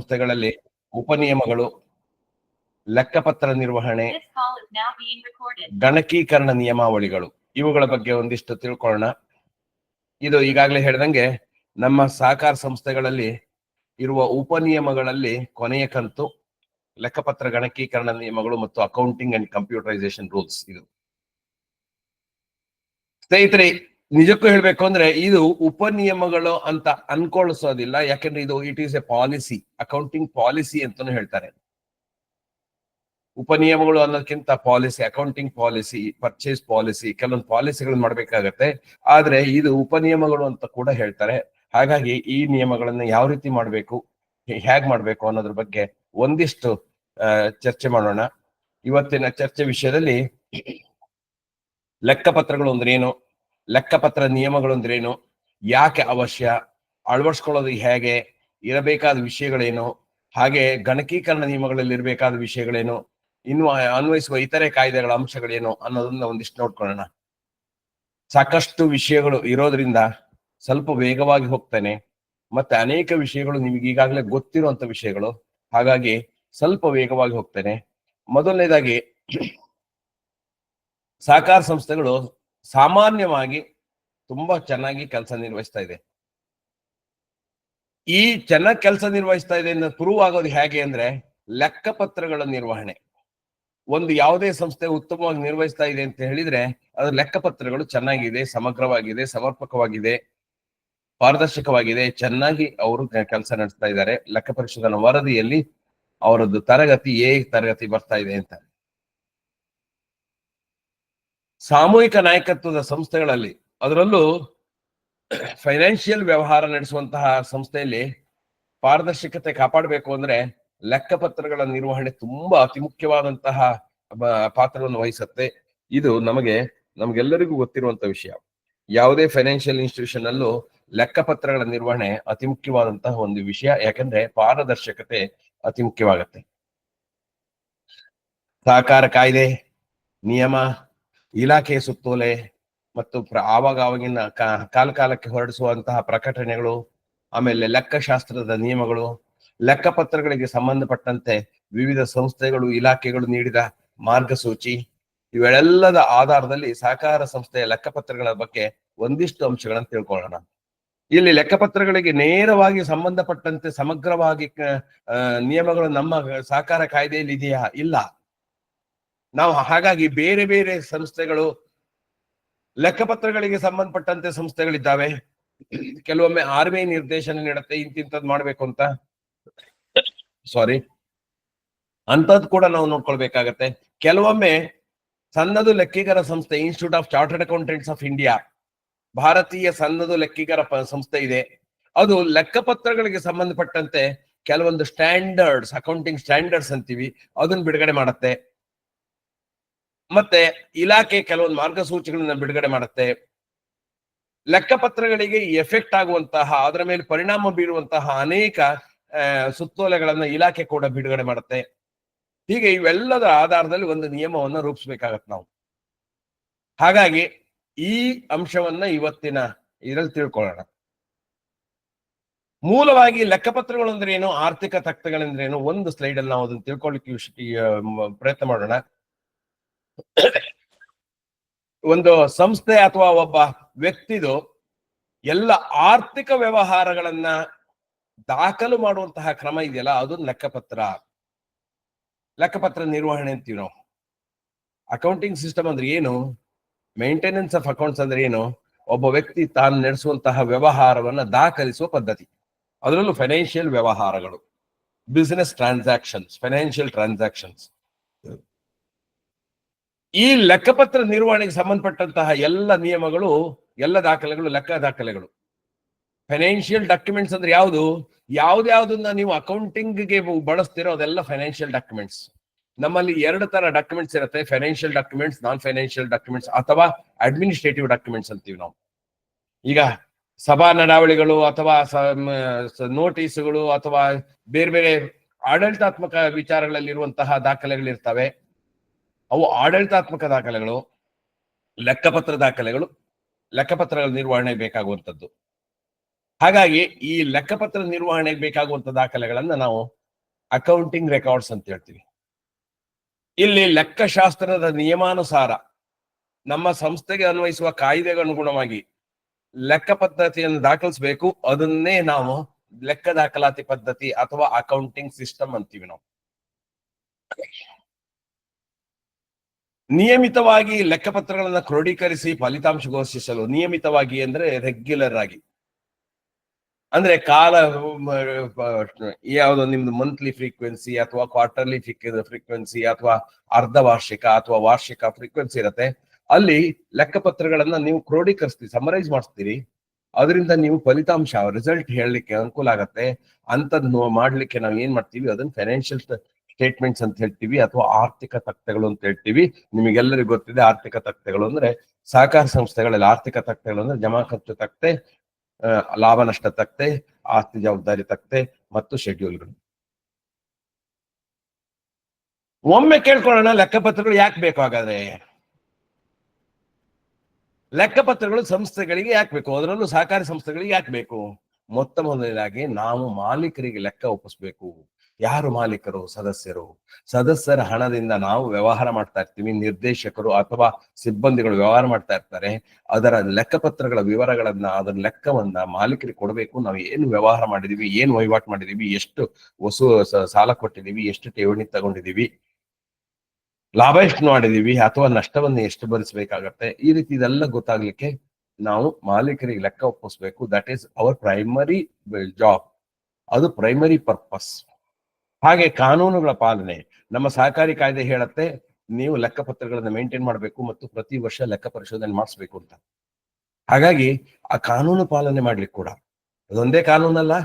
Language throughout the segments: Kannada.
ಸಂಸ್ಥೆಗಳಲ್ಲಿ ಉಪನಿಯಮಗಳು, ಲೆಕ್ಕಪತ್ರ ನಿರ್ವಹಣೆ, ಗಣಕೀಕರಣ ನಿಯಮಾವಳಿಗಳು ಇವುಗಳ ಬಗ್ಗೆ ಒಂದಿಷ್ಟು ತಿಳ್ಕೊಳ್ಳೋಣ. ಇದು ಈಗಾಗಲೇ ಹೇಳಿದಂಗೆ ನಮ್ಮ ಸಹಕಾರ ಸಂಸ್ಥೆಗಳಲ್ಲಿ ಇರುವ ಉಪನಿಯಮಗಳಲ್ಲಿ ಕೊನೆಯ ಕಂತು ಲೆಕ್ಕಪತ್ರ ಗಣಕೀಕರಣ ನಿಯಮಗಳು ಮತ್ತು ಅಕೌಂಟಿಂಗ್ ಅಂಡ್ ಕಂಪ್ಯೂಟರೈಸೇಷನ್ ರೂಲ್ಸ್. ಇದು ಸ್ನೇಹಿತರೆ, ನಿಜಕ್ಕೂ ಹೇಳ್ಬೇಕು ಅಂದ್ರೆ ಇದು ಉಪನಿಯಮಗಳು ಅಂತ ಅನ್ಕೊಳಿಸೋದಿಲ್ಲ. ಯಾಕಂದ್ರೆ ಇದು it is A policy, accounting policy ಅಂತಾನು ಹೇಳ್ತಾರೆ. ಉಪನಿಯಮಗಳು ಅನ್ನೋದಕ್ಕಿಂತ policy, accounting policy, purchase policy, ಕೆಲವೊಂದು ಪಾಲಿಸಿಗಳನ್ನ ಮಾಡ್ಬೇಕಾಗತ್ತೆ. ಆದ್ರೆ ಇದು ಉಪನಿಯಮಗಳು ಅಂತ ಕೂಡ ಹೇಳ್ತಾರೆ. ಹಾಗಾಗಿ ಈ ನಿಯಮಗಳನ್ನ ಯಾವ ರೀತಿ ಮಾಡ್ಬೇಕು, ಹೇಗ್ ಮಾಡ್ಬೇಕು ಅನ್ನೋದ್ರ ಬಗ್ಗೆ ಒಂದಿಷ್ಟು ಚರ್ಚೆ ಮಾಡೋಣ. ಇವತ್ತಿನ ಚರ್ಚೆ ವಿಷಯದಲ್ಲಿ ಲೆಕ್ಕಪತ್ರಗಳು ಅಂದ್ರೇನು, ಲೆಕ್ಕಪತ್ರ ನಿಯಮಗಳು ಅಂದ್ರೇನು, ಯಾಕೆ ಅವಶ್ಯ, ಅಳವಡಿಸ್ಕೊಳ್ಳೋದು ಹೇಗೆ, ಇರಬೇಕಾದ ವಿಷಯಗಳೇನು, ಹಾಗೆ ಗಣಕೀಕರಣ ನಿಯಮಗಳಲ್ಲಿ ಇರಬೇಕಾದ ವಿಷಯಗಳೇನು, ಇನ್ನು ಅನ್ವಯಿಸುವ ಇತರೆ ಕಾಯ್ದೆಗಳ ಅಂಶಗಳೇನು ಅನ್ನೋದನ್ನ ಒಂದಿಷ್ಟು ನೋಡ್ಕೊಳ್ಳೋಣ. ಸಾಕಷ್ಟು ವಿಷಯಗಳು ಇರೋದ್ರಿಂದ ಸ್ವಲ್ಪ ವೇಗವಾಗಿ ಹೋಗ್ತೇನೆ. ಮತ್ತೆ ಅನೇಕ ವಿಷಯಗಳು ನಿಮ್ಗೆ ಈಗಾಗಲೇ ಗೊತ್ತಿರುವಂತ ವಿಷಯಗಳು, ಹಾಗಾಗಿ ಸ್ವಲ್ಪ ವೇಗವಾಗಿ ಹೋಗ್ತೇನೆ. ಮೊದಲನೇದಾಗಿ, ಸಹಕಾರ ಸಂಸ್ಥೆಗಳು ಸಾಮಾನ್ಯವಾಗಿ ತುಂಬಾ ಚೆನ್ನಾಗಿ ಕೆಲಸ ನಿರ್ವಹಿಸ್ತಾ ಇದೆ. ಈ ಚೆನ್ನಾಗಿ ಕೆಲಸ ನಿರ್ವಹಿಸ್ತಾ ಇದೆ ಅಂತ ಪ್ರೂವ್ ಆಗೋದು ಹೇಗೆ ಅಂದ್ರೆ ಲೆಕ್ಕಪತ್ರಗಳ ನಿರ್ವಹಣೆ. ಒಂದು ಯಾವುದೇ ಸಂಸ್ಥೆ ಉತ್ತಮವಾಗಿ ನಿರ್ವಹಿಸ್ತಾ ಇದೆ ಅಂತ ಹೇಳಿದ್ರೆ ಅದ್ರ ಲೆಕ್ಕಪತ್ರಗಳು ಚೆನ್ನಾಗಿದೆ, ಸಮಗ್ರವಾಗಿದೆ, ಸಮರ್ಪಕವಾಗಿದೆ, ಪಾರದರ್ಶಕವಾಗಿದೆ, ಚೆನ್ನಾಗಿ ಅವರು ಕೆಲಸ ನಡೆಸ್ತಾ ಇದ್ದಾರೆ. ಲೆಕ್ಕ ಪರಿಶೋಧನಾ ವರದಿಯಲ್ಲಿ ಅವರದ್ದು ತರಗತಿ ಎ ತರಗತಿ ಬರ್ತಾ ಇದೆ ಅಂತ. ಸಾಮೂಹಿಕ ನಾಯಕತ್ವದ ಸಂಸ್ಥೆಗಳಲ್ಲಿ, ಅದರಲ್ಲೂ ಫೈನಾನ್ಷಿಯಲ್ ವ್ಯವಹಾರ ನಡೆಸುವಂತಹ ಸಂಸ್ಥೆಯಲ್ಲಿ ಪಾರದರ್ಶಕತೆ ಕಾಪಾಡಬೇಕು ಅಂದ್ರೆ ಲೆಕ್ಕಪತ್ರಗಳ ನಿರ್ವಹಣೆ ತುಂಬಾ ಅತಿ ಮುಖ್ಯವಾದಂತಹ ಪಾತ್ರವನ್ನು ವಹಿಸುತ್ತೆ. ಇದು ನಮಗೆಲ್ಲರಿಗೂ ಗೊತ್ತಿರುವಂತ ವಿಷಯ. ಯಾವುದೇ ಫೈನಾನ್ಷಿಯಲ್ ಇನ್ಸ್ಟಿಟ್ಯೂಷನ್ ಅಲ್ಲೂ ಲೆಕ್ಕಪತ್ರಗಳ ನಿರ್ವಹಣೆ ಅತಿ ಮುಖ್ಯವಾದಂತಹ ಒಂದು ವಿಷಯ. ಯಾಕಂದ್ರೆ ಪಾರದರ್ಶಕತೆ ಅತಿ ಮುಖ್ಯವಾಗತ್ತೆ. ಸಹಕಾರ ಕಾಯ್ದೆ, ನಿಯಮ, ಇಲಾಖೆ ಸುತ್ತೋಲೆ ಮತ್ತು ಆವಾಗಿನ ಕಾಲಕ್ಕೆ ಹೊರಡಿಸುವಂತಹ ಪ್ರಕಟಣೆಗಳು, ಆಮೇಲೆ ಲೆಕ್ಕಶಾಸ್ತ್ರದ ನಿಯಮಗಳು, ಲೆಕ್ಕಪತ್ರಗಳಿಗೆ ಸಂಬಂಧಪಟ್ಟಂತೆ ವಿವಿಧ ಸಂಸ್ಥೆಗಳು, ಇಲಾಖೆಗಳು ನೀಡಿದ ಮಾರ್ಗಸೂಚಿ, ಇವೆಲ್ಲದ ಆಧಾರದಲ್ಲಿ ಸಹಕಾರ ಸಂಸ್ಥೆಯ ಲೆಕ್ಕಪತ್ರಗಳ ಬಗ್ಗೆ ಒಂದಿಷ್ಟು ಅಂಶಗಳನ್ನು ತಿಳ್ಕೊಳ್ಳೋಣ. ಇಲ್ಲಿ ಲೆಕ್ಕಪತ್ರಗಳಿಗೆ ನೇರವಾಗಿ ಸಂಬಂಧಪಟ್ಟಂತೆ ಸಮಗ್ರವಾಗಿ ನಿಯಮಗಳು ನಮ್ಮ ಸಹಕಾರ ಕಾಯ್ದೆಯಲ್ಲಿ ಇದೆಯಾ? ಇಲ್ಲ. ನಾವು ಹಾಗಾಗಿ ಬೇರೆ ಬೇರೆ ಸಂಸ್ಥೆಗಳು, ಲೆಕ್ಕಪತ್ರಗಳಿಗೆ ಸಂಬಂಧಪಟ್ಟಂತೆ ಸಂಸ್ಥೆಗಳಿದ್ದಾವೆ. ಕೆಲವೊಮ್ಮೆ RBI ನಿರ್ದೇಶನ ನೀಡುತ್ತೆ ಇಂತಿಂತದ್ ಮಾಡ್ಬೇಕು ಅಂತ, ಅಂತದ್ ಕೂಡ ನಾವು ನೋಡ್ಕೊಳ್ಬೇಕಾಗತ್ತೆ. ಕೆಲವೊಮ್ಮೆ ಸನ್ನದು ಲೆಕ್ಕಿಗರ ಸಂಸ್ಥೆ, institute of chartered accountants of India, ಭಾರತೀಯ ಸನ್ನದು ಲೆಕ್ಕಿಗರ ಸಂಸ್ಥೆ ಇದೆ. ಅದು ಲೆಕ್ಕಪತ್ರಗಳಿಗೆ ಸಂಬಂಧಪಟ್ಟಂತೆ ಕೆಲವೊಂದು ಸ್ಟ್ಯಾಂಡರ್ಡ್ಸ್, ಅಕೌಂಟಿಂಗ್ ಸ್ಟ್ಯಾಂಡರ್ಡ್ಸ್ ಅಂತೀವಿ, ಅದನ್ನ ಬಿಡುಗಡೆ ಮಾಡುತ್ತೆ. ಮತ್ತೆ ಇಲಾಖೆ ಕೆಲವೊಂದು ಮಾರ್ಗಸೂಚಿಗಳನ್ನ ಬಿಡುಗಡೆ ಮಾಡುತ್ತೆ. ಲೆಕ್ಕಪತ್ರಗಳಿಗೆ ಎಫೆಕ್ಟ್ ಆಗುವಂತಹ, ಅದರ ಮೇಲೆ ಪರಿಣಾಮ ಬೀರುವಂತಹ ಅನೇಕ ಸುತ್ತೋಲೆಗಳನ್ನ ಇಲಾಖೆ ಕೂಡ ಬಿಡುಗಡೆ ಮಾಡುತ್ತೆ. ಹೀಗೆ ಇವೆಲ್ಲದರ ಆಧಾರದಲ್ಲಿ ಒಂದು ನಿಯಮವನ್ನ ರೂಪಿಸ್ಬೇಕಾಗತ್ತೆ ನಾವು. ಹಾಗಾಗಿ ಈ ಅಂಶವನ್ನ ಇವತ್ತಿನ ಇದರಲ್ಲಿ ತಿಳ್ಕೊಳ್ಳೋಣ. ಮೂಲವಾಗಿ ಲೆಕ್ಕಪತ್ರಗಳು ಅಂದ್ರೆ ಏನು, ಆರ್ಥಿಕ ತಕ್ತಗಳಂದ್ರೇನು, ಒಂದು ಸ್ಲೈಡ್ ಅಲ್ಲಿ ನಾವು ಅದನ್ನ ತಿಳ್ಕೊಳ್ಳಿಕ್ಕೆ ಪ್ರಯತ್ನ ಮಾಡೋಣ. ಒಂದು ಸಂಸ್ಥೆ ಅಥವಾ ಒಬ್ಬ ವ್ಯಕ್ತಿದು ಎಲ್ಲ ಆರ್ಥಿಕ ವ್ಯವಹಾರಗಳನ್ನ ದಾಖಲು ಮಾಡುವಂತಹ ಕ್ರಮ ಇದೆಯಲ್ಲ, ಅದು ಲೆಕ್ಕಪತ್ರ ನಿರ್ವಹಣೆ ಅಂತೀವಿ ನಾವು. ಅಕೌಂಟಿಂಗ್ ಸಿಸ್ಟಮ್ ಅಂದ್ರೆ ಏನು, ಮೇಂಟೆನೆನ್ಸ್ ಆಫ್ ಅಕೌಂಟ್ಸ್ ಅಂದ್ರೆ ಏನು, ಒಬ್ಬ ವ್ಯಕ್ತಿ ತಾನು ನಡೆಸುವಂತಹ ವ್ಯವಹಾರವನ್ನ ದಾಖಲಿಸುವ ಪದ್ಧತಿ. ಅದರಲ್ಲೂ ಫೈನಾನ್ಷಿಯಲ್ ವ್ಯವಹಾರಗಳು, ಬಿಸಿನೆಸ್ ಟ್ರಾನ್ಸಾಕ್ಷನ್ಸ್, ಫೈನಾನ್ಷಿಯಲ್ ಟ್ರಾನ್ಸಾಕ್ಷನ್ಸ್. ಈ ಲೆಕ್ಕಪತ್ರ ನಿರ್ವಹಣೆಗೆ ಸಂಬಂಧಪಟ್ಟಂತಹ ಎಲ್ಲ ನಿಯಮಗಳು, ಎಲ್ಲ ದಾಖಲೆಗಳು ಲೆಕ್ಕ ದಾಖಲೆಗಳು. ಫೈನಾನ್ಷಿಯಲ್ ಡಾಕ್ಯುಮೆಂಟ್ಸ್ ಅಂದ್ರೆ ಯಾವುದು, ಯಾವ್ದಾವ್ದನ್ನ ನೀವು ಅಕೌಂಟಿಂಗ್ಗೆ ಬಳಸ್ತಿರೋ ಅದೆಲ್ಲ ಫೈನಾನ್ಷಿಯಲ್ ಡಾಕ್ಯುಮೆಂಟ್ಸ್. ನಮ್ಮಲ್ಲಿ ಎರಡು ತರ ಡಾಕ್ಯುಮೆಂಟ್ಸ್ ಇರುತ್ತೆ, ಫೈನಾನ್ಷಿಯಲ್ ಡಾಕ್ಯುಮೆಂಟ್ಸ್, ನಾನ್ ಫೈನಾನ್ಷಿಯಲ್ ಡಾಕ್ಯುಮೆಂಟ್ಸ್ ಅಥವಾ ಅಡ್ಮಿನಿಸ್ಟ್ರೇಟಿವ್ ಡಾಕ್ಯುಮೆಂಟ್ಸ್ ಅಂತೀವಿ ನಾವು. ಈಗ ಸಭಾ ನಡಾವಳಿಗಳು ಅಥವಾ ನೋಟಿಸ್ಗಳು ಅಥವಾ ಬೇರೆ ಬೇರೆ ಆಡಳಿತಾತ್ಮಕ ವಿಚಾರಗಳಲ್ಲಿರುವಂತಹ ದಾಖಲೆಗಳಿರ್ತವೆ, ಅವು ಆಡಳಿತಾತ್ಮಕ ದಾಖಲೆಗಳು. ಲೆಕ್ಕಪತ್ರ ದಾಖಲೆಗಳು ಲೆಕ್ಕಪತ್ರಗಳ ನಿರ್ವಹಣೆಗೆ ಬೇಕಾಗುವಂಥದ್ದು. ಹಾಗಾಗಿ ಈ ಲೆಕ್ಕಪತ್ರ ನಿರ್ವಹಣೆಗೆ ಬೇಕಾಗುವಂತ ದಾಖಲೆಗಳನ್ನ ನಾವು ಅಕೌಂಟಿಂಗ್ ರೆಕಾರ್ಡ್ಸ್ ಅಂತ ಹೇಳ್ತೀವಿ. ಇಲ್ಲಿ ಲೆಕ್ಕಶಾಸ್ತ್ರದ ನಿಯಮಾನುಸಾರ ನಮ್ಮ ಸಂಸ್ಥೆಗೆ ಅನ್ವಯಿಸುವ ಕಾಯ್ದೆಗೆ ಅನುಗುಣವಾಗಿ ಲೆಕ್ಕ ಪದ್ಧತಿಯನ್ನು ದಾಖಲಿಸಬೇಕು. ಅದನ್ನೇ ನಾವು ಲೆಕ್ಕ ದಾಖಲಾತಿ ಪದ್ಧತಿ ಅಥವಾ ಅಕೌಂಟಿಂಗ್ ಸಿಸ್ಟಮ್ ಅಂತೀವಿ ನಾವು. ನಿಯಮಿತವಾಗಿ ಲೆಕ್ಕಪತ್ರಗಳನ್ನು ಕ್ರೋಢೀಕರಿಸಿ ಫಲಿತಾಂಶ ಘೋಷಿಸಲು, ನಿಯಮಿತವಾಗಿ ಅಂದ್ರೆ ರೆಗ್ಯುಲರ್ ಆಗಿ, ಅಂದ್ರೆ ಕಾಲ ಯಾವುದು ನಿಮ್ದು ಮಂತ್ಲಿ ಫ್ರೀಕ್ವೆನ್ಸಿ ಅಥವಾ ಕ್ವಾರ್ಟರ್ಲಿ ಫ್ರೀಕ್ವೆನ್ಸಿ ಅಥವಾ ಅರ್ಧ ವಾರ್ಷಿಕ ಅಥವಾ ವಾರ್ಷಿಕ ಫ್ರೀಕ್ವೆನ್ಸಿ ಇರುತ್ತೆ. ಅಲ್ಲಿ ಲೆಕ್ಕಪತ್ರಗಳನ್ನ ನೀವು ಕ್ರೋಢೀಕರಿಸ್ತೀರಿ, ಸಮರೈಸ್ ಮಾಡಿಸ್ತೀರಿ. ಅದರಿಂದ ನೀವು ಫಲಿತಾಂಶ ರಿಸಲ್ಟ್ ಹೇಳಲಿಕ್ಕೆ ಅನುಕೂಲ ಆಗತ್ತೆ. ಅಂತದ್ ಮಾಡ್ಲಿಕ್ಕೆ ನಾವು ಏನ್ ಮಾಡ್ತೀವಿ, ಅದನ್ನ ಫೈನಾನ್ಷಿಯಲ್ ಸ್ಟೇಟ್ಮೆಂಟ್ಸ್ ಅಂತ ಹೇಳ್ತೀವಿ ಅಥವಾ ಆರ್ಥಿಕ ತಕ್ತೆಗಳು ಅಂತ ಹೇಳ್ತೀವಿ. ನಿಮಗೆಲ್ಲರಿಗೂ ಗೊತ್ತಿದೆ ಆರ್ಥಿಕ ತಕ್ತೆಗಳು ಅಂದ್ರೆ ಸಹಕಾರ ಸಂಸ್ಥೆಗಳಲ್ಲಿ ಆರ್ಥಿಕ ತಕ್ತೆಗಳು ಅಂದ್ರೆ ಜಮಾ ಖರ್ಚು ತಕ್ತೆ, ಲಾಭ ನಷ್ಟ ತಕ್ತೆ, ಆಸ್ತಿ ಜವಾಬ್ದಾರಿ ತಕ್ತೆ ಮತ್ತು ಶೆಡ್ಯೂಲ್ಗಳು. ಒಮ್ಮೆ ಕೇಳ್ಕೊಳ್ಳೋಣ, ಲೆಕ್ಕಪತ್ರಗಳು ಯಾಕೆ ಬೇಕು ಹಾಗಾದ್ರೆ? ಲೆಕ್ಕಪತ್ರಗಳು ಸಂಸ್ಥೆಗಳಿಗೆ ಯಾಕೆ ಬೇಕು, ಅದರಲ್ಲೂ ಸಹಕಾರಿ ಸಂಸ್ಥೆಗಳಿಗೆ ಯಾಕೆ ಬೇಕು? ಮೊತ್ತ ಮೊದಲನೇದಾಗಿ ನಾವು ಮಾಲೀಕರಿಗೆ ಲೆಕ್ಕ ಒಪ್ಪಿಸ್ಬೇಕು. ಯಾರು ಮಾಲೀಕರು? ಸದಸ್ಯರು. ಸದಸ್ಯರ ಹಣದಿಂದ ನಾವು ವ್ಯವಹಾರ ಮಾಡ್ತಾ ಇರ್ತೀವಿ, ನಿರ್ದೇಶಕರು ಅಥವಾ ಸಿಬ್ಬಂದಿಗಳು ವ್ಯವಹಾರ ಮಾಡ್ತಾ ಇರ್ತಾರೆ. ಅದರ ಲೆಕ್ಕಪತ್ರಗಳ ವಿವರಗಳನ್ನ, ಅದರ ಲೆಕ್ಕವನ್ನ ಮಾಲೀಕರಿಗೆ ಕೊಡಬೇಕು. ನಾವು ಏನು ವ್ಯವಹಾರ ಮಾಡಿದೀವಿ, ಏನು ವಹಿವಾಟು ಮಾಡಿದೀವಿ, ಎಷ್ಟು ಸಾಲ ಕೊಟ್ಟಿದೀವಿ, ಎಷ್ಟು ಠೇವಣಿ ತಗೊಂಡಿದೀವಿ, ಲಾಭ ಎಷ್ಟು ಮಾಡಿದೀವಿ ಅಥವಾ ನಷ್ಟವನ್ನು ಎಷ್ಟು ಭರಿಸಬೇಕಾಗತ್ತೆ, ಈ ರೀತಿ ಇದೆಲ್ಲ ಗೊತ್ತಾಗ್ಲಿಕ್ಕೆ ನಾವು ಮಾಲೀಕರಿಗೆ ಲೆಕ್ಕ ಒಪ್ಪಿಸ್ಬೇಕು. That is our primary job, ಅದು ಪ್ರೈಮರಿ ಪರ್ಪಸ್. ಹಾಗೆ ಕಾನೂನುಗಳ ಪಾಲನೆ, ನಮ್ಮ ಸಹಕಾರಿ ಕಾಯ್ದೆ ಹೇಳತ್ತೆ ನೀವು ಲೆಕ್ಕಪತ್ರಗಳನ್ನ ಮೇಂಟೈನ್ ಮಾಡಬೇಕು ಮತ್ತು ಪ್ರತಿ ವರ್ಷ ಲೆಕ್ಕ ಪರಿಶೋಧನೆ ಮಾಡಿಸ್ಬೇಕು ಅಂತ. ಹಾಗಾಗಿ ಆ ಕಾನೂನು ಪಾಲನೆ ಮಾಡ್ಲಿಕ್ಕೆ ಕೂಡ, ಅದೊಂದೇ ಕಾನೂನಲ್ಲ,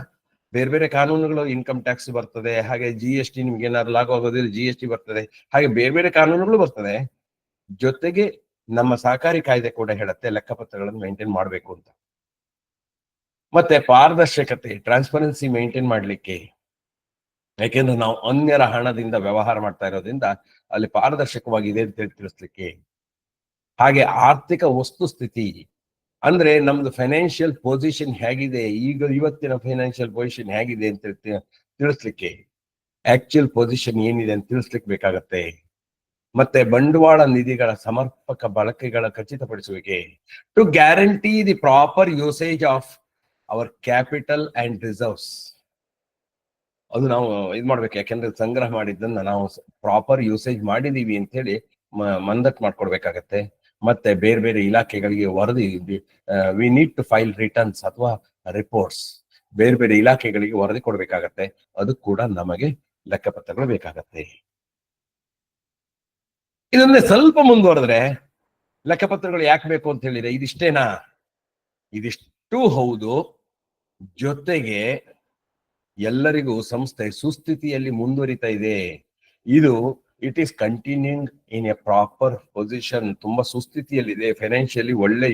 ಬೇರೆ ಬೇರೆ ಕಾನೂನುಗಳು, ಇನ್ಕಮ್ ಟ್ಯಾಕ್ಸ್ ಬರ್ತದೆ, ಹಾಗೆ GST ನಿಮ್ಗೆ ಏನಾದ್ರು ಲಾಗು ಆಗೋದಿಲ್ಲ GST ಬರ್ತದೆ, ಹಾಗೆ ಬೇರೆ ಬೇರೆ ಕಾನೂನುಗಳು ಬರ್ತದೆ. ಜೊತೆಗೆ ನಮ್ಮ ಸಹಕಾರಿ ಕಾಯ್ದೆ ಕೂಡ ಹೇಳುತ್ತೆ ಲೆಕ್ಕಪತ್ರಗಳನ್ನು ಮೇಂಟೈನ್ ಮಾಡಬೇಕು ಅಂತ. ಮತ್ತೆ ಪಾರದರ್ಶಕತೆ, ಟ್ರಾನ್ಸ್ಪರೆನ್ಸಿ ಮೇಂಟೈನ್ ಮಾಡ್ಲಿಕ್ಕೆ, ಯಾಕೆಂದ್ರೆ ನಾವು ಅನ್ಯರ ಹಣದಿಂದ ವ್ಯವಹಾರ ಮಾಡ್ತಾ ಇರೋದ್ರಿಂದ ಅಲ್ಲಿ ಪಾರದರ್ಶಕವಾಗಿದೆ ಅಂತ ತಿಳಿಸ್ಲಿಕ್ಕೆ. ಹಾಗೆ ಆರ್ಥಿಕ ವಸ್ತುಸ್ಥಿತಿ ಅಂದ್ರೆ ನಮ್ದು ಫೈನಾನ್ಷಿಯಲ್ ಪೊಸಿಷನ್ ಹೇಗಿದೆ, ಈಗ ಇವತ್ತಿನ ಫೈನಾನ್ಷಿಯಲ್ ಪೊಸಿಷನ್ ಹೇಗಿದೆ ಅಂತ ತಿಳಿಸ್ಲಿಕ್ಕೆ, ಆಕ್ಚುಯಲ್ ಪೊಸಿಷನ್ ಏನಿದೆ ಅಂತ ತಿಳಿಸ್ಲಿಕ್ಕೆ ಬೇಕಾಗತ್ತೆ. ಮತ್ತೆ ಬಂಡವಾಳ ನಿಧಿಗಳ ಸಮರ್ಪಕ ಬಳಕೆಗಳ ಖಚಿತಪಡಿಸುವಿಕೆ, to guarantee the proper usage of our capital and reserves. ಅದು ನಾವು ಇದು ಮಾಡ್ಬೇಕು, ಯಾಕೆಂದ್ರೆ ಸಂಗ್ರಹ ಮಾಡಿದ್ದನ್ನ ನಾವು ಪ್ರಾಪರ್ ಯೂಸೇಜ್ ಮಾಡಿದೀವಿ ಅಂತ ಹೇಳಿ ಮಂದಟ್ ಮಾಡ್ಕೊಡ್ಬೇಕಾಗತ್ತೆ. ಮತ್ತೆ ಬೇರೆ ಬೇರೆ ಇಲಾಖೆಗಳಿಗೆ ವರದಿ, we need to file returns ಅಥವಾ ರಿಪೋರ್ಟ್ಸ್, ಬೇರೆ ಬೇರೆ ಇಲಾಖೆಗಳಿಗೆ ವರದಿ ಕೊಡ್ಬೇಕಾಗತ್ತೆ. ಅದು ಕೂಡ ನಮಗೆ ಲೆಕ್ಕಪತ್ರಗಳು ಬೇಕಾಗತ್ತೆ. ಇದನ್ನೇ ಸ್ವಲ್ಪ ಮುಂದುವರೆದ್ರೆ ಲೆಕ್ಕಪತ್ರಗಳು ಯಾಕೆ ಬೇಕು ಅಂತ ಹೇಳಿದ್ರೆ ಇದಿಷ್ಟೇನಾ? ಇದಿಷ್ಟು ಹೌದು. ಜೊತೆಗೆ ಎಲ್ಲರಿಗೂ ಸಂಸ್ಥೆ ಸುಸ್ಥಿತಿಯಲ್ಲಿ ಮುಂದುವರಿತಾ ಇದೆ. ಇದು it is continuing in a proper position, ತುಂಬಾ ಸುಸ್ಥಿತಿಯಲ್ಲಿದೆ, ಫೈನಾನ್ಷಿಯಲಿ ಒಳ್ಳೆ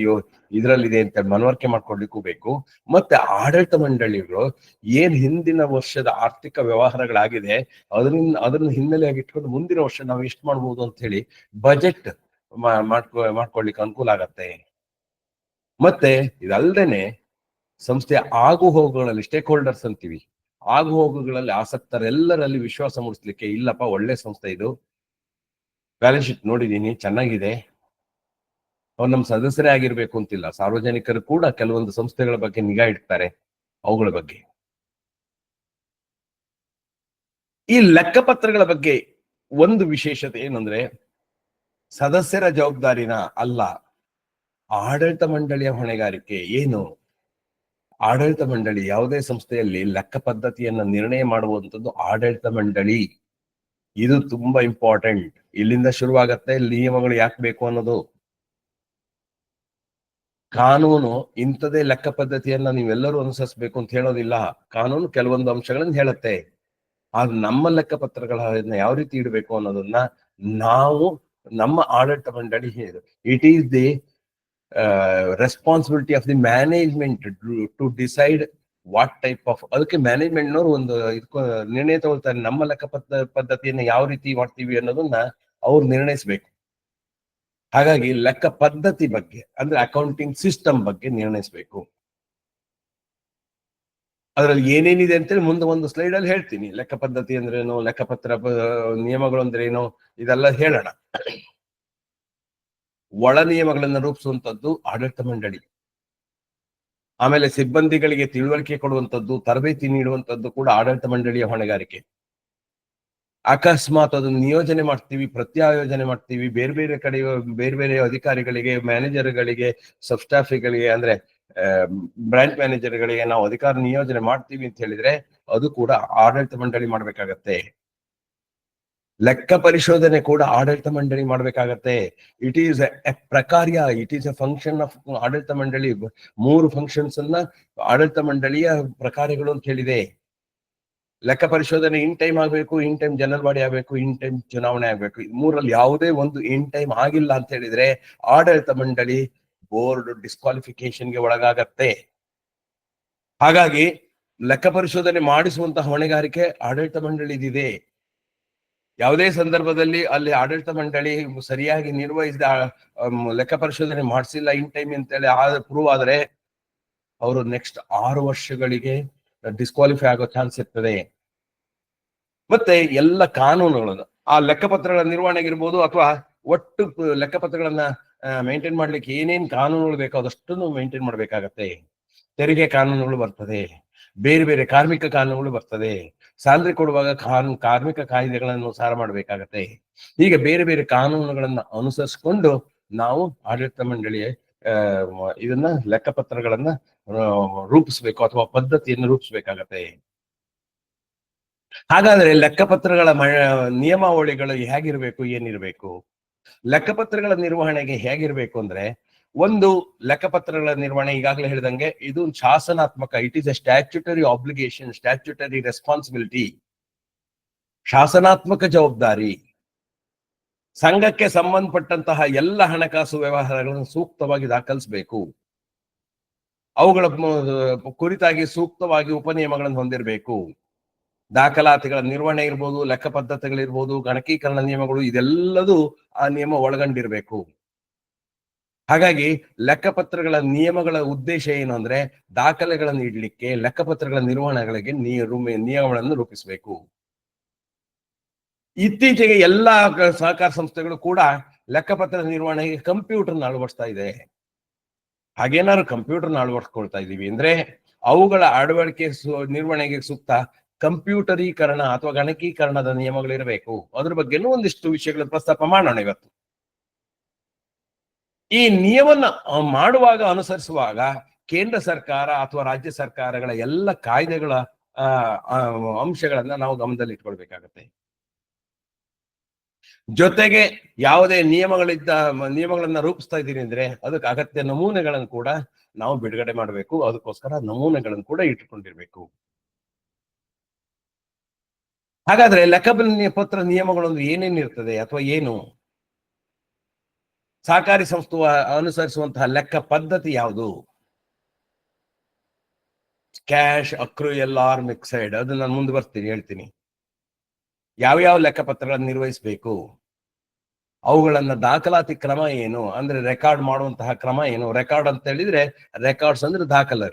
ಇದರಲ್ಲಿದೆ ಅಂತ ಮನವರಿಕೆ ಮಾಡ್ಕೊಳ್ಲಿಕ್ಕೂ ಬೇಕು. ಮತ್ತೆ ಆಡಳಿತ ಮಂಡಳಿಗಳು ಏನ್ ಹಿಂದಿನ ವರ್ಷದ ಆರ್ಥಿಕ ವ್ಯವಹಾರಗಳಾಗಿದೆ ಅದನ್ನ ಹಿನ್ನೆಲೆಯಾಗಿ ಇಟ್ಕೊಂಡು ಮುಂದಿನ ವರ್ಷ ನಾವು ಎಷ್ಟು ಮಾಡ್ಬೋದು ಅಂತ ಹೇಳಿ ಬಜೆಟ್ ಮಾಡ್ಕೊಳ್ಲಿಕ್ಕೆ ಅನುಕೂಲ ಆಗತ್ತೆ. ಮತ್ತೆ ಇದಲ್ದೇನೆ ಸಂಸ್ಥೆಯ ಆಗು ಹೋಗುಗಳಲ್ಲಿ, ಸ್ಟೇಕ್ ಹೋಲ್ಡರ್ಸ್ ಅಂತೀವಿ, ಆಗು ಹೋಗುಗಳಲ್ಲಿ ಆಸಕ್ತರೆಲ್ಲರಲ್ಲಿ ವಿಶ್ವಾಸ ಮೂಡಿಸ್ಲಿಕ್ಕೆ, ಇಲ್ಲಪ್ಪ ಒಳ್ಳೆ ಸಂಸ್ಥೆ ಇದು, ಬ್ಯಾಲೆನ್ಸ್ ಶೀಟ್ ನೋಡಿದೀನಿ ಚೆನ್ನಾಗಿದೆ, ಅವ್ರು ನಮ್ಮ ಸದಸ್ಯರೇ ಆಗಿರ್ಬೇಕು ಅಂತಿಲ್ಲ, ಸಾರ್ವಜನಿಕರು ಕೂಡ ಕೆಲವೊಂದು ಸಂಸ್ಥೆಗಳ ಬಗ್ಗೆ ನಿಗಾ ಇಡ್ತಾರೆ, ಅವುಗಳ ಬಗ್ಗೆ. ಈ ಲೆಕ್ಕಪತ್ರಗಳ ಬಗ್ಗೆ ಒಂದು ವಿಶೇಷತೆ ಏನಂದ್ರೆ ಸದಸ್ಯರ ಜವಾಬ್ದಾರಿನ ಅಲ್ಲ, ಆಡಳಿತ ಮಂಡಳಿಯ ಹೊಣೆಗಾರಿಕೆ. ಏನು? ಆಡಳಿತ ಮಂಡಳಿ ಯಾವುದೇ ಸಂಸ್ಥೆಯಲ್ಲಿ ಲೆಕ್ಕ ಪದ್ಧತಿಯನ್ನ ನಿರ್ಣಯ ಮಾಡುವಂಥದ್ದು ಆಡಳಿತ ಮಂಡಳಿ. ಇದು ತುಂಬಾ ಇಂಪಾರ್ಟೆಂಟ್. ಇಲ್ಲಿಂದ ಶುರುವಾಗತ್ತೆ ನಿಯಮಗಳು ಯಾಕೆ ಬೇಕು ಅನ್ನೋದು. ಕಾನೂನು ಇಂಥದೇ ಲೆಕ್ಕ ಪದ್ಧತಿಯನ್ನ ನೀವೆಲ್ಲರೂ ಅನುಸರಿಸಬೇಕು ಅಂತ ಹೇಳೋದಿಲ್ಲ. ಕಾನೂನು ಕೆಲವೊಂದು ಅಂಶಗಳನ್ನ ಹೇಳುತ್ತೆ. ಆದ್ರೆ ನಮ್ಮ ಲೆಕ್ಕ ಪತ್ರಗಳನ್ನ ಯಾವ ರೀತಿ ಇಡಬೇಕು ಅನ್ನೋದನ್ನ ನಾವು, ನಮ್ಮ ಆಡಳಿತ ಮಂಡಳಿ it is the responsibility of the management to decide what type of, ಅದಕ್ಕೆ ಮ್ಯಾನೇಜ್ಮೆಂಟ್ ನವರು ಒಂದು ನಿರ್ಣಯ ತಗೊಳ್ತಾರೆ, ನಮ್ಮ ಲೆಕ್ಕ ಪದ್ಧತಿಯನ್ನ ಯಾವ ರೀತಿ ಮಾಡ್ತೀವಿ ಅನ್ನೋದನ್ನ ಅವ್ರು ನಿರ್ಣಯಿಸ್ಬೇಕು. ಹಾಗಾಗಿ ಲೆಕ್ಕ ಪದ್ಧತಿ ಬಗ್ಗೆ ಅಂದ್ರೆ ಅಕೌಂಟಿಂಗ್ ಸಿಸ್ಟಮ್ ಬಗ್ಗೆ ನಿರ್ಣಯಿಸ್ಬೇಕು. ಅದ್ರಲ್ಲಿ ಏನೇನಿದೆ ಅಂತೇಳಿ ಮುಂದೆ ಒಂದು ಸ್ಲೈಡ್ ಅಲ್ಲಿ ಹೇಳ್ತೀನಿ. ಲೆಕ್ಕ ಪದ್ಧತಿ ಅಂದ್ರೇನು, ಲೆಕ್ಕಪತ್ರ ನಿಯಮಗಳು ಅಂದ್ರೇನು, ಇದೆಲ್ಲ ಹೇಳೋಣ. ಒಳ ನಿಯಮಗಳನ್ನು ರೂಪಿಸುವಂತದ್ದು ಆಡಳಿತ ಮಂಡಳಿ. ಆಮೇಲೆ ಸಿಬ್ಬಂದಿಗಳಿಗೆ ತಿಳುವಳಿಕೆ ಕೊಡುವಂತದ್ದು, ತರಬೇತಿ ನೀಡುವಂತದ್ದು ಕೂಡ ಆಡಳಿತ ಮಂಡಳಿಯ ಹೊಣೆಗಾರಿಕೆ. ಅಕಸ್ಮಾತ್ ಅದನ್ನು ನಿಯೋಜನೆ ಮಾಡ್ತೀವಿ, ಪ್ರತ್ಯಾಯೋಜನೆ ಮಾಡ್ತೀವಿ, ಬೇರೆ ಬೇರೆ ಕಡೆ ಬೇರೆ ಬೇರೆ ಅಧಿಕಾರಿಗಳಿಗೆ, ಮ್ಯಾನೇಜರ್ಗಳಿಗೆ, ಸಬ್ ಸ್ಟಾಫಿಗಳಿಗೆ ಅಂದ್ರೆ ಬ್ರಾಂಚ್ ಮ್ಯಾನೇಜರ್ಗಳಿಗೆ ನಾವು ಅಧಿಕಾರ ನಿಯೋಜನೆ ಮಾಡ್ತೀವಿ ಅಂತ ಹೇಳಿದ್ರೆ ಅದು ಕೂಡ ಆಡಳಿತ ಮಂಡಳಿ ಮಾಡ್ಬೇಕಾಗತ್ತೆ. ಲೆಕ್ಕ ಪರಿಶೋಧನೆ ಕೂಡ ಆಡಳಿತ ಮಂಡಳಿ ಮಾಡ್ಬೇಕಾಗತ್ತೆ. ಇಟ್ ಈಸ್ ಎ ಪ್ರಕಾರ್ಯ, it is a function of ಆಡಳಿತ ಮಂಡಳಿ. 3 ಫಂಕ್ಷನ್ಸ್ ಅನ್ನ ಆಡಳಿತ ಮಂಡಳಿಯ ಪ್ರಕಾರಗಳು ಅಂತ ಹೇಳಿದೆ. ಲೆಕ್ಕ ಪರಿಶೋಧನೆ ಇನ್ ಟೈಮ್ ಆಗ್ಬೇಕು, ಇನ್ ಟೈಮ್ ಜನರಲ್ ಬಾಡಿ ಆಗ್ಬೇಕು, ಇನ್ ಟೈಮ್ ಚುನಾವಣೆ ಆಗ್ಬೇಕು. 3ರಲ್ಲಿ ಯಾವುದೇ ಒಂದು ಇನ್ ಟೈಮ್ ಆಗಿಲ್ಲ ಅಂತ ಹೇಳಿದ್ರೆ ಆಡಳಿತ ಮಂಡಳಿ ಬೋರ್ಡ್ ಡಿಸ್ಕ್ವಾಲಿಫಿಕೇಶನ್ಗೆ ಒಳಗಾಗತ್ತೆ. ಹಾಗಾಗಿ ಲೆಕ್ಕ ಪರಿಶೋಧನೆ ಮಾಡಿಸುವಂತಹ ಹೊಣೆಗಾರಿಕೆ ಆಡಳಿತ ಮಂಡಳಿದಿದೆ. ಯಾವುದೇ ಸಂದರ್ಭದಲ್ಲಿ ಅಲ್ಲಿ ಆಡಳಿತ ಮಂಡಳಿ ಸರಿಯಾಗಿ ನಿರ್ವಹಿಸಿದ ಲೆಕ್ಕ ಪರಿಶೋಧನೆ ಮಾಡಿಸಿಲ್ಲ ಇನ್ ಟೈಮ್ ಅಂತೇಳಿ ಪ್ರೂವ್ ಆದ್ರೆ ಅವರು ನೆಕ್ಸ್ಟ್ 6 ವರ್ಷಗಳಿಗೆ ಡಿಸ್ಕ್ವಾಲಿಫೈ ಆಗೋ ಚಾನ್ಸ್ ಇರ್ತದೆ. ಮತ್ತೆ ಎಲ್ಲ ಕಾನೂನುಗಳನ್ನು ಆ ಲೆಕ್ಕಪತ್ರಗಳ ನಿರ್ವಹಣೆಗಿರ್ಬೋದು ಅಥವಾ ಒಟ್ಟು ಲೆಕ್ಕಪತ್ರಗಳನ್ನ ಮೇಂಟೈನ್ ಮಾಡ್ಲಿಕ್ಕೆ ಏನೇನ್ ಕಾನೂನುಗಳು ಬೇಕೋ ಅದಷ್ಟನ್ನು ಮೇಂಟೈನ್ ಮಾಡ್ಬೇಕಾಗತ್ತೆ. ತೆರಿಗೆ ಕಾನೂನುಗಳು ಬರ್ತದೆ, ಬೇರೆ ಬೇರೆ ಕಾರ್ಮಿಕ ಕಾನೂನುಗಳು ಬರ್ತದೆ, ಸ್ಯಾಲ್ರಿ ಕೊಡುವಾಗ ಕಾರ್ಮಿಕ ಕಾಯ್ದೆಗಳನ್ನು ಅನುಸಾರ ಮಾಡ್ಬೇಕಾಗತ್ತೆ. ಹೀಗೆ ಬೇರೆ ಬೇರೆ ಕಾನೂನುಗಳನ್ನ ಅನುಸರಿಸಿಕೊಂಡು ನಾವು ಆಡಳಿತ ಮಂಡಳಿಯ ಇದನ್ನ ಲೆಕ್ಕಪತ್ರಗಳನ್ನ ರೂಪಿಸ್ಬೇಕು ಅಥವಾ ಪದ್ಧತಿಯನ್ನು ರೂಪಿಸ್ಬೇಕಾಗತ್ತೆ. ಹಾಗಾದ್ರೆ ಲೆಕ್ಕಪತ್ರಗಳ ನಿಯಮಾವಳಿಗಳು ಹೇಗಿರ್ಬೇಕು, ಏನಿರ್ಬೇಕು? ಲೆಕ್ಕಪತ್ರಗಳ ನಿರ್ವಹಣೆಗೆ ಹೇಗಿರ್ಬೇಕು ಅಂದ್ರೆ, ಒಂದು ಲೆಕ್ಕಪತ್ರಗಳ ನಿರ್ವಹಣೆ ಈಗಾಗಲೇ ಹೇಳಿದಂಗೆ ಇದು ಶಾಸನಾತ್ಮಕ. It is a statutory obligation, statutory responsibility, ಶಾಸನಾತ್ಮಕ ಜವಾಬ್ದಾರಿ. ಸಂಘಕ್ಕೆ ಸಂಬಂಧಪಟ್ಟಂತಹ ಎಲ್ಲ ಹಣಕಾಸು ವ್ಯವಹಾರಗಳನ್ನು ಸೂಕ್ತವಾಗಿ ದಾಖಲಿಸಬೇಕು. ಅವುಗಳ ಕುರಿತಾಗಿ ಸೂಕ್ತವಾಗಿ ಉಪನಿಯಮಗಳನ್ನು ಹೊಂದಿರಬೇಕು. ದಾಖಲಾತಿಗಳ ನಿರ್ವಹಣೆ ಇರ್ಬೋದು, ಲೆಕ್ಕ ಪದ್ಧತಿಗಳಿರ್ಬೋದು, ಗಣಕೀಕರಣ ನಿಯಮಗಳು, ಇದೆಲ್ಲದೂ ಆ ನಿಯಮ ಒಳಗೊಂಡಿರ್ಬೇಕು. ಹಾಗಾಗಿ ಲೆಕ್ಕಪತ್ರಗಳ ನಿಯಮಗಳ ಉದ್ದೇಶ ಏನು ಅಂದ್ರೆ ದಾಖಲೆಗಳನ್ನು ಇಡ್ಲಿಕ್ಕೆ, ಲೆಕ್ಕಪತ್ರಗಳ ನಿರ್ವಹಣೆಗಳಿಗೆ ನಿಯಮಗಳನ್ನು ರೂಪಿಸಬೇಕು. ಇತ್ತೀಚೆಗೆ ಎಲ್ಲಾ ಸಹಕಾರ ಸಂಸ್ಥೆಗಳು ಕೂಡ ಲೆಕ್ಕಪತ್ರ ನಿರ್ವಹಣೆಗೆ ಕಂಪ್ಯೂಟರ್ನ ಅಳವಡಿಸ್ತಾ ಇದೆ. ಹಾಗೇನಾದ್ರು ಕಂಪ್ಯೂಟರ್ನ ಅಳವಡಿಸ್ಕೊಳ್ತಾ ಇದೀವಿ ಅಂದ್ರೆ ಅವುಗಳ ಅಳವಡಿಕೆ ನಿರ್ವಹಣೆಗೆ ಸೂಕ್ತ ಕಂಪ್ಯೂಟರೀಕರಣ ಅಥವಾ ಗಣಕೀಕರಣದ ನಿಯಮಗಳಿರಬೇಕು. ಅದ್ರ ಬಗ್ಗೆನೂ ಒಂದಿಷ್ಟು ವಿಷಯಗಳ ಪ್ರಸ್ತಾಪ ಮಾಡೋಣ ಇವತ್ತು. ಈ ನಿಯಮವನ್ನು ಮಾಡುವಾಗ, ಅನುಸರಿಸುವಾಗ ಕೇಂದ್ರ ಸರ್ಕಾರ ಅಥವಾ ರಾಜ್ಯ ಸರ್ಕಾರಗಳ ಎಲ್ಲ ಕಾಯ್ದೆಗಳ ಅಂಶಗಳನ್ನ ನಾವು ಗಮನದಲ್ಲಿ ಇಟ್ಕೊಳ್ಬೇಕಾಗತ್ತೆ. ಜೊತೆಗೆ ಯಾವುದೇ ನಿಯಮಗಳನ್ನ ರೂಪಿಸ್ತಾ ಇದ್ದೀನಿ ಅಂದ್ರೆ ಅದಕ್ಕೆ ಅಗತ್ಯ ನಮೂನೆಗಳನ್ನು ಕೂಡ ನಾವು ಬಿಡುಗಡೆ ಮಾಡಬೇಕು. ಅದಕ್ಕೋಸ್ಕರ ನಮೂನೆಗಳನ್ನು ಕೂಡ ಇಟ್ಟುಕೊಂಡಿರ್ಬೇಕು. ಹಾಗಾದ್ರೆ ಲೆಕ್ಕಪತ್ರ ನಿಯಮಗಳೊಂದು ಏನೇನಿರ್ತದೆ ಅಥವಾ ಏನು? ಸಹಕಾರಿ ಸಂಸ್ಥೆ ಅನುಸರಿಸುವಂತಹ ಲೆಕ್ಕ ಪದ್ಧತಿ ಯಾವುದು? ಕ್ಯಾಶ್, ಅಕ್ರೂಯಲ್ ಆರ್ ಮಿಕ್ಸೆಡ್, ಅದು ನಾನು ಮುಂದೆ ಬರ್ತೀನಿ, ಹೇಳ್ತೀನಿ. ಯಾವ್ಯಾವ ಲೆಕ್ಕಪತ್ರಗಳನ್ನು ನಿರ್ವಹಿಸಬೇಕು, ಅವುಗಳನ್ನ ದಾಖಲಾತಿ ಕ್ರಮ ಏನು, ಅಂದ್ರೆ ರೆಕಾರ್ಡ್ ಮಾಡುವಂತಹ ಕ್ರಮ ಏನು. ರೆಕಾರ್ಡ್ ಅಂತ ಹೇಳಿದ್ರೆ ರೆಕಾರ್ಡ್ಸ್ ಅಂದ್ರೆ ದಾಖಲೆ,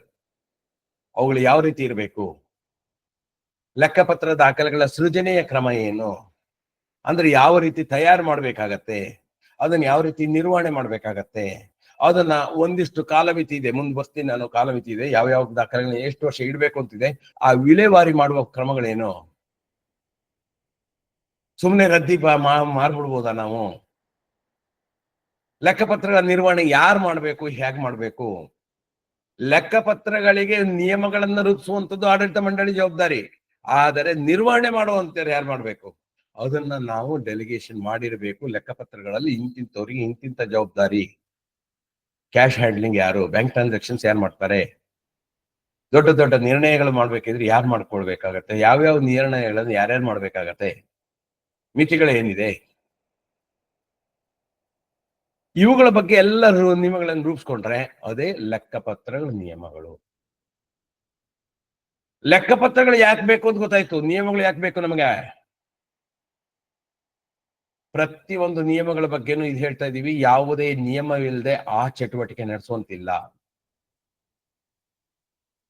ಅವುಗಳು ಯಾವ ರೀತಿ ಇರಬೇಕು. ಲೆಕ್ಕಪತ್ರ ದಾಖಲೆಗಳ ಸೃಜನೆಯ ಕ್ರಮ ಏನು, ಅಂದ್ರೆ ಯಾವ ರೀತಿ ತಯಾರು ಮಾಡ್ಬೇಕಾಗತ್ತೆ, ಅದನ್ನ ಯಾವ ರೀತಿ ನಿರ್ವಹಣೆ ಮಾಡ್ಬೇಕಾಗತ್ತೆ. ಅದನ್ನ ಒಂದಿಷ್ಟು ಕಾಲಮಿತಿ ಇದೆ, ಮುಂದೆ ಬರ್ತೀನಿ ನಾನು. ಕಾಲಮಿತಿ ಇದೆ, ಯಾವ ದಾಖಲೆಗಳನ್ನ ಎಷ್ಟು ವರ್ಷ ಇಡ್ಬೇಕು ಅಂತಿದೆ. ಆ ವಿಲೇವಾರಿ ಮಾಡುವ ಕ್ರಮಗಳೇನು? ಸುಮ್ಮನೆ ರದ್ದಿ ಮಾರ್ಬಿಡ್ಬೋದಾ ನಾವು? ಲೆಕ್ಕಪತ್ರಗಳ ನಿರ್ವಹಣೆ ಯಾರು ಮಾಡ್ಬೇಕು, ಹೇಗ್ ಮಾಡ್ಬೇಕು? ಲೆಕ್ಕಪತ್ರಗಳಿಗೆ ನಿಯಮಗಳನ್ನ ರೂಪಿಸುವಂತದ್ದು ಆಡಳಿತ ಮಂಡಳಿ ಜವಾಬ್ದಾರಿ. ಆದರೆ ನಿರ್ವಹಣೆ ಮಾಡುವಂತ ಯಾರು ಮಾಡ್ಬೇಕು? ಅದನ್ನ ನಾವು ಡೆಲಿಗೇಷನ್ ಮಾಡಿರಬೇಕು. ಲೆಕ್ಕಪತ್ರಗಳಲ್ಲಿ ಇಂತಿಂತವ್ರಿಗೆ ಇಂತಿಂತ ಜವಾಬ್ದಾರಿ. ಕ್ಯಾಶ್ ಹ್ಯಾಂಡ್ಲಿಂಗ್ ಯಾರು, ಬ್ಯಾಂಕ್ ಟ್ರಾನ್ಸಾಕ್ಷನ್ಸ್ ಯಾರು ಮಾಡ್ತಾರೆ, ದೊಡ್ಡ ದೊಡ್ಡ ನಿರ್ಣಯಗಳು ಮಾಡ್ಬೇಕಿದ್ರೆ ಯಾರು ಮಾಡ್ಕೊಳ್ಬೇಕಾಗತ್ತೆ, ಯಾವ್ಯಾವ ನಿರ್ಣಯಗಳನ್ನು ಯಾರ್ಯಾರು ಮಾಡ್ಬೇಕಾಗತ್ತೆ, ಮಿತಿಗಳೇನಿದೆ, ಇವುಗಳ ಬಗ್ಗೆ ಎಲ್ಲ ನಿಯಮಗಳನ್ನು ರೂಪಿಸ್ಕೊಂಡ್ರೆ ಅದೇ ಲೆಕ್ಕಪತ್ರಗಳ ನಿಯಮಗಳು. ಲೆಕ್ಕಪತ್ರಗಳು ಯಾಕೆ ಬೇಕು ಅಂತ ಗೊತ್ತಾಯ್ತು. ನಿಯಮಗಳು ಯಾಕೆ ಬೇಕು ನಮಗೆ? ಪ್ರತಿಯೊಂದು ನಿಯಮಗಳ ಬಗ್ಗೆನೂ ಇದು ಹೇಳ್ತಾ ಇದೀವಿ. ಯಾವುದೇ ನಿಯಮವಿಲ್ಲದೆ ಆ ಚಟುವಟಿಕೆ ನಡೆಸುವಂತಿಲ್ಲ.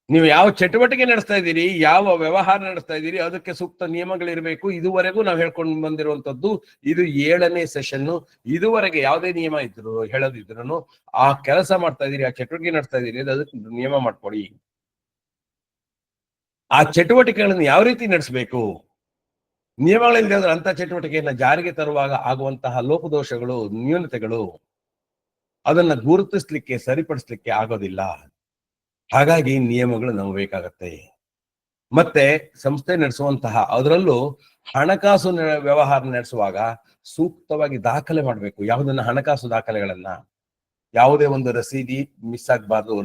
ನೀವು ಯಾವ ಚಟುವಟಿಕೆ ನಡೆಸ್ತಾ ಇದ್ದೀರಿ, ಯಾವ ವ್ಯವಹಾರ ನಡೆಸ್ತಾ ಇದ್ದೀರಿ, ಅದಕ್ಕೆ ಸೂಕ್ತ ನಿಯಮಗಳಿರ್ಬೇಕು. ಇದುವರೆಗೂ ನಾವು ಹೇಳ್ಕೊಂಡು ಬಂದಿರುವಂತದ್ದು ಇದು 7ನೇ ಸೆಷನ್. ಇದುವರೆಗೆ ಯಾವುದೇ ನಿಯಮ ಇದ್ರು ಹೇಳೋದಿದ್ರು ಆ ಕೆಲಸ ಮಾಡ್ತಾ ಇದೀರಿ, ಆ ಚಟುವಟಿಕೆ ನಡೆಸ್ತಾ ಇದೀರಿ, ಅದಕ್ಕೆ ನಿಯಮ ಮಾಡ್ಕೊಡಿ. ಆ ಚಟುವಟಿಕೆಗಳನ್ನು ಯಾವ ರೀತಿ ನಡೆಸಬೇಕು, ನಿಯಮಗಳಿಲ್ಲದೆ ಅಂತ ಚಟುವಟಿಕೆಯನ್ನ ಜಾರಿಗೆ ತರುವಾಗ ಆಗುವಂತಹ ಲೋಪದೋಷಗಳು, ನ್ಯೂನತೆಗಳು, ಅದನ್ನ ಗುರುತಿಸ್ಲಿಕ್ಕೆ ಸರಿಪಡಿಸ್ಲಿಕ್ಕೆ ಆಗೋದಿಲ್ಲ. ಹಾಗಾಗಿ ನಿಯಮಗಳು ನಮ್ಗೆ ಬೇಕಾಗತ್ತೆ. ಮತ್ತೆ ಸಂಸ್ಥೆ ನಡೆಸುವಂತಹ ಅದರಲ್ಲೂ ಹಣಕಾಸು ವ್ಯವಹಾರ ನಡೆಸುವಾಗ ಸೂಕ್ತವಾಗಿ ದಾಖಲೆ ಮಾಡಬೇಕು. ಯಾವುದನ್ನ ಹಣಕಾಸು ದಾಖಲೆಗಳನ್ನ, ಯಾವುದೇ ಒಂದು ರಸೀದಿ ಮಿಸ್ ಆಗ್ಬಾರ್ದು.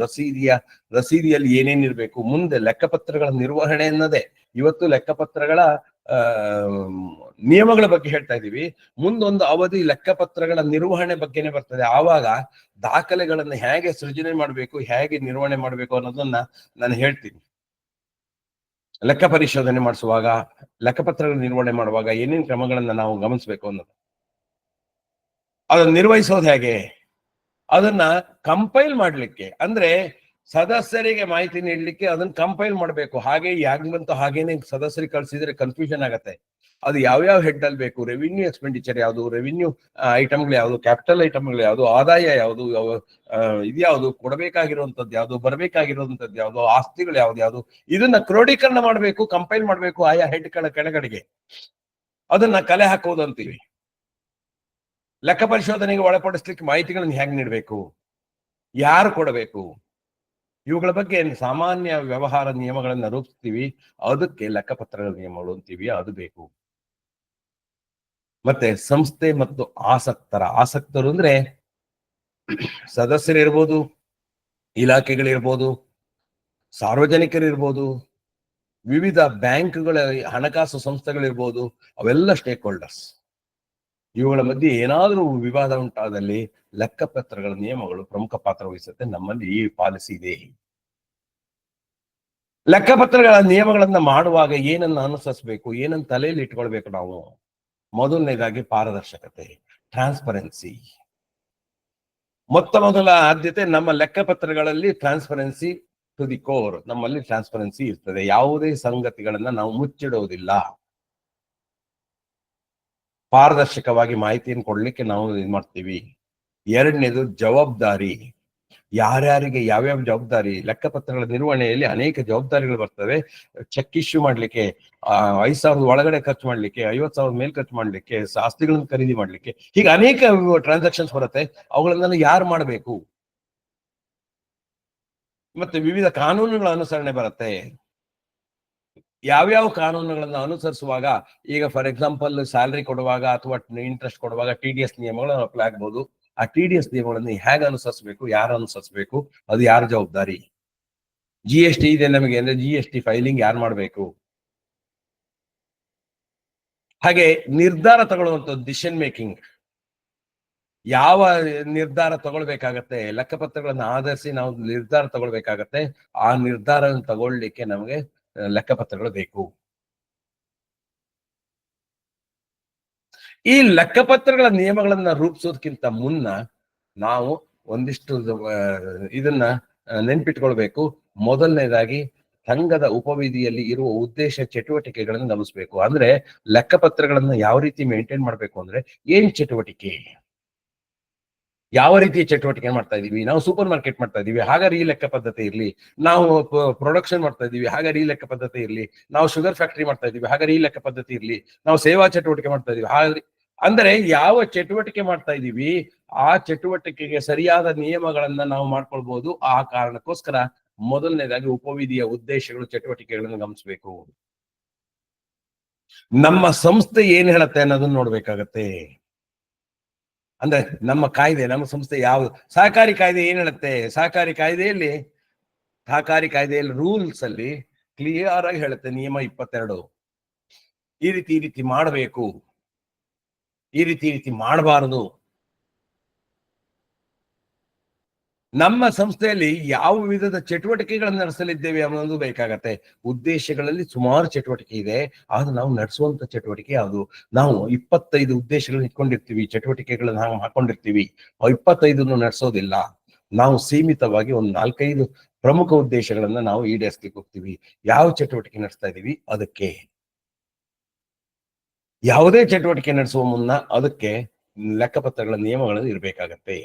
ರಸೀದಿಯಲ್ಲಿ ಏನೇನಿರ್ಬೇಕು, ಮುಂದೆ ಲೆಕ್ಕಪತ್ರಗಳ ನಿರ್ವಹಣೆ ಅನ್ನೋದೇ ಇವತ್ತು ಲೆಕ್ಕಪತ್ರಗಳ ನಿಯಮಗಳ ಬಗ್ಗೆ ಹೇಳ್ತಾ ಇದೀವಿ. ಮುಂದೊಂದು ಅವಧಿ ಲೆಕ್ಕಪತ್ರಗಳ ನಿರ್ವಹಣೆ ಬಗ್ಗೆನೇ ಬರ್ತದೆ. ಆವಾಗ ದಾಖಲೆಗಳನ್ನ ಹೇಗೆ ಸೃಜನೆ ಮಾಡಬೇಕು, ಹೇಗೆ ನಿರ್ವಹಣೆ ಮಾಡಬೇಕು ಅನ್ನೋದನ್ನ ನಾನು ಹೇಳ್ತೀನಿ. ಲೆಕ್ಕ ಪರಿಶೋಧನೆ ಮಾಡಿಸುವಾಗ, ಲೆಕ್ಕಪತ್ರಗಳ ನಿರ್ವಹಣೆ ಮಾಡುವಾಗ ಏನೇನು ಕ್ರಮಗಳನ್ನ ನಾವು ಗಮನಿಸಬೇಕು ಅನ್ನೋದು, ಅದನ್ನ ನಿರ್ವಹಿಸೋದು ಹೇಗೆ, ಅದನ್ನ ಕಂಪೈಲ್ ಮಾಡ್ಲಿಕ್ಕೆ, ಅಂದ್ರೆ ಸದಸ್ಯರಿಗೆ ಮಾಹಿತಿ ನೀಡಲಿಕ್ಕೆ ಅದನ್ನ ಕಂಪೈಲ್ ಮಾಡಬೇಕು. ಹಾಗೆ ಯಾಕೆ ಬಂತು ಹಾಗೇನೆ ಸದಸ್ಯರಿಗೆ ಕಳ್ಸಿದ್ರೆ ಕನ್ಫ್ಯೂಷನ್ ಆಗತ್ತೆ. ಅದು ಯಾವ್ಯಾವ ಹೆಡ್ ಅಲ್ಲಿ ಬೇಕು, ರೆವಿನ್ಯೂ ಎಕ್ಸ್ಪೆಂಡಿಚರ್ ಯಾವುದು, ರೆವಿನ್ಯೂ ಐಟಮ್ಗಳು ಯಾವುದು, ಕ್ಯಾಪಿಟಲ್ ಐಟಮ್ಗಳು ಯಾವುದು, ಆದಾಯ ಯಾವುದು, ಇದ್ಯಾವುದು, ಕೊಡಬೇಕಾಗಿರುವಂತದ್ದು ಯಾವುದು, ಬರಬೇಕಾಗಿರುವಂತದ್ದು ಯಾವುದು, ಆಸ್ತಿಗಳು ಯಾವ್ದು, ಇದನ್ನ ಕ್ರೋಢೀಕರಣ ಮಾಡಬೇಕು, ಕಂಪೈಲ್ ಮಾಡಬೇಕು ಆಯಾ ಹೆಡ್ ಕೆಳಗಡೆಗೆ. ಅದನ್ನ ಕಲೆ ಹಾಕೋದು ಅಂತೀವಿ. ಲೆಕ್ಕ ಪರಿಶೋಧನೆಗೆ ಒಳಪಡಿಸ್ಲಿಕ್ಕೆ ಮಾಹಿತಿಗಳನ್ನ ಹೇಗೆ ನೀಡಬೇಕು, ಯಾರು ಕೊಡಬೇಕು, ಇವುಗಳ ಬಗ್ಗೆ ಸಾಮಾನ್ಯ ವ್ಯವಹಾರ ನಿಯಮಗಳನ್ನ ರೂಪಿಸ್ತೀವಿ. ಅದಕ್ಕೆ ಲೆಕ್ಕಪತ್ರಗಳ ನಿಯಮಗಳು ಅಂತೀವಿ, ಅದು ಬೇಕು. ಮತ್ತೆ ಸಂಸ್ಥೆ ಮತ್ತು ಆಸಕ್ತರು ಅಂದ್ರೆ ಸದಸ್ಯರಿರ್ಬೋದು, ಇಲಾಖೆಗಳಿರ್ಬೋದು, ಸಾರ್ವಜನಿಕರಿರ್ಬೋದು, ವಿವಿಧ ಬ್ಯಾಂಕ್ಗಳ ಹಣಕಾಸು ಸಂಸ್ಥೆಗಳಿರ್ಬೋದು, ಅವೆಲ್ಲ ಸ್ಟೇಕ್ ಹೋಲ್ಡರ್ಸ್. ಇವುಗಳ ಮಧ್ಯೆ ಏನಾದರೂ ವಿವಾದ ಉಂಟಾದಲ್ಲಿ ಲೆಕ್ಕಪತ್ರಗಳ ನಿಯಮಗಳು ಪ್ರಮುಖ ಪಾತ್ರ ವಹಿಸುತ್ತೆ. ನಮ್ಮಲ್ಲಿ ಈ ಪಾಲಿಸಿ ಇದೆ. ಲೆಕ್ಕಪತ್ರಗಳ ನಿಯಮಗಳನ್ನ ಮಾಡುವಾಗ ಏನನ್ನ ಅನುಸರಿಸಬೇಕು, ಏನನ್ನ ತಲೆಯಲ್ಲಿ ಇಟ್ಕೊಳ್ಬೇಕು ನಾವು. ಮೊದಲನೇದಾಗಿ ಪಾರದರ್ಶಕತೆ, ಟ್ರಾನ್ಸ್ಪರೆನ್ಸಿ. ಮೊದಲ ಆದ್ಯತೆ ನಮ್ಮ ಲೆಕ್ಕಪತ್ರಗಳಲ್ಲಿ ಟ್ರಾನ್ಸ್ಪರೆನ್ಸಿ ಟು ದಿ ಕೋರ್. ನಮ್ಮಲ್ಲಿ ಟ್ರಾನ್ಸ್ಪರೆನ್ಸಿ ಇರ್ತದೆ. ಯಾವುದೇ ಸಂಗತಿಗಳನ್ನ ನಾವು ಮುಚ್ಚಿಡುವುದಿಲ್ಲ. ಪಾರದರ್ಶಕವಾಗಿ ಮಾಹಿತಿಯನ್ನು ಕೊಡ್ಲಿಕ್ಕೆ ನಾವು ಇದು ಮಾಡ್ತೀವಿ. ಎರಡನೇದು ಜವಾಬ್ದಾರಿ. ಯಾರ್ಯಾರಿಗೆ ಯಾವ್ಯಾವ ಜವಾಬ್ದಾರಿ, ಲೆಕ್ಕಪತ್ರಗಳ ನಿರ್ವಹಣೆಯಲ್ಲಿ ಅನೇಕ ಜವಾಬ್ದಾರಿಗಳು ಬರ್ತವೆ. ಚೆಕ್ ಇಶ್ಯೂ ಮಾಡ್ಲಿಕ್ಕೆ, 5,000 ಒಳಗಡೆ ಖರ್ಚು ಮಾಡ್ಲಿಕ್ಕೆ, 50,000 ಮೇಲೆ ಖರ್ಚು ಮಾಡ್ಲಿಕ್ಕೆ, ಆಸ್ತಿಗಳನ್ನು ಖರೀದಿ ಮಾಡ್ಲಿಕ್ಕೆ, ಹೀಗೆ ಅನೇಕ ಟ್ರಾನ್ಸಾಕ್ಷನ್ಸ್ ಬರುತ್ತೆ. ಅವುಗಳನ್ನೆಲ್ಲ ಯಾರು ಮಾಡಬೇಕು, ಮತ್ತೆ ವಿವಿಧ ಕಾನೂನುಗಳ ಅನುಸರಣೆ ಬರುತ್ತೆ. ಯಾವ್ಯಾವ ಕಾನೂನುಗಳನ್ನ ಅನುಸರಿಸುವಾಗ, ಈಗ ಫಾರ್ ಎಕ್ಸಾಂಪಲ್ ಸ್ಯಾಲರಿ ಕೊಡುವಾಗ ಅಥವಾ ಇಂಟ್ರೆಸ್ಟ್ ಕೊಡುವಾಗ TDS ನಿಯಮಗಳನ್ನು ಅಪ್ಲೈ ಆಗ್ಬೋದು. ಆ TDS ನಿಯಮಗಳನ್ನು ಹೇಗೆ ಅನುಸರಿಸಬೇಕು, ಯಾರು ಅನುಸರಿಸಬೇಕು, ಅದು ಯಾರ ಜವಾಬ್ದಾರಿ. GST ಇದೆ ನಮಗೆ ಅಂದ್ರೆ GST ಫೈಲಿಂಗ್ ಯಾರು ಮಾಡಬೇಕು. ಹಾಗೆ ನಿರ್ಧಾರ ತಗೊಳ್ಳುವಂಥದ್ದು, ಡಿಸಿಷನ್ ಮೇಕಿಂಗ್. ಯಾವ ನಿರ್ಧಾರ ತಗೊಳ್ಬೇಕಾಗತ್ತೆ, ಲೆಕ್ಕಪತ್ರಗಳನ್ನ ಆಧರಿಸಿ ನಾವು ನಿರ್ಧಾರ ತಗೊಳ್ಬೇಕಾಗತ್ತೆ. ಆ ನಿರ್ಧಾರವನ್ನು ತಗೊಳ್ಳಿಕ್ಕೆ ನಮಗೆ ಲೆಕ್ಕಪತ್ರಗಳು ಬೇಕು. ಈ ಲೆಕ್ಕಪತ್ರಗಳ ನಿಯಮಗಳನ್ನ ರೂಪಿಸೋದಕ್ಕಿಂತ ಮುನ್ನ ನಾವು ಒಂದಿಷ್ಟು ಇದನ್ನ ನೆನ್ಪಿಟ್ಕೊಳ್ಬೇಕು. ಮೊದಲನೇದಾಗಿ ಸಂಘದ ಉಪವಿಧಿಯಲ್ಲಿ ಇರುವ ಉದ್ದೇಶ ಚಟುವಟಿಕೆಗಳನ್ನು ಗಮನಿಸಬೇಕು. ಅಂದ್ರೆ ಲೆಕ್ಕಪತ್ರಗಳನ್ನ ಯಾವ ರೀತಿ ಮೇಂಟೈನ್ ಮಾಡ್ಬೇಕು ಅಂದ್ರೆ, ಏನ್ ಚಟುವಟಿಕೆ, ಯಾವ ರೀತಿಯ ಚಟುವಟಿಕೆ ಮಾಡ್ತಾ ಇದೀವಿ. ನಾವು ಸೂಪರ್ ಮಾರ್ಕೆಟ್ ಮಾಡ್ತಾ ಇದೀವಿ, ಹಾಗಾದ್ರೆ ಈ ಲೆಕ್ಕ ಪದ್ಧತಿ ಇರ್ಲಿ. ನಾವು ಪ್ರೊಡಕ್ಷನ್ ಮಾಡ್ತಾ ಇದೀವಿ, ಹಾಗಾದ್ರೆ ಈ ಲೆಕ್ಕ ಪದ್ಧತಿ ಇರ್ಲಿ. ನಾವು ಶುಗರ್ ಫ್ಯಾಕ್ಟರಿ ಮಾಡ್ತಾ ಇದೀವಿ, ಹಾಗಾದ್ರೆ ಈ ಲೆಕ್ಕ ಪದ್ಧತಿ ಇರ್ಲಿ. ನಾವು ಸೇವಾ ಚಟುವಟಿಕೆ ಮಾಡ್ತಾ ಇದೀವಿ, ಹಾಗಾದ್ರೆ ಅಂದ್ರೆ ಯಾವ ಚಟುವಟಿಕೆ ಮಾಡ್ತಾ ಇದೀವಿ ಆ ಚಟುವಟಿಕೆಗೆ ಸರಿಯಾದ ನಿಯಮಗಳನ್ನ ನಾವು ಮಾಡ್ಕೊಳ್ಬಹುದು. ಆ ಕಾರಣಕ್ಕೋಸ್ಕರ ಮೊದಲನೇದಾಗಿ ಉಪವಿಧಿಯ ಉದ್ದೇಶಗಳು, ಚಟುವಟಿಕೆಗಳನ್ನು ಗಮನಿಸಬೇಕು. ನಮ್ಮ ಸಂಸ್ಥೆ ಏನ್ ಹೇಳತ್ತೆ ಅನ್ನೋದನ್ನ ನೋಡ್ಬೇಕಾಗತ್ತೆ. ಅಂದ್ರೆ ನಮ್ಮ ಕಾಯ್ದೆ, ನಮ್ಮ ಸಂಸ್ಥೆ ಯಾವ್ದು, ಸಹಕಾರಿ ಕಾಯ್ದೆ ಏನ್ ಹೇಳುತ್ತೆ, ಸಹಕಾರಿ ಕಾಯ್ದೆಯಲ್ಲಿ ರೂಲ್ಸ್ ಅಲ್ಲಿ ಕ್ಲಿಯರ್ ಆಗಿ ಹೇಳುತ್ತೆ. ನಿಯಮ 22 ಈ ರೀತಿ ಮಾಡಬೇಕು, ಈ ರೀತಿ ಮಾಡಬಾರದು. ನಮ್ಮ ಸಂಸ್ಥೆಯಲ್ಲಿ ಯಾವ ವಿಧದ ಚಟುವಟಿಕೆಗಳನ್ನು ನಡೆಸಲಿದ್ದೇವೆ ಅನ್ನೋದು ಬೇಕಾಗತ್ತೆ. ಉದ್ದೇಶಗಳಲ್ಲಿ ಸುಮಾರು ಚಟುವಟಿಕೆ ಇದೆ, ಆದ್ರೆ ನಾವು ನಡೆಸುವಂತ ಚಟುವಟಿಕೆ ಯಾವುದು. ನಾವು 25 ಉದ್ದೇಶಗಳನ್ನ ಇಟ್ಕೊಂಡಿರ್ತೀವಿ, ಚಟುವಟಿಕೆಗಳನ್ನ ಹಾಕೊಂಡಿರ್ತೀವಿ. 25 ನಡೆಸೋದಿಲ್ಲ. ನಾವು ಸೀಮಿತವಾಗಿ ಒಂದು 4-5 ಪ್ರಮುಖ ಉದ್ದೇಶಗಳನ್ನ ನಾವು ಈಡೇರಿಸ್ಲಿಕ್ಕೆ ಹೋಗ್ತೀವಿ. ಯಾವ ಚಟುವಟಿಕೆ ನಡೆಸ್ತಾ ಇದೀವಿ ಅದಕ್ಕೆ. ಯಾವುದೇ ಚಟುವಟಿಕೆ ನಡೆಸುವ ಮುನ್ನ ಅದಕ್ಕೆ ಲೆಕ್ಕಪತ್ರಗಳ ನಿಯಮಗಳು ಇರಬೇಕಾಗತ್ತೆ.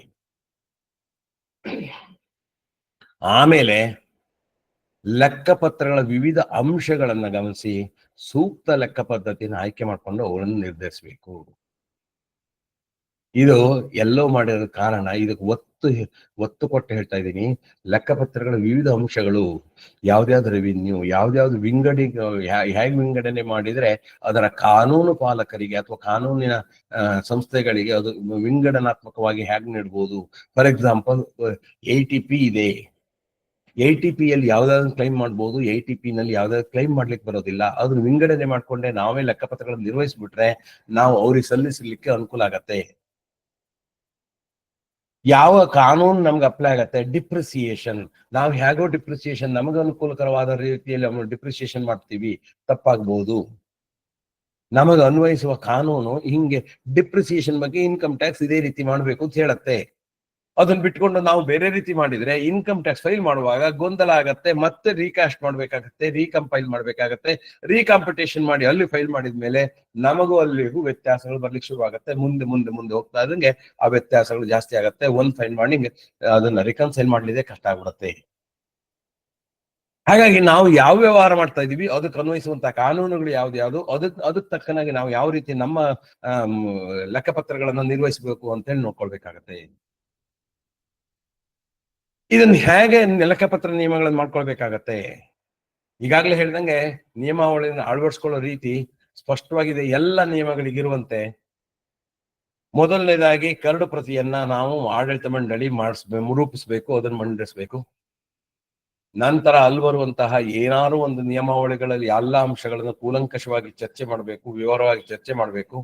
ಆಮೇಲೆ ಲೆಕ್ಕಪತ್ರಗಳ ವಿವಿಧ ಅಂಶಗಳನ್ನ ಗಮನಿಸಿ ಸೂಕ್ತ ಲೆಕ್ಕ ಪದ್ಧತಿಯನ್ನು ಆಯ್ಕೆ ಮಾಡಿಕೊಂಡು ಅವುಗಳನ್ನು ನಿರ್ಧರಿಸಬೇಕು. ಇದು ಎಲ್ಲೋ ಮಾಡಿರೋ ಕಾರಣ ಇದಕ್ಕೆ ಒತ್ತು ಕೊಟ್ಟು ಹೇಳ್ತಾ ಇದ್ದೀನಿ. ಲೆಕ್ಕಪತ್ರಗಳ ವಿವಿಧ ಅಂಶಗಳು, ಯಾವ್ದ್ಯಾವ್ದು ರೆವಿನ್ಯೂ, ಯಾವ್ದ್ಯಾವ್ದು ಹೇಗೆ ವಿಂಗಡಣೆ ಮಾಡಿದ್ರೆ ಅದರ ಕಾನೂನು ಪಾಲಕರಿಗೆ ಅಥವಾ ಕಾನೂನಿನ ಸಂಸ್ಥೆಗಳಿಗೆ ಅದು ವಿಂಗಡನಾತ್ಮಕವಾಗಿ ಹೇಗೆ ನೀಡಬಹುದು. ಫಾರ್ ಎಕ್ಸಾಂಪಲ್, ATP ಇದೆ. ATP ಯಲ್ಲಿ ಯಾವ್ದಾದ್ರು ಕ್ಲೈಮ್ ಮಾಡ್ಬೋದು, ATP ನಲ್ಲಿ ಯಾವ್ದಾದ್ರು ಕ್ಲೈಮ್ ಮಾಡ್ಲಿಕ್ಕೆ ಬರೋದಿಲ್ಲ. ಅದನ್ನ ವಿಂಗಡಣೆ ಮಾಡ್ಕೊಂಡೆ ನಾವೇ ಲೆಕ್ಕಪತ್ರಗಳನ್ನು ನಿರ್ವಹಿಸ್ಬಿಟ್ರೆ ನಾವು ಅವ್ರಿಗೆ ಸಲ್ಲಿಸಲಿಕ್ಕೆ ಅನುಕೂಲ ಆಗತ್ತೆ. ಯಾವ ಕಾನೂನು ನಮ್ಗೆ ಅಪ್ಲೈ ಆಗತ್ತೆ? ಡಿಪ್ರಿಸಿಯೇಷನ್. ನಾವು ಹೇಗೋ ಡಿಪ್ರಿಸಿಯೇಷನ್ ನಮಗೆ ಅನುಕೂಲಕರವಾದ ರೀತಿಯಲ್ಲಿ ಡಿಪ್ರಿಸಿಯೇಷನ್ ಮಾಡ್ತೀವಿ, ತಪ್ಪಾಗ್ಬಹುದು. ನಮಗೆ ಅನ್ವಯಿಸುವ ಕಾನೂನು ಹಿಂಗೆ ಡಿಪ್ರಿಸಿಯೇಷನ್ ಬಗ್ಗೆ ಇನ್ಕಮ್ ಟ್ಯಾಕ್ಸ್ ಇದೇ ರೀತಿ ಮಾಡ್ಬೇಕು ಅಂತ ಹೇಳತ್ತೆ. ಅದನ್ನ ಬಿಟ್ಕೊಂಡು ನಾವು ಬೇರೆ ರೀತಿ ಮಾಡಿದ್ರೆ ಇನ್ಕಮ್ ಟ್ಯಾಕ್ಸ್ ಫೈಲ್ ಮಾಡುವಾಗ ಗೊಂದಲ ಆಗತ್ತೆ, ಮತ್ತೆ ರೀಕಾಸ್ಟ್ ಮಾಡ್ಬೇಕಾಗತ್ತೆ, ರೀಕಂಪೈಲ್ ಮಾಡ್ಬೇಕಾಗತ್ತೆ. ರೀಕಾಂಪಿಟೇಷನ್ ಮಾಡಿ ಅಲ್ಲಿ ಫೈಲ್ ಮಾಡಿದ್ಮೇಲೆ ನಮಗೂ ಅಲ್ಲಿಗೂ ವ್ಯತ್ಯಾಸಗಳು ಬರ್ಲಿಕ್ಕೆ ಶುರು ಆಗತ್ತೆ. ಮುಂದೆ ಮುಂದೆ ಮುಂದೆ ಹೋಗ್ತಾ ಇದ್ದಂಗೆ ಆ ವ್ಯತ್ಯಾಸಗಳು ಜಾಸ್ತಿ ಆಗತ್ತೆ. ಒಂದ್ ಫೈಲ್ ಮಾಡಿ ಅದನ್ನ ರಿಕನ್ಸೈಲ್ ಮಾಡ್ಲಿಕ್ಕೆ ಕಷ್ಟ ಆಗ್ಬಿಡತ್ತೆ. ಹಾಗಾಗಿ ನಾವು ಯಾವ ವ್ಯವಹಾರ ಮಾಡ್ತಾ ಇದೀವಿ ಅದಕ್ಕೆ ಅನ್ವಯಿಸುವಂತಹ ಕಾನೂನುಗಳು ಯಾವ್ದು ಅದಕ್ಕೆ ತಕ್ಕನಾಗಿ ನಾವು ಯಾವ ರೀತಿ ನಮ್ಮ ಲೆಕ್ಕಪತ್ರಗಳನ್ನ ನಿರ್ವಹಿಸಬೇಕು ಅಂತ ಹೇಳಿ ನೋಡ್ಕೊಳ್ಬೇಕಾಗತ್ತೆ. ಇದನ್ನ ಹೇಗೆ ಲೆಕ್ಕಪತ್ರ ನಿಯಮಗಳನ್ನು ಮಾಡ್ಕೊಳ್ಬೇಕಾಗತ್ತೆ? ಈಗಾಗಲೇ ಹೇಳ್ದಂಗೆ ನಿಯಮಾವಳಿಯನ್ನು ಅಳವಡಿಸ್ಕೊಳ್ಳೋ ರೀತಿ ಸ್ಪಷ್ಟವಾಗಿದೆ. ಎಲ್ಲ ನಿಯಮಗಳಿಗಿರುವಂತೆ ಮೊದಲನೇದಾಗಿ ಕರಡು ಪ್ರತಿಯನ್ನ ನಾವು ಆಡಳಿತ ಮಂಡಳಿ ರೂಪಿಸ್ಬೇಕು, ಅದನ್ನು ಮಂಡಿಸಬೇಕು. ನಂತರ ಅಲ್ಲಿ ಬರುವಂತಹ ಏನಾದ್ರು ಒಂದು ನಿಯಮಾವಳಿಗಳಲ್ಲಿ ಎಲ್ಲ ಅಂಶಗಳನ್ನು ಕೂಲಂಕಷವಾಗಿ ಚರ್ಚೆ ಮಾಡಬೇಕು, ವಿವರವಾಗಿ ಚರ್ಚೆ ಮಾಡಬೇಕು.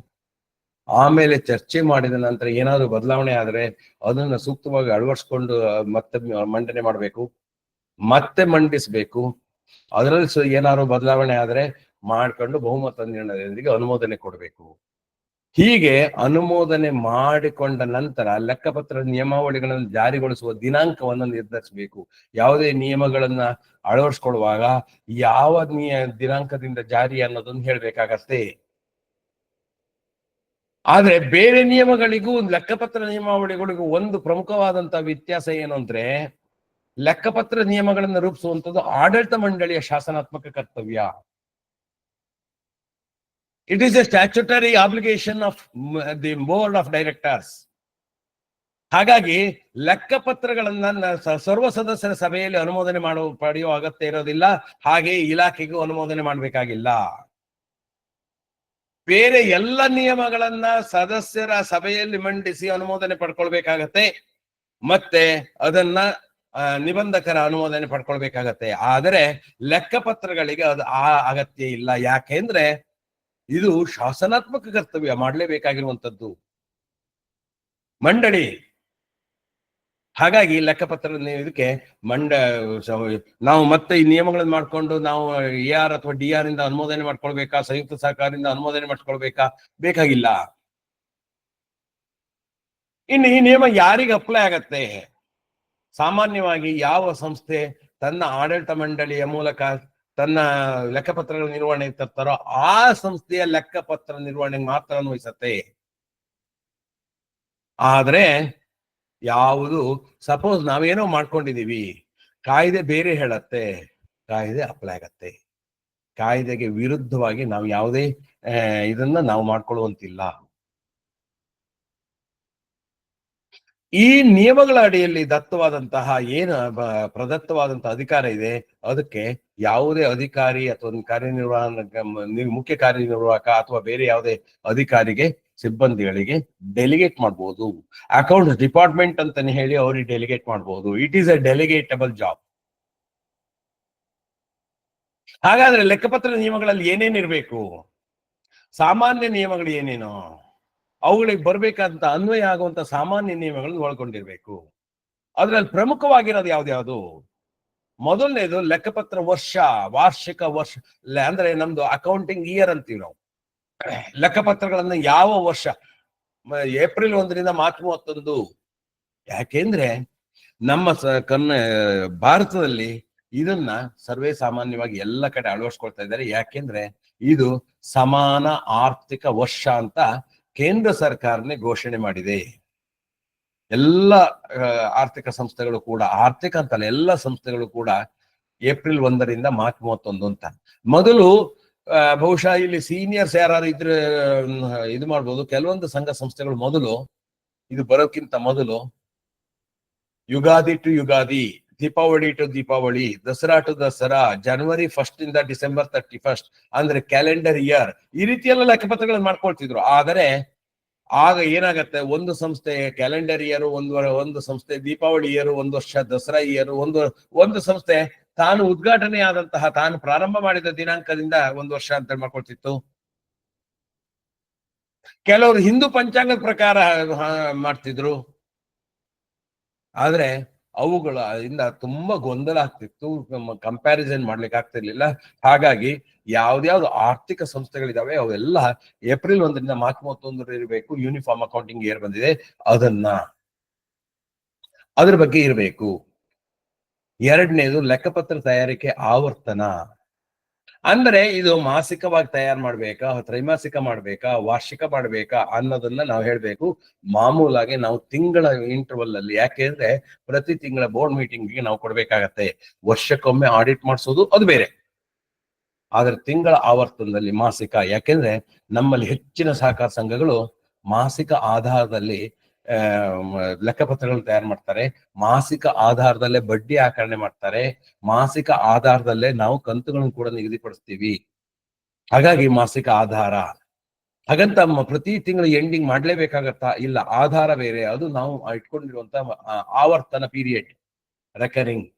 ಆಮೇಲೆ ಚರ್ಚೆ ಮಾಡಿದ ನಂತರ ಏನಾದ್ರು ಬದಲಾವಣೆ ಆದ್ರೆ ಅದನ್ನ ಸೂಕ್ತವಾಗಿ ಅಳವಡಿಸ್ಕೊಂಡು ಮತ್ತೆ ಮಂಡನೆ ಮಾಡಬೇಕು, ಮತ್ತೆ ಮಂಡಿಸಬೇಕು. ಅದರಲ್ಲಿ ಏನಾದ್ರು ಬದಲಾವಣೆ ಆದ್ರೆ ಮಾಡ್ಕೊಂಡು ಬಹುಮತ ನಿರ್ಣಯದೊಂದಿಗೆ ಅನುಮೋದನೆ ಕೊಡಬೇಕು. ಹೀಗೆ ಅನುಮೋದನೆ ಮಾಡಿಕೊಂಡ ನಂತರ ಲೆಕ್ಕಪತ್ರ ನಿಯಮಾವಳಿಗಳನ್ನು ಜಾರಿಗೊಳಿಸುವ ದಿನಾಂಕವನ್ನು ನಿರ್ಧರಿಸಬೇಕು. ಯಾವುದೇ ನಿಯಮಗಳನ್ನ ಅಳವಡಿಸ್ಕೊಳ್ಳುವಾಗ ಯಾವ ದಿನಾಂಕದಿಂದ ಜಾರಿ ಅನ್ನೋದನ್ನು ಹೇಳ್ಬೇಕಾಗತ್ತೆ. ಆದ್ರೆ ಬೇರೆ ನಿಯಮಗಳಿಗೂ ಲೆಕ್ಕಪತ್ರ ನಿಯಮಾವಳಿಗಳಿಗೂ ಒಂದು ಪ್ರಮುಖವಾದಂತಹ ವ್ಯತ್ಯಾಸ ಏನು ಅಂದ್ರೆ, ಲೆಕ್ಕಪತ್ರ ನಿಯಮಗಳನ್ನು ರೂಪಿಸುವಂಥದ್ದು ಆಡಳಿತ ಮಂಡಳಿಯ ಶಾಸನಾತ್ಮಕ ಕರ್ತವ್ಯ. It is a statutory obligation of the board of directors. ಹಾಗಾಗಿ ಲೆಕ್ಕಪತ್ರಗಳನ್ನ ಸರ್ವ ಸದಸ್ಯರ ಸಭೆಯಲ್ಲಿ ಅನುಮೋದನೆ ಪಡೆಯುವ ಅಗತ್ಯ ಇರೋದಿಲ್ಲ. ಹಾಗೆ ಇಲಾಖೆಗೂ ಅನುಮೋದನೆ ಮಾಡಬೇಕಾಗಿಲ್ಲ. ಬೇರೆ ಎಲ್ಲ ನಿಯಮಗಳನ್ನ ಸದಸ್ಯರ ಸಭೆಯಲ್ಲಿ ಮಂಡಿಸಿ ಅನುಮೋದನೆ ಪಡ್ಕೊಳ್ಬೇಕಾಗತ್ತೆ, ಮತ್ತೆ ಅದನ್ನ ನಿಬಂಧಕರ ಅನುಮೋದನೆ ಪಡ್ಕೊಳ್ಬೇಕಾಗತ್ತೆ. ಆದರೆ ಲೆಕ್ಕಪತ್ರಗಳಿಗೆ ಅದು ಆ ಅಗತ್ಯ ಇಲ್ಲ. ಯಾಕೆಂದ್ರೆ ಇದು ಶಾಸನಾತ್ಮಕ ಕರ್ತವ್ಯ, ಮಾಡಲೇಬೇಕಾಗಿರುವಂತದ್ದು ಮಂಡಳಿ. ಹಾಗಾಗಿ ಲೆಕ್ಕಪತ್ರ ಇದಕ್ಕೆ ನಾವು ಮತ್ತೆ ಈ ನಿಯಮಗಳನ್ನು ಮಾಡ್ಕೊಂಡು ನಾವು AR ಅಥವಾ DR ಇಂದ ಅನುಮೋದನೆ ಮಾಡ್ಕೊಳ್ಬೇಕಾ, ಸಂಯುಕ್ತ ಸಹಕಾರದಿಂದ ಅನುಮೋದನೆ ಮಾಡ್ಕೊಳ್ಬೇಕಾ? ಬೇಕಾಗಿಲ್ಲ. ಇನ್ನು ಈ ನಿಯಮ ಯಾರಿಗೆ ಅಪ್ಲೈ ಆಗತ್ತೆ? ಸಾಮಾನ್ಯವಾಗಿ ಯಾವ ಸಂಸ್ಥೆ ತನ್ನ ಆಡಳಿತ ಮಂಡಳಿಯ ಮೂಲಕ ತನ್ನ ಲೆಕ್ಕಪತ್ರಗಳ ನಿರ್ವಹಣೆ ತರ್ತಾರೋ ಆ ಸಂಸ್ಥೆಯ ಲೆಕ್ಕಪತ್ರ ನಿರ್ವಹಣೆಗೆ ಮಾತ್ರ ಅನ್ವಯಿಸತ್ತೆ. ಆದ್ರೆ ಯಾವುದು ಸಪೋಸ್ ನಾವೇನೋ ಮಾಡ್ಕೊಂಡಿದೀವಿ, ಕಾಯ್ದೆ ಬೇರೆ ಹೇಳತ್ತೆ, ಕಾಯ್ದೆ ಅಪ್ಲೈ ಆಗತ್ತೆ. ಕಾಯ್ದೆಗೆ ವಿರುದ್ಧವಾಗಿ ನಾವು ಯಾವುದೇ ಇದನ್ನ ನಾವು ಮಾಡ್ಕೊಳ್ಳುವಂತಿಲ್ಲ. ಈ ನಿಯಮಗಳ ಅಡಿಯಲ್ಲಿ ದತ್ತವಾದಂತಹ ಏನು ಪ್ರದತ್ತವಾದಂತಹ ಅಧಿಕಾರ ಇದೆ, ಅದಕ್ಕೆ ಯಾವುದೇ ಅಧಿಕಾರಿ ಅಥವಾ ಮುಖ್ಯ ಕಾರ್ಯನಿರ್ವಾಹಕ ಅಥವಾ ಬೇರೆ ಯಾವುದೇ ಅಧಿಕಾರಿಗೆ, ಸಿಬ್ಬಂದಿಗಳಿಗೆ ಡೆಲಿಗೇಟ್ ಮಾಡಬಹುದು. ಅಕೌಂಟ್ಸ್ ಡಿಪಾರ್ಟ್ಮೆಂಟ್ ಅಂತಾನೆ ಹೇಳಿ ಅವ್ರಿಗೆ ಡೆಲಿಗೇಟ್ ಮಾಡಬಹುದು. It is a delegatable job. ಹಾಗಾದ್ರೆ ಲೆಕ್ಕಪತ್ರ ನಿಯಮಗಳಲ್ಲಿ ಏನೇನಿರ್ಬೇಕು? ಸಾಮಾನ್ಯ ನಿಯಮಗಳು ಏನೇನು, ಅವುಗಳಿಗೆ ಬರ್ಬೇಕಂತ ಅನ್ವಯ ಆಗುವಂತ ಸಾಮಾನ್ಯ ನಿಯಮಗಳನ್ನು ಒಳಗೊಂಡಿರ್ಬೇಕು. ಅದ್ರಲ್ಲಿ ಪ್ರಮುಖವಾಗಿರೋದು ಯಾವ್ದ್ಯಾವ್ದು? ಮೊದಲನೇದು ಲೆಕ್ಕಪತ್ರ ವಾರ್ಷಿಕ ವರ್ಷ, ಅಂದ್ರೆ ನಮ್ದು ಅಕೌಂಟಿಂಗ್ ಇಯರ್ ಅಂತೀವಿ ನಾವು. ಲೆಕ್ಕಪತ್ರಗಳನ್ನ ಯಾವ ವರ್ಷ, ಏಪ್ರಿಲ್ 1ರಿಂದ ಮಾರ್ಚ್ 31. ಯಾಕೆಂದ್ರೆ ನಮ್ಮ ಭಾರತದಲ್ಲಿ ಇದನ್ನ ಸರ್ವೇ ಸಾಮಾನ್ಯವಾಗಿ ಎಲ್ಲ ಕಡೆ ಅಳವಡಿಸ್ಕೊಳ್ತಾ ಇದ್ದಾರೆ. ಯಾಕೆಂದ್ರೆ ಇದು ಸಮಾನ ಆರ್ಥಿಕ ವರ್ಷ ಅಂತ ಕೇಂದ್ರ ಸರ್ಕಾರನೇ ಘೋಷಣೆ ಮಾಡಿದೆ. ಎಲ್ಲ ಆರ್ಥಿಕ ಸಂಸ್ಥೆಗಳು ಕೂಡ, ಆರ್ಥಿಕ ಅಂತಲ್ಲ, ಎಲ್ಲ ಸಂಸ್ಥೆಗಳು ಕೂಡ ಏಪ್ರಿಲ್ 1ರಿಂದ ಮಾರ್ಚ್ 31 ಅಂತ. ಮೊದಲು ಬಹುಶಃ ಇಲ್ಲಿ ಸೀನಿಯರ್ಸ್ ಯಾರು ಇದ್ರೆ ಇದು ಮಾಡ್ಬೋದು. ಕೆಲವೊಂದು ಸಂಘ ಸಂಸ್ಥೆಗಳು ಮೊದಲು ಇದು ಬರೋಕ್ಕಿಂತ ಮೊದಲು Ugadi to Ugadi, Deepavali to Deepavali, Dasara to Dasara, January 1st ಇಂದ December 31st ಅಂದ್ರೆ ಕ್ಯಾಲೆಂಡರ್ ಇಯರ್, ಈ ರೀತಿ ಎಲ್ಲ ಲೆಕ್ಕಪತ್ರಗಳನ್ನು ಮಾಡ್ಕೊಳ್ತಿದ್ರು. ಆದರೆ ಆಗ ಏನಾಗತ್ತೆ, ಒಂದು ಸಂಸ್ಥೆ ಕ್ಯಾಲೆಂಡರ್ ಇಯರ್, ಒಂದು ಸಂಸ್ಥೆ ದೀಪಾವಳಿ ಇಯರ್, ಒಂದು ವರ್ಷ ದಸರಾ ಇಯರ್, ಒಂದು ಸಂಸ್ಥೆ ತಾನು ಉದ್ಘಾಟನೆ ಆದಂತಹ, ತಾನು ಪ್ರಾರಂಭ ಮಾಡಿದ ದಿನಾಂಕದಿಂದ ಒಂದು ವರ್ಷ ಅಂತ ಮಾಡ್ಕೊಳ್ತಿತ್ತು. ಕೆಲವರು ಹಿಂದೂ ಪಂಚಾಂಗದ ಪ್ರಕಾರ ಮಾಡ್ತಿದ್ರು. ಆದ್ರೆ ಅವುಗಳಿಂದ ತುಂಬಾ ಗೊಂದಲ ಆಗ್ತಿತ್ತು, ಕಂಪ್ಯಾರಿಸನ್ ಮಾಡ್ಲಿಕ್ಕೆ ಆಗ್ತಿರ್ಲಿಲ್ಲ. ಹಾಗಾಗಿ ಯಾವ್ದ್ಯಾವ್ದು ಆರ್ಥಿಕ ಸಂಸ್ಥೆಗಳಿದಾವೆ ಅವೆಲ್ಲ ಏಪ್ರಿಲ್ 1ರಿಂದ ಮಾರ್ಚ್ 31 ಇರಬೇಕು. ಯೂನಿಫಾರ್ಮ್ ಅಕೌಂಟಿಂಗ್ ಇಯರ್ ಬಂದಿದೆ, ಅದ್ರ ಬಗ್ಗೆ ಇರಬೇಕು. ಎರಡನೇದು ಲೆಕ್ಕಪತ್ರ ತಯಾರಿಕೆ ಆವರ್ತನ. ಅಂದ್ರೆ ಇದು ಮಾಸಿಕವಾಗಿ ತಯಾರು ಮಾಡ್ಬೇಕಾ, ತ್ರೈಮಾಸಿಕ ಮಾಡ್ಬೇಕಾ, ವಾರ್ಷಿಕ ಮಾಡ್ಬೇಕಾ ಅನ್ನೋದನ್ನ ನಾವು ಹೇಳ್ಬೇಕು. ಮಾಮೂಲಾಗಿ ನಾವು ತಿಂಗಳ ಇಂಟರ್ವಲ್ ಅಲ್ಲಿ, ಯಾಕೆಂದ್ರೆ ಪ್ರತಿ ತಿಂಗಳ ಬೋರ್ಡ್ ಮೀಟಿಂಗ್ಗೆ ನಾವು ಕೊಡ್ಬೇಕಾಗತ್ತೆ. ವರ್ಷಕ್ಕೊಮ್ಮೆ ಆಡಿಟ್ ಮಾಡಿಸೋದು ಅದು ಬೇರೆ, ಆದ್ರೆ ತಿಂಗಳ ಆವರ್ತನದಲ್ಲಿ ಮಾಸಿಕ. ಯಾಕೆಂದ್ರೆ ನಮ್ಮಲ್ಲಿ ಹೆಚ್ಚಿನ ಸಹಕಾರ ಸಂಘಗಳು ಮಾಸಿಕ ಆಧಾರದಲ್ಲಿ ಲೆಕ್ಕಪತ್ರಗಳು ತಯಾರು ಮಾಡ್ತಾರೆ, ಮಾಸಿಕ ಆಧಾರದಲ್ಲೇ ಬಡ್ಡಿ ಆಕರಣೆ ಮಾಡ್ತಾರೆ, ಮಾಸಿಕ ಆಧಾರದಲ್ಲೇ ನಾವು ಕಂತುಗಳನ್ನು ಕೂಡ ನಿಗದಿಪಡಿಸ್ತೀವಿ. ಹಾಗಾಗಿ ಮಾಸಿಕ ಆಧಾರ. ಹಾಗಂತ ಪ್ರತಿ ತಿಂಗಳು ಎಂಡಿಂಗ್ ಮಾಡ್ಲೇಬೇಕಾಗತ್ತಾ? ಇಲ್ಲ, ಆಧಾರ ಬೇರೆ, ಅದು ನಾವು ಇಟ್ಕೊಂಡಿರುವಂತ ಆವರ್ತನ ಪೀರಿಯಡ್, ರೆಕರಿಂಗ್.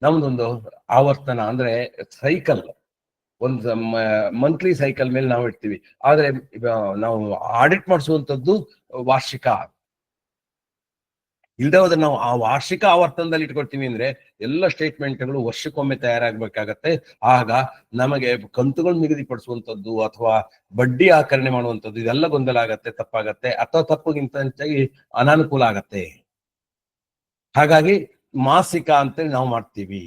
ನಮ್ದೊಂದು ಆವರ್ತನ ಅಂದ್ರೆ ಸೈಕಲ್, ಒಂದು ಮಂತ್ಲಿ ಸೈಕಲ್ ಮೇಲೆ ನಾವು ಇಡ್ತೀವಿ. ಆದ್ರೆ ನಾವು ಆಡಿಟ್ ಮಾಡಿಸುವಂತದ್ದು ವಾರ್ಷಿಕ. ಇಲ್ದೇ ಹೋದ್ರೆ ನಾವು ಆ ವಾರ್ಷಿಕ ಆವರ್ತನದಲ್ಲಿ ಇಟ್ಕೊಳ್ತೀವಿ ಅಂದ್ರೆ ಎಲ್ಲ ಸ್ಟೇಟ್ಮೆಂಟ್ಗಳು ವರ್ಷಕ್ಕೊಮ್ಮೆ ತಯಾರಾಗಬೇಕಾಗತ್ತೆ. ಆಗ ನಮಗೆ ಕಂತುಗಳು ನಿಗದಿಪಡಿಸುವಂತದ್ದು ಅಥವಾ ಬಡ್ಡಿ ಆಕರಣೆ ಮಾಡುವಂತದ್ದು ಇದೆಲ್ಲ ಗೊಂದಲ ಆಗತ್ತೆ, ತಪ್ಪಾಗತ್ತೆ, ಅಥವಾ ತಪ್ಪಿಗಿಂತ ಹೆಚ್ಚಾಗಿ ಅನಾನುಕೂಲ ಆಗತ್ತೆ. ಹಾಗಾಗಿ ಮಾಸಿಕ ಅಂತೇಳಿ ನಾವು ಮಾಡ್ತೀವಿ.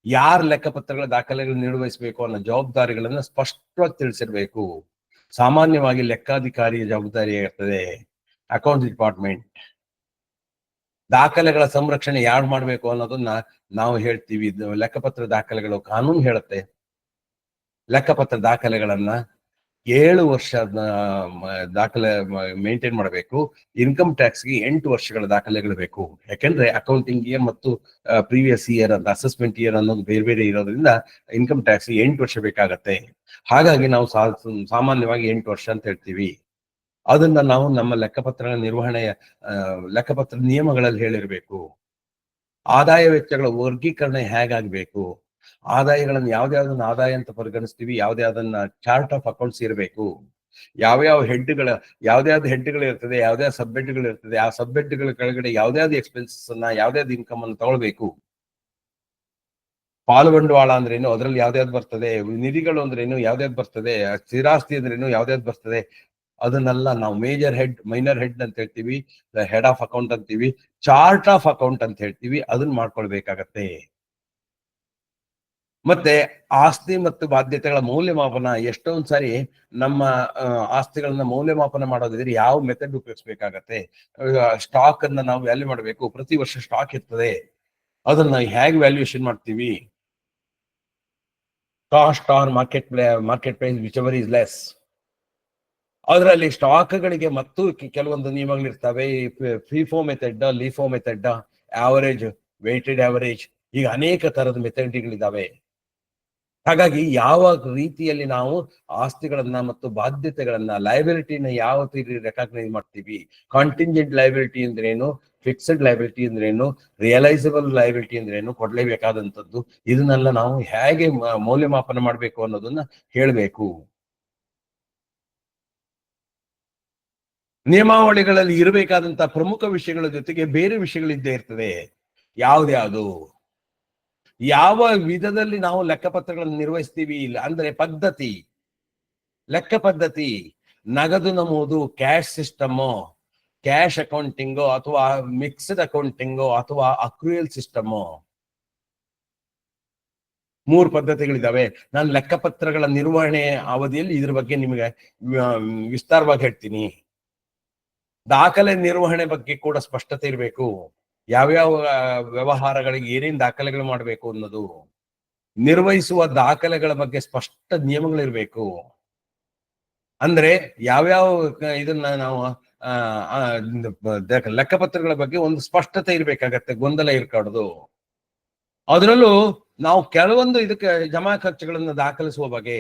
ಯಾರ ಲೆಕ್ಕಪತ್ರಗಳ ದಾಖಲೆಗಳು ನಿರ್ವಹಿಸಬೇಕು ಅನ್ನೋ ಜವಾಬ್ದಾರಿಗಳನ್ನ ಸ್ಪಷ್ಟವಾಗಿ ತಿಳಿಸಿರ್ಬೇಕು. ಸಾಮಾನ್ಯವಾಗಿ ಲೆಕ್ಕಾಧಿಕಾರಿಯ ಜವಾಬ್ದಾರಿ ಇರ್ತದೆ, ಅಕೌಂಟ್ ಡಿಪಾರ್ಟ್ಮೆಂಟ್. ದಾಖಲೆಗಳ ಸಂರಕ್ಷಣೆ ಯಾರು ಮಾಡ್ಬೇಕು ಅನ್ನೋದನ್ನ ನಾವು ಹೇಳ್ತೀವಿ. ಲೆಕ್ಕಪತ್ರ ದಾಖಲೆಗಳು ಕಾನೂನು ಹೇಳುತ್ತೆ. ಲೆಕ್ಕಪತ್ರ ದಾಖಲೆಗಳನ್ನ 7 ವರ್ಷ ದಾಖಲೆ ಮೇಂಟೈನ್ ಮಾಡಬೇಕು. ಇನ್ಕಮ್ ಟ್ಯಾಕ್ಸ್ಗೆ 8 ವರ್ಷಗಳ ದಾಖಲೆಗಳು ಬೇಕು. ಯಾಕೆಂದ್ರೆ ಅಕೌಂಟಿಂಗ್ ಇಯರ್ ಮತ್ತು ಪ್ರೀವಿಯಸ್ ಇಯರ್ ಅಂತ ಅಸೆಸ್ಮೆಂಟ್ ಇಯರ್ ಅನ್ನೋದು ಬೇರೆ ಬೇರೆ ಇರೋದ್ರಿಂದ ಇನ್ಕಮ್ ಟ್ಯಾಕ್ಸ್ 8 ವರ್ಷ ಬೇಕಾಗತ್ತೆ. ಹಾಗಾಗಿ ನಾವು ಸಾಮಾನ್ಯವಾಗಿ 8 ವರ್ಷ ಅಂತ ಹೇಳ್ತೀವಿ. ಅದನ್ನ ನಾವು ನಮ್ಮ ಲೆಕ್ಕಪತ್ರ ನಿರ್ವಹಣೆಯ ಲೆಕ್ಕಪತ್ರ ನಿಯಮಗಳಲ್ಲಿ ಹೇಳಿರ್ಬೇಕು. ಆದಾಯ ವೆಚ್ಚಗಳ ವರ್ಗೀಕರಣ ಹೇಗಾಗಬೇಕು, ಆದಾಯಗಳನ್ನು ಯಾವ್ದಾವ್ದನ್ನ ಆದಾಯ ಅಂತ ಪರಿಗಣಿಸ್ತೀವಿ, ಯಾವ್ದಾವ್ದನ್ನ ಚಾರ್ಟ್ ಆಫ್ ಅಕೌಂಟ್ಸ್ ಇರಬೇಕು, ಯಾವ್ಯಾವ ಯಾವ್ದಾವ್ದು ಹೆಡ್ಗಳು ಇರ್ತದೆ, ಯಾವ್ದಾವ್ ಸಬ್ ಹೆಡ್ಗಳು ಇರ್ತದೆ, ಆ ಸಬ್ ಹೆಡ್ಗಳ ಕೆಳಗಡೆ ಯಾವ್ದಾವ್ದು ಎಕ್ಸ್ಪೆನ್ಸಸ್ ಅನ್ನ, ಯಾವ್ದಾವ್ದು ಇನ್ಕಮ್ ಅನ್ನು ತಗೊಳ್ಬೇಕು. ಪಾಲು ಬಂಡವಾಳ ಅಂದ್ರೇನು, ಅದ್ರಲ್ಲಿ ಯಾವ್ದಾವ್ದು ಬರ್ತದೆ, ನಿಧಿಗಳು ಅಂದ್ರೇನು, ಯಾವ್ದಾವ್ದು ಬರ್ತದೆ, ಸ್ಥಿರಾಸ್ತಿ ಅಂದ್ರೇನು, ಯಾವ್ದಾವ್ದು ಬರ್ತದೆ, ಅದನ್ನೆಲ್ಲ ನಾವು ಮೇಜರ್ ಹೆಡ್, ಮೈನರ್ ಹೆಡ್ ಅಂತ ಹೇಳ್ತೀವಿ, ಹೆಡ್ ಆಫ್ ಅಕೌಂಟ್ ಅಂತೀವಿ, ಚಾರ್ಟ್ ಆಫ್ ಅಕೌಂಟ್ ಅಂತ ಹೇಳ್ತೀವಿ. ಅದನ್ನ ಮಾಡ್ಕೊಳ್ಬೇಕಾಗತ್ತೆ. ಮತ್ತೆ ಆಸ್ತಿ ಮತ್ತು ಬಾಧ್ಯತೆಗಳ ಮೌಲ್ಯಮಾಪನ. ಎಷ್ಟೊಂದ್ ಸಾರಿ ನಮ್ಮ ಆಸ್ತಿಗಳನ್ನ ಮೌಲ್ಯಮಾಪನ ಮಾಡೋದಿದ್ರೆ ಯಾವ ಮೆಥಡ್ ಉಪಯೋಗಿಸ್ಬೇಕಾಗತ್ತೆ. ಸ್ಟಾಕ್ ಅನ್ನ ನಾವು ವ್ಯಾಲ್ಯೂ ಮಾಡಬೇಕು. ಪ್ರತಿ ವರ್ಷ ಸ್ಟಾಕ್ ಇರ್ತದೆ, ಅದನ್ನ ಹೇಗೆ ವ್ಯಾಲ್ಯೂಯೇಷನ್ ಮಾಡ್ತೀವಿ? Cost or market price whichever is less. ಅದರಲ್ಲಿ ಸ್ಟಾಕ್ಗಳಿಗೆ ಮತ್ತು ಕೆಲವೊಂದು ನಿಯಮಗಳಿರ್ತವೆ. FIFO method, LIFO method, average, weighted average, ಈಗ ಅನೇಕ ತರದ ಮೆಥಡ್ಗಳಿದಾವೆ. ಹಾಗಾಗಿ ಯಾವ ರೀತಿಯಲ್ಲಿ ನಾವು ಆಸ್ತಿಗಳನ್ನ ಮತ್ತು ಬಾಧ್ಯತೆಗಳನ್ನ, ಲಯಬಿಲಿಟಿನ ಯಾವ ರೀತಿ ರೆಕಾಗ್ನೈಸ್ ಮಾಡ್ತೀವಿ, ಕಾಂಟಿಂಜೆಂಟ್ ಲಯಬಿಲಿಟಿ ಅಂದ್ರೇನು, ಫಿಕ್ಸ್ಡ್ ಲಯಬಿಲಿಟಿ ಅಂದ್ರೇನು, ರಿಯಲೈಸಬಲ್ ಲಯಬಿಲಿಟಿ ಅಂದ್ರೇನು, ಕೊಡ್ಲೇಬೇಕಾದಂಥದ್ದು. ಇದನ್ನೆಲ್ಲ ನಾವು ಹೇಗೆ ಮೌಲ್ಯಮಾಪನ ಮಾಡ್ಬೇಕು ಅನ್ನೋದನ್ನ ಹೇಳ್ಬೇಕು. ನಿಯಮಾವಳಿಗಳಲ್ಲಿ ಇರಬೇಕಾದಂತ ಪ್ರಮುಖ ವಿಷಯಗಳ ಜೊತೆಗೆ ಬೇರೆ ವಿಷಯಗಳಿದ್ದೇ ಇರ್ತದೆ. ಯಾವ್ದ್ಯಾವುದು, ಯಾವ ವಿಧದಲ್ಲಿ ನಾವು ಲೆಕ್ಕಪತ್ರಗಳನ್ನು ನಿರ್ವಹಿಸ್ತೀವಿ ಇಲ್ಲ ಅಂದ್ರೆ ಪದ್ಧತಿ, ಲೆಕ್ಕ ಪದ್ಧತಿ, ನಗದು ನಮೂದು, ಕ್ಯಾಶ್ ಸಿಸ್ಟಮ್, ಕ್ಯಾಶ್ ಅಕೌಂಟಿಂಗು ಅಥವಾ ಮಿಕ್ಸ್ಡ್ ಅಕೌಂಟಿಂಗು ಅಥವಾ ಅಕ್ರೂಯಲ್ ಸಿಸ್ಟಮು, 3 ಪದ್ಧತಿಗಳಿದಾವೆ. ನಾನು ಲೆಕ್ಕಪತ್ರಗಳ ನಿರ್ವಹಣೆ ಅವಧಿಯಲ್ಲಿ ಇದ್ರ ಬಗ್ಗೆ ನಿಮಗೆ ವಿಸ್ತಾರವಾಗಿ ಹೇಳ್ತೀನಿ. ದಾಖಲೆ ನಿರ್ವಹಣೆ ಬಗ್ಗೆ ಕೂಡ ಸ್ಪಷ್ಟತೆ ಇರಬೇಕು. ಯಾವ್ಯಾವ ವ್ಯವಹಾರಗಳಿಗೆ ಏನೇನ್ ದಾಖಲೆಗಳು ಮಾಡಬೇಕು ಅನ್ನೋದು, ನಿರ್ವಹಿಸುವ ದಾಖಲೆಗಳ ಬಗ್ಗೆ ಸ್ಪಷ್ಟ ನಿಯಮಗಳಿರ್ಬೇಕು. ಅಂದ್ರೆ ಯಾವ್ಯಾವ ಇದನ್ನ ನಾವು ಲೆಕ್ಕಪತ್ರಗಳ ಬಗ್ಗೆ ಒಂದು ಸ್ಪಷ್ಟತೆ ಇರ್ಬೇಕಾಗತ್ತೆ, ಗೊಂದಲ ಇರ್ಕಾಡ್ದು. ಅದರಲ್ಲೂ ನಾವು ಕೆಲವೊಂದು ಇದಕ್ಕೆ ಜಮಾ ಖರ್ಚುಗಳನ್ನು ದಾಖಲಿಸುವ ಬಗ್ಗೆ,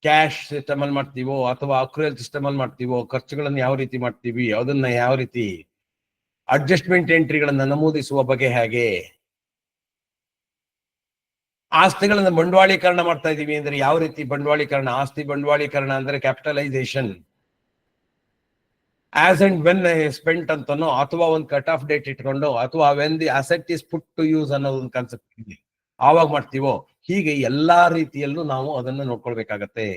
ಕ್ಯಾಶ್ ಸಿಸ್ಟಮ್ ಅಲ್ಲಿ ಮಾಡ್ತೀವೋ ಅಥವಾ ಅಕ್ರೂಯಲ್ ಸಿಸ್ಟಮ್ ಅಲ್ಲಿ ಮಾಡ್ತೀವೋ, ಖರ್ಚುಗಳನ್ನು ಯಾವ ರೀತಿ ಮಾಡ್ತೀವಿ, ಅದನ್ನ ಯಾವ ರೀತಿ, ಅಡ್ಜಸ್ಟ್ಮೆಂಟ್ ಎಂಟ್ರಿಗಳನ್ನ ನಮೂದಿಸುವ ಬಗ್ಗೆ ಹೇಗೆ, ಆಸ್ತಿಗಳನ್ನ ಬಂಡವಾಳೀಕರಣ ಮಾಡ್ತಾ ಇದೀವಿ ಅಂದ್ರೆ ಯಾವ ರೀತಿ ಬಂಡವಾಳೀಕರಣ, ಆಸ್ತಿ ಬಂಡವಾಳೀಕರಣ ಅಂದ್ರೆ capitalisation, as and when spent ಅಂತನೋ ಅಥವಾ ಒಂದು ಕಟ್ ಆಫ್ ಡೇಟ್ ಇಟ್ಕೊಂಡು, ಅಥವಾ when the asset is put to use ಅನ್ನೋ ಒಂದು ಕಾನ್ಸೆಪ್ಟ್ ಇದೆ, ಆವಾಗ ಮಾಡ್ತೀವೋ. ಹೀಗೆ ಎಲ್ಲಾ ರೀತಿಯಲ್ಲೂ ನಾವು ಅದನ್ನ ನೋಡ್ಕೊಳ್ಬೇಕಾಗತ್ತೆ.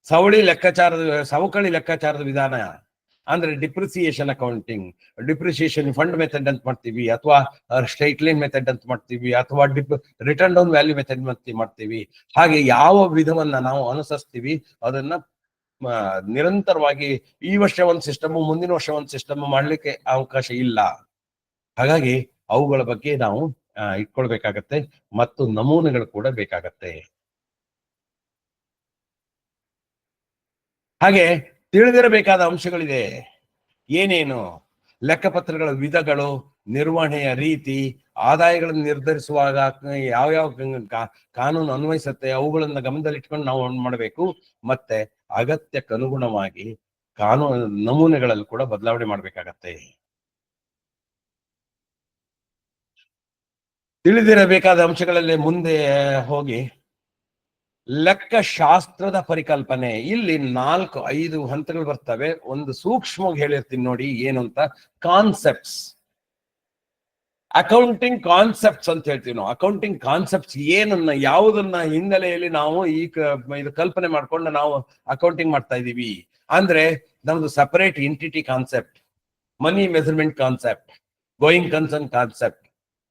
ಸವಕಳಿ ಲೆಕ್ಕಾಚಾರದ ವಿಧಾನ ಅಂದ್ರೆ depreciation accounting, depreciation fund method ಅಂತ ಮಾಡ್ತೀವಿ, ಅಥವಾ ಸ್ಟ್ರೈಟ್ ಲೈನ್ ಮೆಥಡ್ ಅಂತ ಮಾಡ್ತೀವಿ, ಅಥವಾ ರಿಟರ್ನ್ ಡೌನ್ ವ್ಯಾಲ್ಯೂ ಮೆಥಡ್ ಮಾಡ್ತೀವಿ. ಹಾಗೆ ಯಾವ ವಿಧವನ್ನ ನಾವು ಅನುಸರಿಸ್ತೀವಿ ಅದನ್ನ ನಿರಂತರವಾಗಿ ಈ ವರ್ಷ ಒಂದು ಸಿಸ್ಟಮ್, ಮುಂದಿನ ವರ್ಷ ಒಂದು ಸಿಸ್ಟಮ್ ಮಾಡ್ಲಿಕ್ಕೆ ಅವಕಾಶ ಇಲ್ಲ. ಹಾಗಾಗಿ ಅವುಗಳ ಬಗ್ಗೆ ನಾವು ಇಟ್ಕೊಳ್ಬೇಕಾಗತ್ತೆ ಮತ್ತು ನಮೂನೆಗಳು ಕೂಡ ಬೇಕಾಗತ್ತೆ. ಹಾಗೆ ತಿಳಿದಿರಬೇಕಾದ ಅಂಶಗಳಿದೆ. ಏನೇನು? ಲೆಕ್ಕಪತ್ರಗಳ ವಿಧಗಳು, ನಿರ್ವಹಣೆಯ ರೀತಿ, ಆದಾಯಗಳನ್ನು ನಿರ್ಧರಿಸುವಾಗ ಯಾವ್ಯಾವ ಕಾನೂನು ಅನ್ವಯಿಸುತ್ತೆ ಅವುಗಳನ್ನ ಗಮನದಲ್ಲಿಟ್ಕೊಂಡು ನಾವು ಮಾಡಬೇಕು. ಮತ್ತೆ ಅಗತ್ಯಕ್ಕನುಗುಣವಾಗಿ ಕಾನೂನು ನಮೂನೆಗಳಲ್ಲಿ ಕೂಡ ಬದಲಾವಣೆ ಮಾಡ್ಬೇಕಾಗತ್ತೆ. ತಿಳಿದಿರಬೇಕಾದ ಅಂಶಗಳಲ್ಲಿ ಮುಂದೆ ಹೋಗಿ ಲೆಕ್ಕಶಾಸ್ತ್ರದ ಪರಿಕಲ್ಪನೆ. ಇಲ್ಲಿ 4-5 ಹಂತಗಳು ಬರ್ತವೆ. ಒಂದು ಸೂಕ್ಷ್ಮವಾಗಿ ಹೇಳಿರ್ತೀನಿ ನೋಡಿ ಏನು ಅಂತ. ಕಾನ್ಸೆಪ್ಟ್ಸ್, ಅಕೌಂಟಿಂಗ್ ಕಾನ್ಸೆಪ್ಟ್ಸ್ ಅಂತ ಹೇಳ್ತೀವಿ ನಾವು. ಅಕೌಂಟಿಂಗ್ ಕಾನ್ಸೆಪ್ಟ್ಸ್ ಏನನ್ನ, ಯಾವುದನ್ನ ಹಿನ್ನೆಲೆಯಲ್ಲಿ ನಾವು ಇದು ಕಲ್ಪನೆ ಮಾಡ್ಕೊಂಡು ನಾವು ಅಕೌಂಟಿಂಗ್ ಮಾಡ್ತಾ ಇದೀವಿ ಅಂದ್ರೆ, ನಮ್ದು separate entity concept, money measurement concept, going concern concept,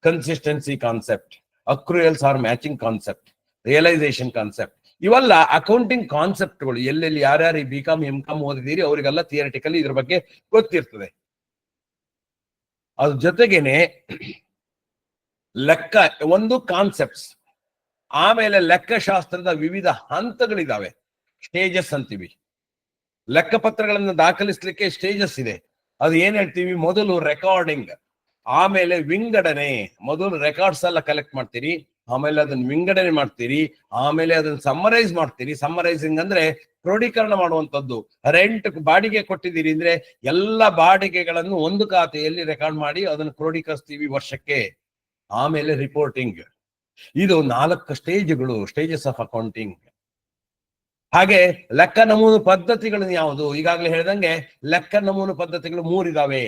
consistency concept, accruals or matching concept, realisation concept. ಇವೆಲ್ಲ ಅಕೌಂಟಿಂಗ್ ಕಾನ್ಸೆಪ್ಟ್ಗಳು. ಎಲ್ಲೆಲ್ಲಿ ಯಾರ್ಯಾರು BCom MCom ಓದಿದ್ದೀರಿ ಅವರಿಗೆಲ್ಲ ಥಿಯರಿಟಿಕಲಿ ಇದ್ರ ಬಗ್ಗೆ ಗೊತ್ತಿರ್ತದೆ. ಅದ್ರ ಜೊತೆಗೇನೆ ಒಂದು ಕಾನ್ಸೆಪ್ಟ್ಸ್, ಆಮೇಲೆ ಲೆಕ್ಕಶಾಸ್ತ್ರದ ವಿವಿಧ ಹಂತಗಳಿದಾವೆ, ಸ್ಟೇಜಸ್ ಅಂತೀವಿ. ಲೆಕ್ಕಪತ್ರಗಳನ್ನು ದಾಖಲಿಸ್ಲಿಕ್ಕೆ ಸ್ಟೇಜಸ್ ಇದೆ. ಅದು ಏನ್ ಹೇಳ್ತೀವಿ? ಮೊದಲು ರೆಕಾರ್ಡಿಂಗ್, ಆಮೇಲೆ ವಿಂಗಡಣೆ. ಮೊದಲು ರೆಕಾರ್ಡ್ಸ್ ಎಲ್ಲ ಕಲೆಕ್ಟ್ ಮಾಡ್ತೀರಿ, ಆಮೇಲೆ ಅದನ್ನ ವಿಂಗಡಣೆ ಮಾಡ್ತೀರಿ, ಆಮೇಲೆ ಅದನ್ನ ಸಮ್ಮರೈಸ್ ಮಾಡ್ತೀರಿ. ಸಮ್ಮರೈಸಿಂಗ್ ಅಂದ್ರೆ ಕ್ರೋಢೀಕರಣ ಮಾಡುವಂತದ್ದು. ರೆಂಟ್ ಬಾಡಿಗೆ ಕೊಟ್ಟಿದ್ದೀರಿ ಅಂದ್ರೆ ಎಲ್ಲ ಬಾಡಿಗೆಗಳನ್ನು ಒಂದು ಖಾತೆಯಲ್ಲಿ ರೆಕಾರ್ಡ್ ಮಾಡಿ ಅದನ್ನು ಕ್ರೋಢೀಕರಿಸ್ತೀವಿ ವರ್ಷಕ್ಕೆ. ಆಮೇಲೆ ರಿಪೋರ್ಟಿಂಗ್. ಇದು 4 ಸ್ಟೇಜ್ಗಳು, ಸ್ಟೇಜಸ್ ಆಫ್ ಅಕೌಂಟಿಂಗ್. ಹಾಗೆ ಲೆಕ್ಕ ನಮೂನು ಪದ್ಧತಿಗಳು ಯಾವುದು? ಈಗಾಗಲೇ ಹೇಳ್ದಂಗೆ ಲೆಕ್ಕ ನಮೂನು ಪದ್ಧತಿಗಳು 3 ಇದಾವೆ.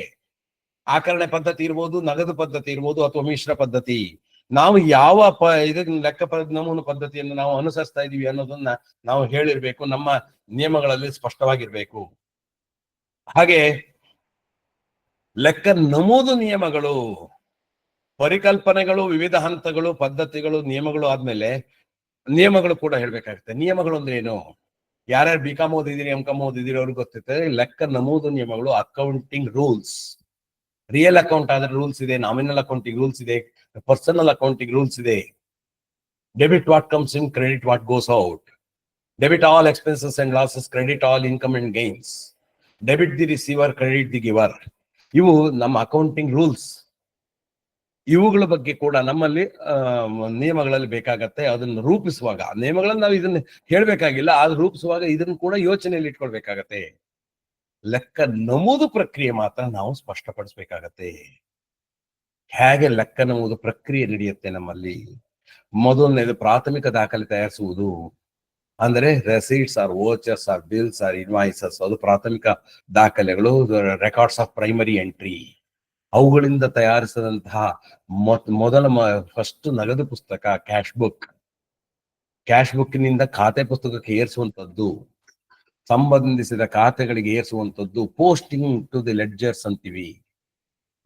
ಆಕರಣೆ ಪದ್ಧತಿ ಇರ್ಬೋದು, ನಗದು ಪದ್ಧತಿ ಇರ್ಬೋದು, ಅಥವಾ ಮಿಶ್ರ ಪದ್ಧತಿ. ನಾವು ಯಾವ ಲೆಕ್ಕ ನಮೂನು ಪದ್ಧತಿಯನ್ನು ನಾವು ಅನುಸರಿಸ್ತಾ ಇದೀವಿ ಅನ್ನೋದನ್ನ ನಾವು ಹೇಳಿರ್ಬೇಕು, ನಮ್ಮ ನಿಯಮಗಳಲ್ಲಿ ಸ್ಪಷ್ಟವಾಗಿರ್ಬೇಕು. ಹಾಗೆ ಲೆಕ್ಕ ನಮೂದು ನಿಯಮಗಳು, ಪರಿಕಲ್ಪನೆಗಳು, ವಿವಿಧ ಹಂತಗಳು, ಪದ್ಧತಿಗಳು, ನಿಯಮಗಳು ಆದ್ಮೇಲೆ ನಿಯಮಗಳು ಕೂಡ ಹೇಳ್ಬೇಕಾಗುತ್ತೆ. ನಿಯಮಗಳು ಅಂದ್ರೆ ಏನು? ಯಾರ್ಯಾರು BCom ಓದಿದಿರಿ MCom ಓದಿದಿರಿ ಅವ್ರಿಗೆ ಗೊತ್ತಿರ್ತದೆ. ಲೆಕ್ಕ ನಮೂದು ನಿಯಮಗಳು, ಅಕೌಂಟಿಂಗ್ ರೂಲ್ಸ್. ರಿಯಲ್ ಅಕೌಂಟ್ ಆದ್ರೆ ರೂಲ್ಸ್ ಇದೆ, ನಾಮಿನಲ್ ಅಕೌಂಟಿಂಗ್ ರೂಲ್ಸ್ ಇದೆ, ಪರ್ಸನಲ್ ಅಕೌಂಟಿಂಗ್ ರೂಲ್ಸ್ ಇದೆ. Debit what comes in, credit what goes out, debit all expenses and losses, credit all income and gains, debit the receiver, credit the giver. ಇವು ನಮ್ಮ ಅಕೌಂಟಿಂಗ್ ರೂಲ್ಸ್. ಇವುಗಳ ಬಗ್ಗೆ ಕೂಡ ನಮ್ಮಲ್ಲಿ ನಿಯಮಗಳಲ್ಲಿ ಬೇಕಾಗತ್ತೆ. ಅದನ್ನು ರೂಪಿಸುವಾಗ ನಿಯಮಗಳನ್ನು ನಾವು ಇದನ್ನ ಹೇಳ್ಬೇಕಾಗಿಲ್ಲ, ಆದ್ರೆ ರೂಪಿಸುವಾಗ ಇದನ್ನು ಕೂಡ ಯೋಚನೆಯಲ್ಲಿ ಇಟ್ಕೊಳ್ಬೇಕಾಗತ್ತೆ. ಲೆಕ್ಕ ನಮೂದು ಪ್ರಕ್ರಿಯೆ ಮಾತ್ರ ನಾವು ಸ್ಪಷ್ಟಪಡಿಸ್ಬೇಕಾಗತ್ತೆ. ಹೇಗೆ ಲೆಕ್ಕ ನಮೂದು ಪ್ರಕ್ರಿಯೆ ನಡೆಯುತ್ತೆ ನಮ್ಮಲ್ಲಿ? ಮೊದಲನೇದು ಪ್ರಾಥಮಿಕ ದಾಖಲೆ ತಯಾರಿಸುವುದು. ಅಂದ್ರೆ receipts or vouchers or bills or invoices, ಅದು ಪ್ರಾಥಮಿಕ ದಾಖಲೆಗಳು. ರೆಕಾರ್ಡ್ಸ್ ಆಫ್ ಪ್ರೈಮರಿ ಎಂಟ್ರಿ, ಅವುಗಳಿಂದ ತಯಾರಿಸಿದಂತಹ ಮೊದಲ ಫಸ್ಟ್ ನಗದು ಪುಸ್ತಕ ಕ್ಯಾಶ್ ಬುಕ್. ಕ್ಯಾಶ್ ಬುಕ್ನಿಂದ ಖಾತೆ ಪುಸ್ತಕಕ್ಕೆ ಏರಿಸುವಂತದ್ದು. ಸಂಬಂಧಿಸಿದ ಖಾತೆಗಳಿಗೆ ಏರಿಸುವಂತದ್ದು ಪೋಸ್ಟಿಂಗ್ ಟು ದಿ ಲೆಡ್ಜರ್ಸ್ ಅಂತೀವಿ.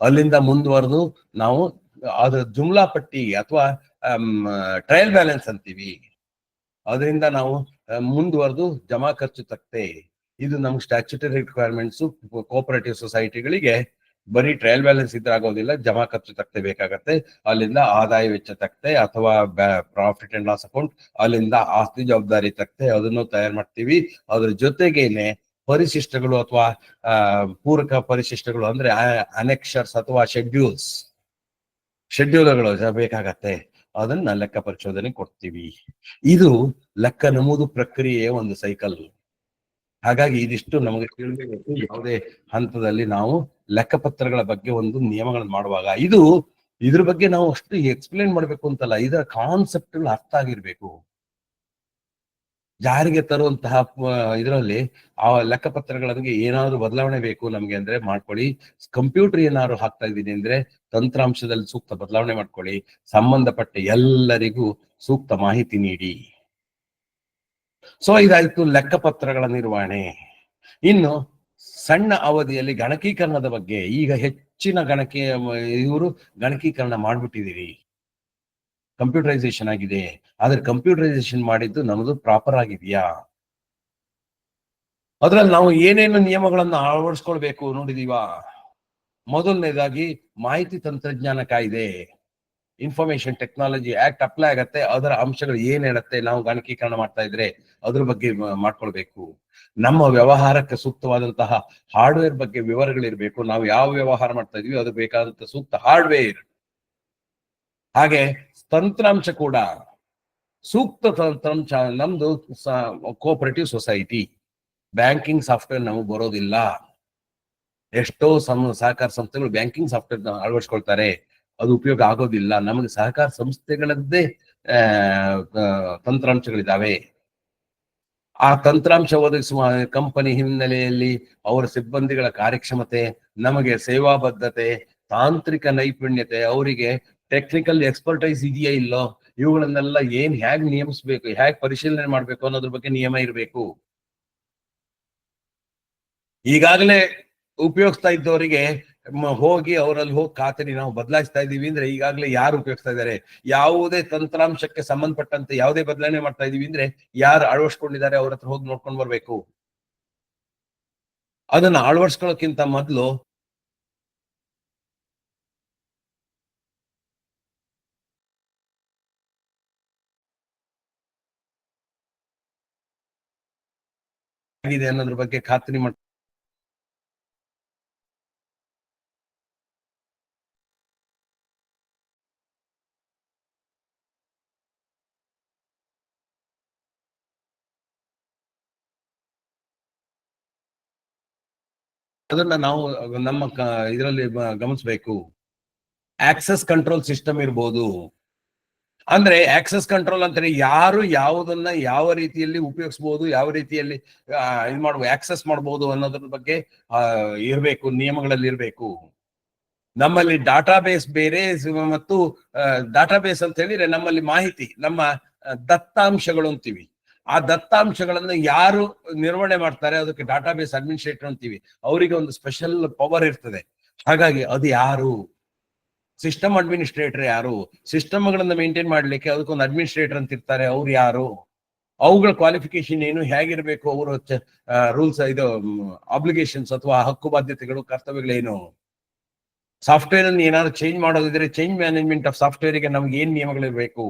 ಅಲ್ಲಿಂದ ಮುಂದುವರೆದು ನಾವು ಅದ್ರ ಜುಮ್ಲಾ ಪಟ್ಟಿ ಅಥವಾ ಟ್ರಯಲ್ ಬ್ಯಾಲೆನ್ಸ್ ಅಂತೀವಿ. ಅದರಿಂದ ನಾವು ಮುಂದುವರೆದು ಜಮಾ ಖರ್ಚು ತಕ್ತೆ. ಇದು ನಮ್ಗೆ ಸ್ಟ್ಯಾಚ್ಯುಟರಿ ರಿಕ್ವೈರ್ಮೆಂಟ್ಸ್. ಕೋಆಪರೇಟಿವ್ ಸೊಸೈಟಿಗಳಿಗೆ ಬರೀ ಟ್ರಯಲ್ ಬ್ಯಾಲೆನ್ಸ್ ಇದ್ರೆ ಆಗೋದಿಲ್ಲ, ಜಮಾ ಖರ್ಚು ತಕ್ತೆ ಬೇಕಾಗತ್ತೆ. ಅಲ್ಲಿಂದ ಆದಾಯ ವೆಚ್ಚ ತಕ್ತೆ ಅಥವಾ ಪ್ರಾಫಿಟ್ ಅಂಡ್ ಲಾಸ್ ಅಕೌಂಟ್, ಅಲ್ಲಿಂದ ಆಸ್ತಿ ಜವಾಬ್ದಾರಿ ತಕ್ತೆ, ಅದನ್ನು ತಯಾರು ಮಾಡ್ತೀವಿ. ಅದ್ರ ಜೊತೆಗೇನೆ ಪರಿಶಿಷ್ಟಗಳು ಅಥವಾ ಪೂರಕ ಪರಿಶಿಷ್ಟಗಳು ಅಂದ್ರೆ ಅನೆಕ್ಷರ್ಸ್ ಅಥವಾ ಶೆಡ್ಯೂಲ್ಗಳು ಬೇಕಾಗತ್ತೆ. ಅದನ್ನ ಲೆಕ್ಕ ಪರಿಶೋಧನೆ ಕೊಡ್ತೀವಿ. ಇದು ಲೆಕ್ಕ ನಮೂದು ಪ್ರಕ್ರಿಯೆಯ ಒಂದು ಸೈಕಲ್. ಹಾಗಾಗಿ ಇದಿಷ್ಟು ನಮಗೆ ತಿಳಿಬೇಕು. ಯಾವುದೇ ಹಂತದಲ್ಲಿ ನಾವು ಲೆಕ್ಕಪತ್ರಗಳ ಬಗ್ಗೆ ಒಂದು ನಿಯಮಗಳನ್ನು ಮಾಡುವಾಗ ಇದ್ರ ಬಗ್ಗೆ ನಾವು ಅಷ್ಟು ಎಕ್ಸ್ಪ್ಲೇನ್ ಮಾಡ್ಬೇಕು ಅಂತಲ್ಲ, ಇದರ ಕಾನ್ಸೆಪ್ಟ್ಗಳು ಅರ್ಥ ಆಗಿರ್ಬೇಕು. ಜಾರಿಗೆ ತರುವಂತಹ ಇದರಲ್ಲಿ ಆ ಲೆಕ್ಕಪತ್ರಗಳಿಗೆ ಏನಾದ್ರು ಬದಲಾವಣೆ ಬೇಕು ನಮ್ಗೆ ಅಂದ್ರೆ ಮಾಡ್ಕೊಳ್ಳಿ. ಕಂಪ್ಯೂಟರ್ ಏನಾದ್ರು ಹಾಕ್ತಾ ಇದ್ದೀನಿ ಅಂದ್ರೆ ತಂತ್ರಾಂಶದಲ್ಲಿ ಸೂಕ್ತ ಬದಲಾವಣೆ ಮಾಡ್ಕೊಳ್ಳಿ. ಸಂಬಂಧಪಟ್ಟ ಎಲ್ಲರಿಗೂ ಸೂಕ್ತ ಮಾಹಿತಿ ನೀಡಿ. ಸೊ ಇದಾಯ್ತು ಲೆಕ್ಕಪತ್ರಗಳ ನಿರ್ವಹಣೆ. ಇನ್ನು ಸಣ್ಣ ಅವಧಿಯಲ್ಲಿ ಗಣಕೀಕರಣದ ಬಗ್ಗೆ. ಈಗ ಹೆಚ್ಚಿನ ಇವರು ಗಣಕೀಕರಣ ಮಾಡ್ಬಿಟ್ಟಿದ್ದೀರಿ, ಕಂಪ್ಯೂಟರೈಸೇಷನ್ ಆಗಿದೆ. ಆದ್ರೆ ಕಂಪ್ಯೂಟರೈಸೇಷನ್ ಮಾಡಿದ್ದು ನಮ್ಮದು ಪ್ರಾಪರ್ ಆಗಿದೆಯಾ? ಅದ್ರಲ್ಲಿ ನಾವು ಏನೇನು ನಿಯಮಗಳನ್ನ ಅಳವಡಿಸ್ಕೊಳ್ಬೇಕು ನೋಡಿದೀವ. ಮೊದಲನೇದಾಗಿ ಮಾಹಿತಿ ತಂತ್ರಜ್ಞಾನ ಕಾಯ್ದೆ, ಇನ್ಫಾರ್ಮೇಶನ್ ಟೆಕ್ನಾಲಜಿ ಆಕ್ಟ್ ಅಪ್ಲೈ ಆಗತ್ತೆ. ಅದರ ಅಂಶಗಳು ಏನ್ ಹೇಳುತ್ತೆ, ನಾವು ಗಣಕೀಕರಣ ಮಾಡ್ತಾ ಇದ್ರೆ ಅದ್ರ ಬಗ್ಗೆ ಮಾಡ್ಕೊಳ್ಬೇಕು. ನಮ್ಮ ವ್ಯವಹಾರಕ್ಕೆ ಸೂಕ್ತವಾದಂತಹ ಹಾರ್ಡ್ವೇರ್ ಬಗ್ಗೆ ವಿವರಗಳಿರ್ಬೇಕು. ನಾವು ಯಾವ ವ್ಯವಹಾರ ಮಾಡ್ತಾ ಇದೀವಿ ಅದು ಬೇಕಾದಂತ ಸೂಕ್ತ ಹಾರ್ಡ್ವೇರ್. ಹಾಗೆ ತಂತ್ರಾಂಶ ಕೂಡ ಸೂಕ್ತ ತಂತ್ರಾಂಶ. ನಮ್ದು ಕೋಆಪರೇಟಿವ್ ಸೊಸೈಟಿ, ಬ್ಯಾಂಕಿಂಗ್ ಸಾಫ್ಟ್ವೇರ್ ನಮಗೆ ಬರೋದಿಲ್ಲ. ಎಷ್ಟೋ ಸಹಕಾರ ಸಂಸ್ಥೆಗಳು ಬ್ಯಾಂಕಿಂಗ್ ಸಾಫ್ಟ್ವೇರ್ ಅಳವಡಿಸ್ಕೊಳ್ತಾರೆ, ಅದು ಉಪಯೋಗ ಆಗೋದಿಲ್ಲ. ನಮಗೆ ಸಹಕಾರ ಸಂಸ್ಥೆಗಳದ್ದೇ ತಂತ್ರಾಂಶಗಳಿದಾವೆ. ಆ ತಂತ್ರಾಂಶ ಒದಗಿಸುವ ಕಂಪನಿ ಹಿನ್ನೆಲೆಯಲ್ಲಿ ಅವರ ಸಿಬ್ಬಂದಿಗಳ ಕಾರ್ಯಕ್ಷಮತೆ, ನಮಗೆ ಸೇವಾ ಬದ್ಧತೆ, ತಾಂತ್ರಿಕ ನೈಪುಣ್ಯತೆ, ಅವರಿಗೆ ಟೆಕ್ನಿಕಲ್ ಎಕ್ಸ್ಪರ್ಟೈಸ್ ಇದೆಯಾ ಇಲ್ಲೋ, ಇವುಗಳನ್ನೆಲ್ಲ ಹೇಗ್ ನಿಯಮಿಸ್ಬೇಕು, ಹೇಗ್ ಪರಿಶೀಲನೆ ಮಾಡ್ಬೇಕು ಅನ್ನೋದ್ರ ಬಗ್ಗೆ ನಿಯಮ ಇರಬೇಕು. ಈಗಾಗಲೇ ಉಪಯೋಗಿಸ್ತಾ ಇದ್ದವರಿಗೆ ಹೋಗಿ ಅವರಲ್ಲಿ ಹೋಗಿ ಖಾತೆರಿ ನಾವು ಬದಲಾಯಿಸ್ತಾ ಇದೀವಿ ಅಂದ್ರೆ ಈಗಾಗಲೇ ಯಾರು ಉಪಯೋಗಿಸ್ತಾ ಇದ್ದಾರೆ, ಯಾವುದೇ ತಂತ್ರಾಂಶಕ್ಕೆ ಸಂಬಂಧಪಟ್ಟಂತೆ ಯಾವುದೇ ಬದಲಾವಣೆ ಮಾಡ್ತಾ ಇದೀವಿ ಅಂದ್ರೆ ಯಾರು ಅಳವಡಿಸ್ಕೊಂಡಿದ್ದಾರೆ ಅವ್ರ ಹತ್ರ ಹೋಗಿ ನೋಡ್ಕೊಂಡು ಬರ್ಬೇಕು. ಅದನ್ನ ಅಳವಡಿಸ್ಕೊಳ್ಳೋಕ್ಕಿಂತ ಮೊದಲು ಆಗಿದೆ ಅನ್ನೋದ್ರ ಬಗ್ಗೆ ಖಾತ್ರಿ ಮಾಡ. ಅದನ್ನ ನಾವು ನಮ್ಮ ಇದರಲ್ಲಿ ಗಮನಿಸಬೇಕು. ಆಕ್ಸೆಸ್ ಕಂಟ್ರೋಲ್ ಸಿಸ್ಟಮ್ ಇರ್ಬೋದು. ಅಂದ್ರೆ ಆಕ್ಸೆಸ್ ಕಂಟ್ರೋಲ್ ಅಂತಾರೆ ಯಾರು ಯಾವುದನ್ನ ಯಾವ ರೀತಿಯಲ್ಲಿ ಉಪಯೋಗಿಸಬಹುದು, ಯಾವ ರೀತಿಯಲ್ಲಿ ಇದು ಮಾಡ್ಬೋದು, ಆಕ್ಸೆಸ್ ಮಾಡಬಹುದು ಅನ್ನೋದ್ರ ಬಗ್ಗೆ ಇರ್ಬೇಕು, ನಿಯಮಗಳಲ್ಲಿ ಇರ್ಬೇಕು. ನಮ್ಮಲ್ಲಿ ಡಾಟಾಬೇಸ್ ಬೇರೆ ಮತ್ತು ಡಾಟಾಬೇಸ್ ಅಂತ ಹೇಳಿದ್ರೆ ನಮ್ಮಲ್ಲಿ ಮಾಹಿತಿ, ನಮ್ಮ ದತ್ತಾಂಶಗಳು ಅಂತೀವಿ. ಆ ದತ್ತಾಂಶಗಳನ್ನು ಯಾರು ನಿರ್ವಹಣೆ ಮಾಡ್ತಾರೆ ಅದಕ್ಕೆ ಡಾಟಾಬೇಸ್ ಅಡ್ಮಿನಿಸ್ಟ್ರೇಟರ್ ಅಂತೀವಿ. ಅವರಿಗೆ ಒಂದು ಸ್ಪೆಷಲ್ ಪವರ್ ಇರ್ತದೆ. ಹಾಗಾಗಿ ಅದು ಯಾರು? ಸಿಸ್ಟಮ್ ಅಡ್ಮಿನಿಸ್ಟ್ರೇಟರ್ ಯಾರು? ಸಿಸ್ಟಮ್ಗಳನ್ನ ಮೇಂಟೈನ್ ಮಾಡ್ಲಿಕ್ಕೆ ಅದಕ್ಕೊಂದು ಅಡ್ಮಿನಿಸ್ಟ್ರೇಟರ್ ಅಂತ ಇರ್ತಾರೆ, ಅವ್ರು ಯಾರು? ಅವುಗಳ ಕ್ವಾಲಿಫಿಕೇಶನ್ ಏನು, ಹೇಗಿರ್ಬೇಕು, ಅವರ ರೂಲ್ಸ್, ಇದು ಆಬ್ಲಿಗೇಷನ್ಸ್ ಅಥವಾ ಹಕ್ಕು ಬಾಧ್ಯತೆಗಳು, ಕರ್ತವ್ಯಗಳೇನು? ಸಾಫ್ಟ್ವೇರ್ ಅನ್ನು ಏನಾದ್ರು ಚೇಂಜ್ ಮಾಡೋದಿದ್ರೆ ಚೇಂಜ್ ಮ್ಯಾನೇಜ್ಮೆಂಟ್ ಆಫ್ ಸಾಫ್ಟ್ವೇರ್ ಗೆ ನಮ್ಗೆ ಏನ್ ನಿಯಮಗಳಿರ್ಬೇಕು?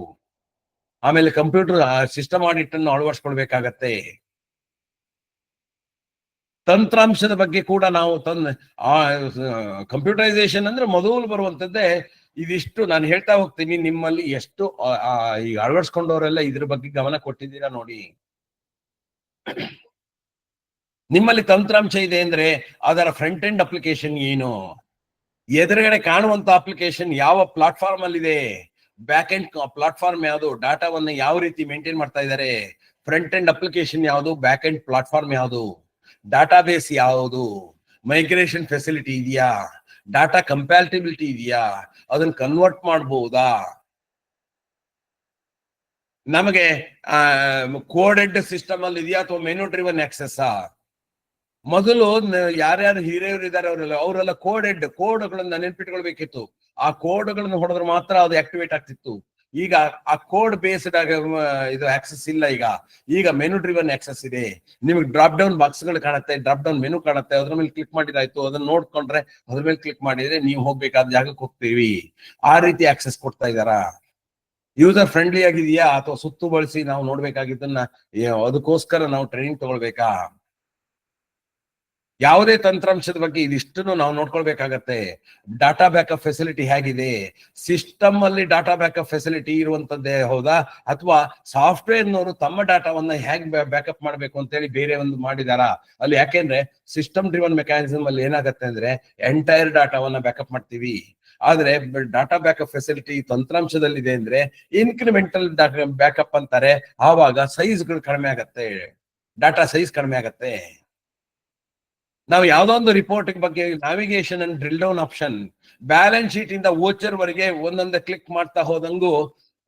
ಆಮೇಲೆ ಕಂಪ್ಯೂಟರ್ ಸಿಸ್ಟಮ್ ಆಡಿಟ್ ಅನ್ನು ಅಳವಡಿಸ್ಕೊಳ್ಬೇಕಾಗತ್ತೆ. ತಂತ್ರಾಂಶದ ಬಗ್ಗೆ ಕೂಡ ನಾವು ಕಂಪ್ಯೂಟರೈಸೇಷನ್ ಅಂದ್ರೆ ಮೊದಲು ಬರುವಂತದ್ದೇ ಇದಿಷ್ಟು. ನಾನು ಹೇಳ್ತಾ ಹೋಗ್ತೀನಿ, ನಿಮ್ಮಲ್ಲಿ ಎಷ್ಟು ಈಗ ಅಳವಡಿಸ್ಕೊಂಡವರೆಲ್ಲ ಇದ್ರ ಬಗ್ಗೆ ಗಮನ ಕೊಟ್ಟಿದ್ದೀರಾ ನೋಡಿ. ನಿಮ್ಮಲ್ಲಿ ತಂತ್ರಾಂಶ ಇದೆ ಅಂದ್ರೆ ಅದರ ಫ್ರಂಟ್ ಎಂಡ್ ಅಪ್ಲಿಕೇಶನ್ ಏನು, ಎದುರುಗಡೆ ಕಾಣುವಂತ ಅಪ್ಲಿಕೇಶನ್ ಯಾವ ಪ್ಲಾಟ್ಫಾರ್ಮ್ ಅಲ್ಲಿ ಇದೆ, ಬ್ಯಾಕ್ ಎಂಡ್ ಪ್ಲಾಟ್ಫಾರ್ಮ್ ಯಾವುದು, ಡಾಟಾವನ್ನ ಯಾವ ರೀತಿ ಮೇಂಟೈನ್ ಮಾಡ್ತಾ ಇದ್ದಾರೆ, ಫ್ರಂಟ್ ಎಂಡ್ ಅಪ್ಲಿಕೇಶನ್ ಯಾವುದು, ಬ್ಯಾಕ್ ಎಂಡ್ ಪ್ಲಾಟ್ಫಾರ್ಮ್ ಯಾವುದು, ಡಾಟಾಬೇಸ್ ಯಾವುದು, ಮೈಗ್ರೇಷನ್ ಫೆಸಿಲಿಟಿ ಇದೆಯಾ, ಡಾಟಾ ಕಂಪ್ಯಾಟಿಬಿಲಿಟಿ ಇದೆಯಾ, ಅದನ್ನ ಕನ್ವರ್ಟ್ ಮಾಡಬಹುದಾ, ನಮಗೆ ಕೋಡೆಡ್ ಸಿಸ್ಟಮ್ ಅಲ್ಲಿ ಇದೆಯಾ ಅಥವಾ ಮೆನು ಡ್ರಿವನ್ ಆಕ್ಸೆಸ್? ಮೊದಲು ಯಾರ್ಯಾರು ಹಿರಿಯರು ಇದ್ದಾರೆ ಅವರೆಲ್ಲ ಕೋಡ್ಗಳನ್ನ ನೆನ್ಪಿಟ್ಕೊಳ್ಬೇಕಿತ್ತು. ಆ ಕೋಡ್ಗಳನ್ನು ಹೊಡೆದ್ರೆ ಮಾತ್ರ ಅದು ಆಕ್ಟಿವೇಟ್ ಆಗ್ತಿತ್ತು. ಈಗ ಆ ಕೋಡ್ ಬೇಸ್ಡ್ ಆಗಿ ಇದು ಆಕ್ಸೆಸ್ ಇಲ್ಲ. ಈಗ ಮೆನು ಡ್ರಿವನ್ ಆಕ್ಸೆಸ್ ಇದೆ. ನಿಮ್ಗೆ ಡ್ರಾಪ್ ಡೌನ್ ಬಾಕ್ಸ್ ಗಳು ಕಾಣುತ್ತೆ, ಡ್ರಾಪ್ ಡೌನ್ ಮೆನು ಕಾಣುತ್ತೆ, ಅದ್ರ ಮೇಲೆ ಕ್ಲಿಕ್ ಮಾಡಿದಾಯ್ತು. ಅದನ್ನ ನೋಡ್ಕೊಂಡ್ರೆ ಅದ್ರ ಮೇಲೆ ಕ್ಲಿಕ್ ಮಾಡಿದ್ರೆ ನೀವು ಹೋಗ್ಬೇಕಾದ ಜಾಗಕ್ಕೆ ಹೋಗ್ತೀವಿ. ಆ ರೀತಿ ಆಕ್ಸೆಸ್ ಕೊಡ್ತಾ ಇದಾರ. ಯೂಸರ್ ಫ್ರೆಂಡ್ಲಿ ಆಗಿದೆಯಾ ಅಥವಾ ಸುತ್ತು ಬಳಸಿ ನಾವು ನೋಡ್ಬೇಕಾಗಿದ್ದನ್ನ ಅದಕ್ಕೋಸ್ಕರ ನಾವು ಟ್ರೈನಿಂಗ್ ತಗೊಳ್ಬೇಕಾ? ಯಾವುದೇ ತಂತ್ರಾಂಶದ ಬಗ್ಗೆ ಇದಿಷ್ಟನ್ನು ನಾವು ನೋಡ್ಕೊಳ್ಬೇಕಾಗತ್ತೆ. ಡಾಟಾ ಬ್ಯಾಕಪ್ ಫೆಸಿಲಿಟಿ ಹೇಗಿದೆ, ಸಿಸ್ಟಮ್ ಅಲ್ಲಿ ಡಾಟಾ ಬ್ಯಾಕಪ್ ಫೆಸಿಲಿಟಿ ಇರುವಂತದ್ದೇ ಹೌದಾ, ಅಥವಾ ಸಾಫ್ಟ್ವೇರ್ನವರು ತಮ್ಮ ಡಾಟಾವನ್ನ ಹೇಗೆ ಬ್ಯಾಕಪ್ ಮಾಡ್ಬೇಕು ಅಂತೇಳಿ ಬೇರೆ ಒಂದು ಮಾಡಿದಾರ ಅಲ್ಲಿ? ಯಾಕೆಂದ್ರೆ ಸಿಸ್ಟಮ್ ಡ್ರಿವನ್ ಮೆಕ್ಯಾನಿಸಮ್ ಅಲ್ಲಿ ಏನಾಗತ್ತೆ ಅಂದ್ರೆ ಎಂಟೈರ್ ಡಾಟಾವನ್ನ ಬ್ಯಾಕಪ್ ಮಾಡ್ತೀವಿ. ಆದ್ರೆ ಡಾಟಾ ಬ್ಯಾಕಪ್ ಫೆಸಿಲಿಟಿ ತಂತ್ರಾಂಶದಲ್ಲಿದೆ ಅಂದ್ರೆ ಇನ್ಕ್ರಿಮೆಂಟಲ್ ಬ್ಯಾಕಪ್ ಅಂತಾರೆ. ಆವಾಗ ಸೈಜ್ಗಳು ಕಡಿಮೆ ಆಗತ್ತೆ, ಡಾಟಾ ಸೈಜ್ ಕಡಿಮೆ ಆಗತ್ತೆ. ನಾವು ಯಾವ್ದೋ ಒಂದು ರಿಪೋರ್ಟ್ ಬಗ್ಗೆ navigation and drill down option, balance sheet ಇಂದ ವೋಚರ್ ವರೆಗೆ ಒಂದೊಂದೇ ಕ್ಲಿಕ್ ಮಾಡ್ತಾ ಹೋದಂಗು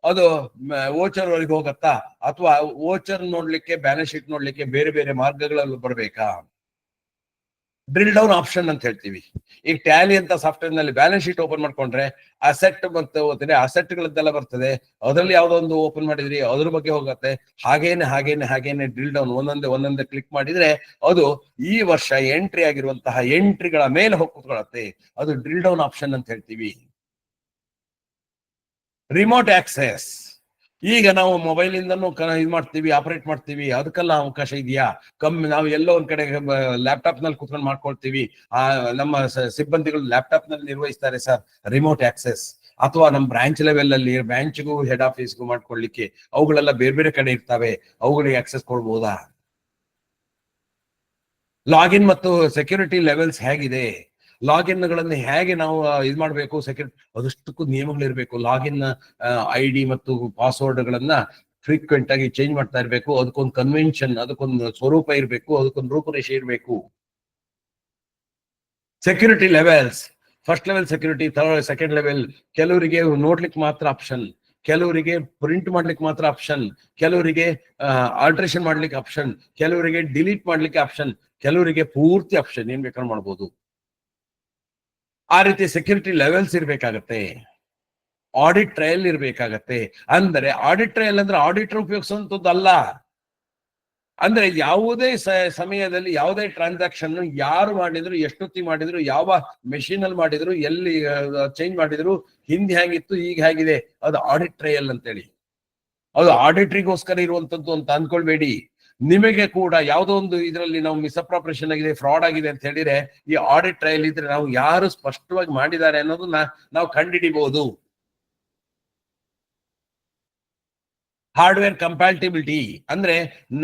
ಅದು ವೋಚರ್ ವರೆಗೆ ಹೋಗತ್ತಾ, ಅಥವಾ ವೋಚರ್ ನೋಡ್ಲಿಕ್ಕೆ ಬ್ಯಾಲೆನ್ಸ್ ಶೀಟ್ ನೋಡ್ಲಿಕ್ಕೆ ಬೇರೆ ಬೇರೆ ಮಾರ್ಗಗಳಲ್ಲಿ ಬರ್ಬೇಕಾ? ಡ್ರಿಲ್ ಡೌನ್ ಆಪ್ಷನ್ ಅಂತ ಹೇಳ್ತೀವಿ. ಈಗ ಟ್ಯಾಲಿ ಅಂತ ಸಾಫ್ಟ್ವೇರ್ ನಲ್ಲಿ ಬ್ಯಾಲೆನ್ಸ್ ಶೀಟ್ ಓಪನ್ ಮಾಡ್ಕೊಂಡ್ರೆ ಅಸೆಟ್ ಮತ್ತೆ ಹೋಗ್ತದೆ, ಅಸೆಟ್ ಗಳದ್ದೆಲ್ಲ ಬರ್ತದೆ. ಅದರಲ್ಲಿ ಯಾವ್ದೋ ಒಂದು ಓಪನ್ ಮಾಡಿದ್ರಿ ಅದ್ರ ಬಗ್ಗೆ ಹೋಗತ್ತೆ. ಹಾಗೇನೆ ಡ್ರಿಲ್ ಡೌನ್ ಒಂದೊಂದೇ ಕ್ಲಿಕ್ ಮಾಡಿದ್ರೆ ಅದು ಈ ವರ್ಷ ಎಂಟ್ರಿ ಆಗಿರುವಂತಹ ಎಂಟ್ರಿಗಳ ಮೇಲೆ ಹೋಗ್ಕೊಳತ್ತೆ. ಅದು ಡ್ರಿಲ್ ಡೌನ್ ಆಪ್ಷನ್ ಅಂತ ಹೇಳ್ತೀವಿ. ರಿಮೋಟ್ ಆಕ್ಸೆಸ್, ಈಗ ನಾವು ಮೊಬೈಲ್ ಇಂದನೂ ಇದು ಮಾಡ್ತೀವಿ, ಆಪರೇಟ್ ಮಾಡ್ತೀವಿ. ಅದಕ್ಕೆಲ್ಲ ಅವಕಾಶ ಇದೆಯಾ? ನಾವು ಎಲ್ಲೋ ಒಂದ್ ಕಡೆ ಲ್ಯಾಪ್ಟಾಪ್ ನಲ್ಲಿ ಕುತ್ಕೊಂಡು ಮಾಡ್ಕೊಳ್ತೀವಿ. ನಮ್ಮ ಸಿಬ್ಬಂದಿಗಳು ಲ್ಯಾಪ್ಟಾಪ್ ನಲ್ಲಿ ನಿರ್ವಹಿಸ್ತಾರೆ ಸರ್, ರಿಮೋಟ್ ಆಕ್ಸೆಸ್. ಅಥವಾ ನಮ್ಮ ಬ್ರಾಂಚ್ ಲೆವೆಲ್ ಅಲ್ಲಿ ಬ್ರಾಂಚ್ಗೂ ಹೆಡ್ ಆಫೀಸ್ಗೂ ಮಾಡ್ಕೊಳ್ಳಿಕ್ಕೆ ಅವುಗಳೆಲ್ಲ ಬೇರೆ ಬೇರೆ ಕಡೆ ಇರ್ತವೆ, ಅವುಗಳಿಗೆ ಆಕ್ಸೆಸ್ ಕೊಡ್ಬೋದಾ? ಲಾಗಿನ್ ಮತ್ತು ಸೆಕ್ಯೂರಿಟಿ ಲೆವೆಲ್ಸ್ ಹೇಗಿದೆ, ಲಾಗಿನ್ ಗಳನ್ನು ಹೇಗೆ ನಾವು ಇದು ಮಾಡಬೇಕು, ಸೆಕ್ಯೂರಿಟಿ ಅದಷ್ಟಕ್ಕೂ ನಿಯಮಗಳಿರ್ಬೇಕು. ಲಾಗಿನ್ ID ಮತ್ತು ಪಾಸ್ವರ್ಡ್ ಗಳನ್ನ ಫ್ರೀಕ್ವೆಂಟ್ ಆಗಿ ಚೇಂಜ್ ಮಾಡ್ತಾ ಇರ್ಬೇಕು. ಅದಕ್ಕೊಂದು ಕನ್ವೆನ್ಷನ್, ಅದಕ್ಕೊಂದು ಸ್ವರೂಪ ಇರಬೇಕು, ಅದಕ್ಕೊಂದು ರೂಪರೇಷೆ ಇರಬೇಕು. Security levels, first level security, second level. ಕೆಲವರಿಗೆ ನೋಡ್ಲಿಕ್ಕೆ ಮಾತ್ರ ಆಪ್ಷನ್, ಕೆಲವರಿಗೆ ಪ್ರಿಂಟ್ ಮಾಡ್ಲಿಕ್ಕೆ ಮಾತ್ರ ಆಪ್ಷನ್, ಕೆಲವರಿಗೆ ಆಲ್ಟ್ರೇಷನ್ ಮಾಡ್ಲಿಕ್ಕೆ ಆಪ್ಷನ್, ಕೆಲವರಿಗೆ ಡಿಲೀಟ್ ಮಾಡ್ಲಿಕ್ಕೆ ಆಪ್ಷನ್, ಕೆಲವರಿಗೆ ಪೂರ್ತಿ ಆಪ್ಷನ್, ಏನ್ ಬೇಕಾದ್ರೂ ಮಾಡ್ಬೋದು. ಆ ರೀತಿ ಸೆಕ್ಯೂರಿಟಿ ಲೆವೆಲ್ಸ್ ಇರ್ಬೇಕಾಗತ್ತೆ. ಆಡಿಟ್ ಟ್ರಯಲ್ ಇರ್ಬೇಕಾಗತ್ತೆ. ಅಂದ್ರೆ ಆಡಿಟ್ ಟ್ರಯಲ್ ಅಂದ್ರೆ ಆಡಿಟರ್ ಉಪಯೋಗಿಸುವಂತದ್ದು ಅಲ್ಲ. ಅಂದ್ರೆ ಯಾವುದೇ ಸಮಯದಲ್ಲಿ ಯಾವುದೇ ಟ್ರಾನ್ಸಾಕ್ಷನ್ ಯಾರು ಮಾಡಿದ್ರು, ಎಷ್ಟೊತ್ತಿ ಮಾಡಿದ್ರು, ಯಾವ ಮೆಷಿನ್ ಅಲ್ಲಿ ಮಾಡಿದ್ರು, ಎಲ್ಲಿ ಚೇಂಜ್ ಮಾಡಿದ್ರು, ಹಿಂದೆ ಹೇಗಿತ್ತು ಈಗ ಹೇಗಿದೆ, ಅದು ಆಡಿಟ್ ಟ್ರಯಲ್ ಅಂತೇಳಿ. ಅದು ಆಡಿಟ್ರಿಗೋಸ್ಕರ ಇರುವಂತದ್ದು ಅಂತ ಅನ್ಕೊಳ್ಬೇಡಿ. ನಿಮಗೆ ಕೂಡ ಯಾವುದೋ ಒಂದು ಇದರಲ್ಲಿ ನಾವು ಮಿಸ್ಅಪ್ರಾಪರೇಷನ್ ಆಗಿದೆ, ಫ್ರಾಡ್ ಆಗಿದೆ ಅಂತ ಹೇಳಿದ್ರೆ ಈ ಆಡಿಟ್ ಟ್ರಯಲ್ ಇದ್ರೆ ನಾವು ಯಾರು ಸ್ಪಷ್ಟವಾಗಿ ಮಾಡಿದ್ದಾರೆ ಅನ್ನೋದನ್ನ ನಾವು ಕಂಡುಹಿಡಿಬಹುದು. ಹಾರ್ಡ್ವೇರ್ ಕಂಪ್ಯಾಟಿಬಿಲಿಟಿ ಅಂದ್ರೆ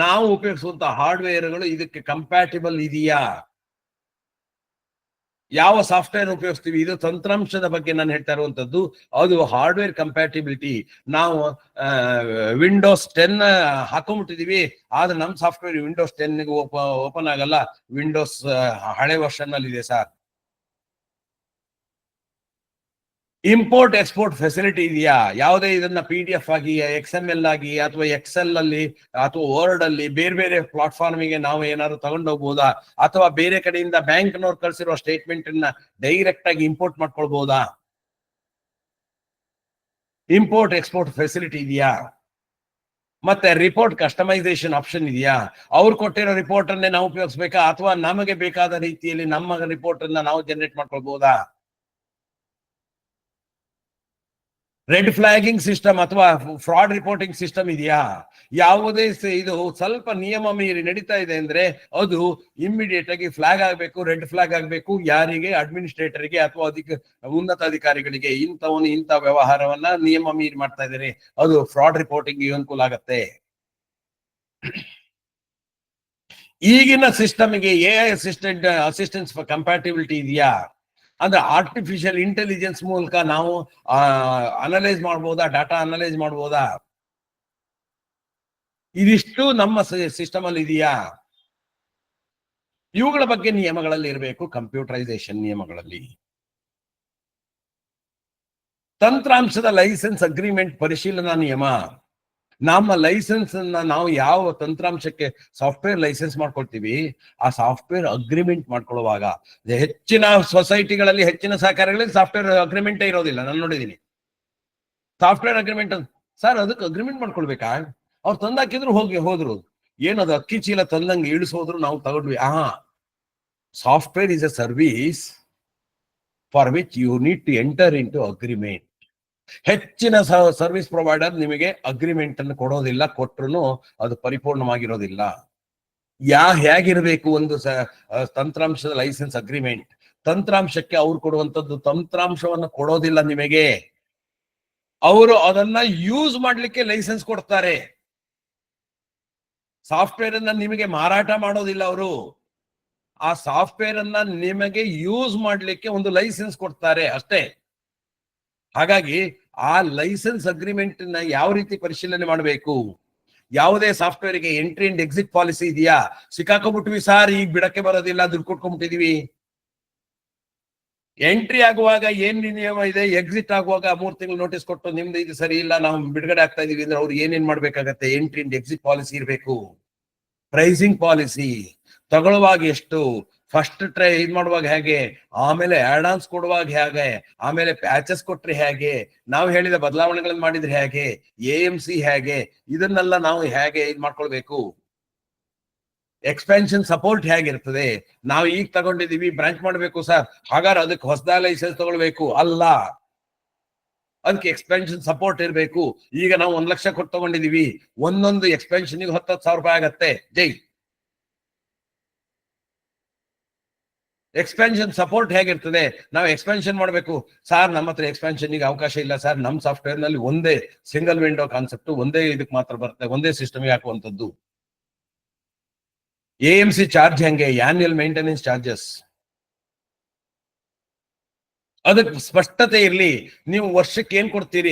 ನಾವು ಉಪಯೋಗಿಸುವಂತಹ ಹಾರ್ಡ್ವೇರ್ಗಳು ಇದಕ್ಕೆ ಕಂಪ್ಯಾಟಿಬಲ್ ಇದೆಯಾ, ಯಾವ ಸಾಫ್ಟ್ವೇರ್ ಉಪಯೋಗಿಸ್ತೀವಿ, ಇದು ತಂತ್ರಾಂಶದ ಬಗ್ಗೆ ನಾನು ಹೇಳ್ತಾ ಇರುವಂತದ್ದು. ಅದು ಹಾರ್ಡ್ವೇರ್ ಕಂಪ್ಯಾಟಿಬಿಲಿಟಿ. ನಾವು ವಿಂಡೋಸ್ 10 ಹಾಕೊಂಡ್ಬಿಟ್ಟಿದೀವಿ, ಆದ್ರೆ ನಮ್ ಸಾಫ್ಟ್ವೇರ್ ವಿಂಡೋಸ್ 10 ಓಪನ್ ಆಗಲ್ಲ, ವಿಂಡೋಸ್ ಹಳೆ ವರ್ಷನ್ ಅಲ್ಲಿ ಇದೆ ಸರ್. ಇಂಪೋರ್ಟ್ ಎಕ್ಸ್ಪೋರ್ಟ್ ಫೆಸಿಲಿಟಿ ಇದೆಯಾ? ಯಾವುದೇ ಇದನ್ನ PDF ಆಗಿ, XML ಆಗಿ, ಅಥವಾ ಎಕ್ಸೆಲ್ ಅಲ್ಲಿ, ಅಥವಾ ವರ್ಡ್ ಅಲ್ಲಿ ಬೇರೆ ಬೇರೆ ಪ್ಲಾಟ್ಫಾರ್ಮಿಗೆ ನಾವು ಏನಾದ್ರು ತಗೊಂಡೋಗ್ಬೋದಾ? ಅಥವಾ ಬೇರೆ ಕಡೆಯಿಂದ ಬ್ಯಾಂಕ್ನವ್ರು ಕಳ್ಸಿರೋ ಸ್ಟೇಟ್ಮೆಂಟ್ ಅನ್ನ ಡೈರೆಕ್ಟ್ ಆಗಿ ಇಂಪೋರ್ಟ್ ಮಾಡ್ಕೊಳ್ಬಹುದಾ? ಇಂಪೋರ್ಟ್ ಎಕ್ಸ್ಪೋರ್ಟ್ ಫೆಸಿಲಿಟಿ ಇದೆಯಾ? ಮತ್ತೆ ರಿಪೋರ್ಟ್ ಕಸ್ಟಮೈಸೇಷನ್ ಆಪ್ಷನ್ ಇದೆಯಾ? ಅವ್ರು ಕೊಟ್ಟಿರೋ ರಿಪೋರ್ಟ್ ಅನ್ನೇ ನಾವು ಉಪಯೋಗಿಸ್ಬೇಕಾ, ಅಥವಾ ನಮಗೆ ಬೇಕಾದ ರೀತಿಯಲ್ಲಿ ನಮ್ಮ ರಿಪೋರ್ಟ್ ಅನ್ನ ನಾವು ಜನರೇಟ್ ಮಾಡ್ಕೊಳ್ಬಹುದಾ? ರೆಡ್ ಫ್ಲಾಗಿಂಗ್ ಸಿಸ್ಟಮ್ ಅಥವಾ ಫ್ರಾಡ್ ರಿಪೋರ್ಟಿಂಗ್ ಸಿಸ್ಟಮ್ ಇದೆಯಾ? ಯಾವುದೇ ಇದು ಸ್ವಲ್ಪ ನಿಯಮ ಮೀರಿ ನಡೀತಾ ಇದೆ ಅಂದ್ರೆ ಅದು ಇಮ್ಮಿಡಿಯೇಟ್ ಆಗಿ ಫ್ಲಾಗ್ ಆಗಬೇಕು, ರೆಡ್ ಫ್ಲಾಗ್ ಆಗಬೇಕು. ಯಾರಿಗೆ? ಅಡ್ಮಿನಿಸ್ಟ್ರೇಟರ್ಗೆ ಅಥವಾ ಉನ್ನತ ಅಧಿಕಾರಿಗಳಿಗೆ. ಇಂಥ ವ್ಯವಹಾರವನ್ನ ನಿಯಮ ಮೀರಿ ಮಾಡ್ತಾ ಇದ್ದಾರೆ, ಅದು ಫ್ರಾಡ್ ರಿಪೋರ್ಟಿಂಗ್ ಅನುಕೂಲ ಆಗತ್ತೆ. ಈಗಿನ ಸಿಸ್ಟಮ್ಗೆ AI ಅಸಿಸ್ಟೆನ್ಸ್ ಫಾರ್ ಕಂಪ್ಯಾಟಿಬಿಲಿಟಿ ಇದೆಯಾ? ಅಂದ್ರೆ ಆರ್ಟಿಫಿಷಿಯಲ್ ಇಂಟೆಲಿಜೆನ್ಸ್ ಮೂಲಕ ನಾವು ಅನಲೈಸ್ ಮಾಡ್ಬೋದಾ, ಡಾಟಾ ಅನಲೈಸ್ ಮಾಡ್ಬೋದಾ? ಇದಿಷ್ಟು ನಮ್ಮ ಸಿಸ್ಟಮ್ ಅಲ್ಲಿ ಇದೆಯಾ? ಇವುಗಳ ಬಗ್ಗೆ ನಿಯಮಗಳಲ್ಲಿ ಇರಬೇಕು. ಕಂಪ್ಯೂಟರೈಸೇಷನ್ ನಿಯಮಗಳಲ್ಲಿ ತಂತ್ರಾಂಶದ ಲೈಸೆನ್ಸ್ ಅಗ್ರಿಮೆಂಟ್ ಪರಿಶೀಲನಾ ನಿಯಮ. ನಮ್ಮ ಲೈಸೆನ್ಸ್ ನಾವು ಯಾವ ತಂತ್ರಾಂಶಕ್ಕೆ ಸಾಫ್ಟ್ವೇರ್ ಲೈಸೆನ್ಸ್ ಮಾಡ್ಕೊಳ್ತೀವಿ, ಆ ಸಾಫ್ಟ್ವೇರ್ ಅಗ್ರಿಮೆಂಟ್ ಮಾಡ್ಕೊಳ್ಳುವಾಗ ಹೆಚ್ಚಿನ ಸೊಸೈಟಿಗಳಲ್ಲಿ, ಹೆಚ್ಚಿನ ಸಹಕಾರಗಳಲ್ಲಿ ಸಾಫ್ಟ್ವೇರ್ ಅಗ್ರಿಮೆಂಟೇ ಇರೋದಿಲ್ಲ. ನಾನು ನೋಡಿದೀನಿ. ಸಾಫ್ಟ್ವೇರ್ ಅಗ್ರಿಮೆಂಟ್ ಸರ್, ಅದಕ್ಕೆ ಅಗ್ರಿಮೆಂಟ್ ಮಾಡ್ಕೊಳ್ಬೇಕಾ? ಅವ್ರು ತಂದಾಕಿದ್ರು ಹೋದ್ರು. ಏನದು ಅಕ್ಕಿ ಚೀಲ ತಂದಂಗೆ ಇಳಿಸೋದ್ರು, ನಾವು ತಗೊಂಡ್ವಿ. Software is a service for which you need to enter into agreement. ಹೆಚ್ಚಿನ ಸರ್ವಿಸ್ ಪ್ರೊವೈಡರ್ ನಿಮಗೆ ಅಗ್ರಿಮೆಂಟ್ ಅನ್ನು ಕೊಡೋದಿಲ್ಲ, ಕೊಟ್ರು ಅದು ಪರಿಪೂರ್ಣವಾಗಿರೋದಿಲ್ಲ. ಹೇಗಿರ್ಬೇಕು ಒಂದು ತಂತ್ರಾಂಶದ ಲೈಸೆನ್ಸ್ ಅಗ್ರಿಮೆಂಟ್? ತಂತ್ರಾಂಶಕ್ಕೆ ಅವ್ರು ಕೊಡುವಂತದ್ದು ತಂತ್ರಾಂಶವನ್ನು ಕೊಡೋದಿಲ್ಲ ನಿಮಗೆ, ಅವರು ಅದನ್ನ ಯೂಸ್ ಮಾಡ್ಲಿಕ್ಕೆ ಲೈಸೆನ್ಸ್ ಕೊಡ್ತಾರೆ. ಸಾಫ್ಟ್ವೇರ್ ಅನ್ನ ನಿಮಗೆ ಮಾರಾಟ ಮಾಡೋದಿಲ್ಲ ಅವರು, ಆ ಸಾಫ್ಟ್ವೇರ್ ಅನ್ನ ನಿಮಗೆ ಯೂಸ್ ಮಾಡ್ಲಿಕ್ಕೆ ಒಂದು ಲೈಸೆನ್ಸ್ ಕೊಡ್ತಾರೆ ಅಷ್ಟೇ. ಹಾಗಾಗಿ ಆ ಲೈಸೆನ್ಸ್ ಅಗ್ರಿಮೆಂಟ್ ನ ಯಾವ ರೀತಿ ಪರಿಶೀಲನೆ ಮಾಡಬೇಕು? ಯಾವುದೇ ಸಾಫ್ಟ್ವೇರ್ಗೆ ಎಂಟ್ರಿ ಅಂಡ್ ಎಕ್ಸಿಟ್ ಪಾಲಿಸಿ ಇದೆಯಾ? ಸಿಕ್ಕಾಕೊಂಡ್ಬಿಟ್ವಿ ಸರ್, ಈಗ ಬಿಡಕ್ಕೆ ಬರೋದಿಲ್ಲ, ದುಡ್ಡು ಕೊಟ್ಕೊಂಡ್ಬಿಟ್ಟಿದೀವಿ. ಎಂಟ್ರಿ ಆಗುವಾಗ ಏನ್ ನಿಯಮ ಇದೆ, ಎಕ್ಸಿಟ್ ಆಗುವಾಗ 3 ತಿಂಗಳು ನೋಟಿಸ್ ಕೊಟ್ಟು ನಿಮ್ದು ಇದು ಸರಿ ಇಲ್ಲ, ನಾವು ಬಿಡುಗಡೆ ಆಗ್ತಾ ಇದೀವಿ ಅಂದ್ರೆ ಅವ್ರು ಏನೇನ್ ಮಾಡ್ಬೇಕಾಗತ್ತೆ? ಎಂಟ್ರಿ ಅಂಡ್ ಎಕ್ಸಿಟ್ ಪಾಲಿಸಿ ಇರಬೇಕು, ಪ್ರೈಸಿಂಗ್ ಪಾಲಿಸಿ, ತಗೊಳ್ಳುವಾಗ ಎಷ್ಟು, ಫಸ್ಟ್ ಟ್ರೈ ಇದ್ ಮಾಡುವಾಗ ಹೇಗೆ, ಆಮೇಲೆ ಆಡ್ಆನ್ಸ್ ಕೊಡುವಾಗ ಹೇಗೆ, ಆಮೇಲೆ ಪ್ಯಾಚಸ್ ಕೊಟ್ರೆ ಹೇಗೆ, ನಾವು ಹೇಳಿದ ಬದಲಾವಣೆಗಳನ್ನ ಮಾಡಿದ್ರೆ ಹೇಗೆ, AMC ಹೇಗೆ, ಇದನ್ನೆಲ್ಲ ನಾವು ಹೇಗೆ ಇದ್ ಮಾಡ್ಕೊಳ್ಬೇಕು. ಎಕ್ಸ್ಪೆನ್ಷನ್ ಸಪೋರ್ಟ್ ಹೇಗಿರ್ತದೆ? ನಾವು ಈಗ ತಗೊಂಡಿದೀವಿ, ಬ್ರಾಂಚ್ ಮಾಡ್ಬೇಕು ಸರ್, ಹಾಗಾದ್ರೆ ಅದಕ್ಕೆ ಹೊಸದ ಲೈಸೆನ್ಸ್ ತಗೊಳ್ಬೇಕು ಅಲ್ಲ, ಅದಕ್ಕೆ ಎಕ್ಸ್ಪೆನ್ಷನ್ ಸಪೋರ್ಟ್ ಇರಬೇಕು. ಈಗ ನಾವು 1 ಲಕ್ಷ ಕೊಟ್ಟು ತಗೊಂಡಿದೀವಿ, ಒಂದೊಂದು ಎಕ್ಸ್ಪೆನ್ಷನ್ 10,000 ರೂಪಾಯಿ ಆಗತ್ತೆ. ಎಕ್ಸ್ಪೆನ್ಷನ್ ಸಪೋರ್ಟ್ ಹೇಗಿರ್ತದೆ? ನಾವು ಎಕ್ಸ್ಪೆನ್ಷನ್ ಮಾಡಬೇಕು ಸರ್, ನಮ್ಮ ಹತ್ರ ಎಕ್ಸ್ಪೆನ್ಷನ್ ಅವಕಾಶ ಇಲ್ಲ ಸರ್, ನಮ್ಮ ಸಾಫ್ಟ್ವೇರ್ ನಲ್ಲಿ ಒಂದೇ ಸಿಂಗಲ್ ವಿಂಡೋ ಕಾನ್ಸೆಪ್ಟ್, ಒಂದೇ ಇದಕ್ಕೆ ಮಾತ್ರ ಬರುತ್ತೆ, ಒಂದೇ ಸಿಸ್ಟಮ್ ಹಾಕುವಂಥದ್ದು. AMC ಚಾರ್ಜ್ ಹೆಂಗೆ? ಆನ್ಯುಯಲ್ ಮೇಂಟೆನೆನ್ಸ್ ಚಾರ್ಜಸ್, ಅದಕ್ಕೆ ಸ್ಪಷ್ಟತೆ ಇರ್ಲಿ. ನೀವು ವರ್ಷಕ್ಕೆ ಏನ್ ಕೊಡ್ತೀರಿ,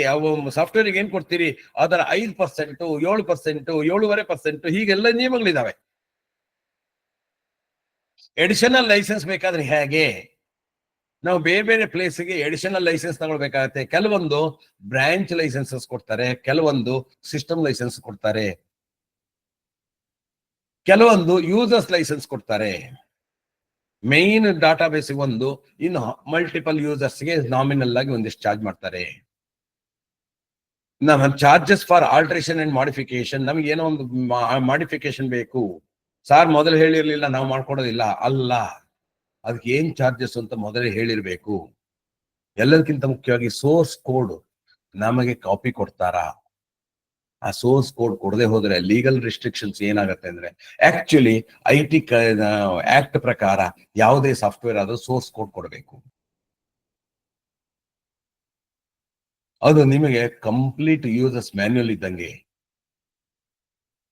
ಸಾಫ್ಟ್ವೇರ್ ಏನ್ ಕೊಡ್ತೀರಿ, ಅದರ 5%, 7%, 7.5% ಹೀಗೆಲ್ಲ ನಿಯಮಗಳಿದಾವೆ. ಎಡಿಷನಲ್ ಲೈಸೆನ್ಸ್ ಬೇಕಾದ್ರೆ ಹೇಗೆ? ನಾವು ಬೇರೆ ಬೇರೆ ಪ್ಲೇಸ್ಗೆ ಎಡಿಷನಲ್ ಲೈಸೆನ್ಸ್ ತಗೊಳ್ಬೇಕಾಗತ್ತೆ. ಕೆಲವೊಂದು ಬ್ರಾಂಚ್ ಲೈಸೆನ್ಸಸ್ ಕೊಡ್ತಾರೆ, ಕೆಲವೊಂದು ಸಿಸ್ಟಮ್ ಲೈಸೆನ್ಸ್ ಕೊಡ್ತಾರೆ, ಕೆಲವೊಂದು ಯೂಸರ್ಸ್ ಲೈಸೆನ್ಸ್ ಕೊಡ್ತಾರೆ. ಮೇನ್ ಡಾಟಾ ಬೇಸ್ ಒಂದು, ಇನ್ನು ಮಲ್ಟಿಪಲ್ ಯೂಸರ್ಸ್ಗೆ ನಾಮಿನಲ್ ಆಗಿ ಒಂದಿಷ್ಟು ಚಾರ್ಜ್ ಮಾಡ್ತಾರೆ. ನಮ್ಮ charges for alteration and modification, ನಮ್ಗೆ ಏನೋ ಒಂದು ಮಾಡಿಫಿಕೇಶನ್ ಬೇಕು ಸರ್, ಮೊದಲು ಹೇಳಿರ್ಲಿಲ್ಲ, ನಾವು ಮಾಡ್ಕೊಡೋದಿಲ್ಲ ಅಲ್ಲ, ಅದಕ್ಕೆ ಏನ್ ಚಾರ್ಜಸ್ ಅಂತ ಮೊದಲೇ ಹೇಳಿರ್ಬೇಕು. ಎಲ್ಲದಕ್ಕಿಂತ ಮುಖ್ಯವಾಗಿ ಸೋರ್ಸ್ ಕೋಡ್ ನಮಗೆ ಕಾಪಿ ಕೊಡ್ತಾರಾ? ಆ ಸೋರ್ಸ್ ಕೋಡ್ ಕೊಡದೆ ಹೋದ್ರೆ ಲೀಗಲ್ ರಿಸ್ಟ್ರಿಕ್ಷನ್ಸ್ ಏನಾಗುತ್ತೆ ಅಂದ್ರೆ, ಆಕ್ಚುಲಿ IT ಆಕ್ಟ್ ಪ್ರಕಾರ ಯಾವುದೇ ಸಾಫ್ಟ್ವೇರ್ ಆದ್ರೂ ಸೋರ್ಸ್ ಕೋಡ್ ಕೊಡಬೇಕು. ಅದು ನಿಮಗೆ ಕಂಪ್ಲೀಟ್ ಯೂಸರ್ಸ್ ಮ್ಯಾನ್ಯುಯಲ್ ಇದ್ದಂಗೆ.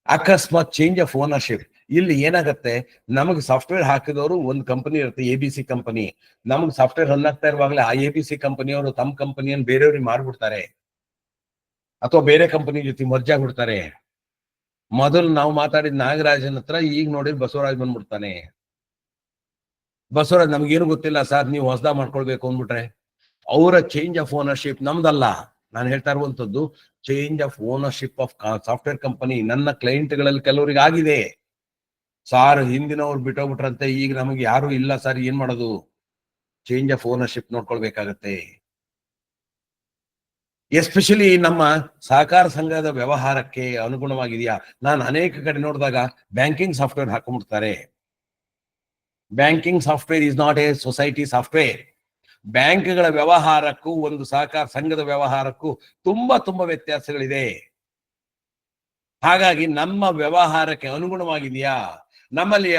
ಅಕಸ್ಮಾತ್ ಚೇಂಜ್ ಆಫ್ ಓನರ್ಶಿಪ್, ಇಲ್ಲಿ ಏನಾಗುತ್ತೆ, ನಮಗೆ ಸಾಫ್ಟ್ವೇರ್ ಹಾಕಿದವರು ಒಂದು ಕಂಪನಿ ಇರುತ್ತೆ, ABC ಕಂಪನಿ. ನಮಗೆ ಸಾಫ್ಟ್ವೇರ್ ರನ್ ಆಗ್ತಾ ಇರುವಾಗಲೇ ಆ ABC ಕಂಪನಿಯವರು ತಮ್ಮ ಕಂಪನಿಯನ್ನು ಬೇರೆಯವ್ರಿಗೆ ಮಾರ್ಬಿಡ್ತಾರೆ, ಅಥವಾ ಬೇರೆ ಕಂಪನಿ ಜೊತೆ ಮರ್ಜ್ ಆಗ್ಬಿಡ್ತಾರೆ. ಮೊದಲು ನಾವು ಮಾತಾಡಿದ ನಾಗರಾಜನ್ ಹತ್ರ ಈಗ ನೋಡಿದ್ರೆ ಬಸವರಾಜ್ ಬಂದ್ಬಿಡ್ತಾನೆ. ಬಸವರಾಜ್ ನಮ್ಗೇನು ಗೊತ್ತಿಲ್ಲ ಸರ್, ನೀವು ಹೊಸದಾ ಮಾಡ್ಕೊಳ್ಬೇಕು ಅಂದ್ಬಿಟ್ರೆ, ಅವರ ಚೇಂಜ್ ಆಫ್ ಓನರ್ಶಿಪ್ ನಮ್ದಲ್ಲ. ನಾನು ಹೇಳ್ತಾ ಇರುವಂತದ್ದು change of ownership of software company. ನನ್ನ ಕ್ಲೈಂಟ್ಗಳಲ್ಲಿ ಕೆಲವರಿಗೆ ಆಗಿದೆ ಸಾರ್, ಹಿಂದಿನವ್ರು ಬಿಟ್ಟೋಗ್ಬಿಟ್ರಂತೆ, ಈಗ ನಮಗೆ ಯಾರು ಇಲ್ಲ ಸರ್, ಏನ್ ಮಾಡೋದು? ಚೇಂಜ್ ಆಫ್ ಓನರ್ಶಿಪ್ ನೋಡ್ಕೊಳ್ಬೇಕಾಗತ್ತೆ. ಎಸ್ಪೆಷಲಿ ನಮ್ಮ ಸಹಕಾರ ಸಂಘದ ವ್ಯವಹಾರಕ್ಕೆ ಅನುಗುಣವಾಗಿದೆಯಾ? ನಾನು ಅನೇಕ ಕಡೆ ನೋಡಿದಾಗ ಬ್ಯಾಂಕಿಂಗ್ ಸಾಫ್ಟ್ವೇರ್ ಹಾಕೊಂಡ್ಬಿಡ್ತಾರೆ. Banking software is not a society software. ಬ್ಯಾಂಕ್ಗಳ ವ್ಯವಹಾರಕ್ಕೂ ಒಂದು ಸಹಕಾರ ಸಂಘದ ವ್ಯವಹಾರಕ್ಕೂ ತುಂಬಾ ವ್ಯತ್ಯಾಸಗಳಿದೆ. ಹಾಗಾಗಿ ನಮ್ಮ ವ್ಯವಹಾರಕ್ಕೆ ಅನುಗುಣವಾಗಿದೆಯಾ? ನಮ್ಮಲ್ಲಿ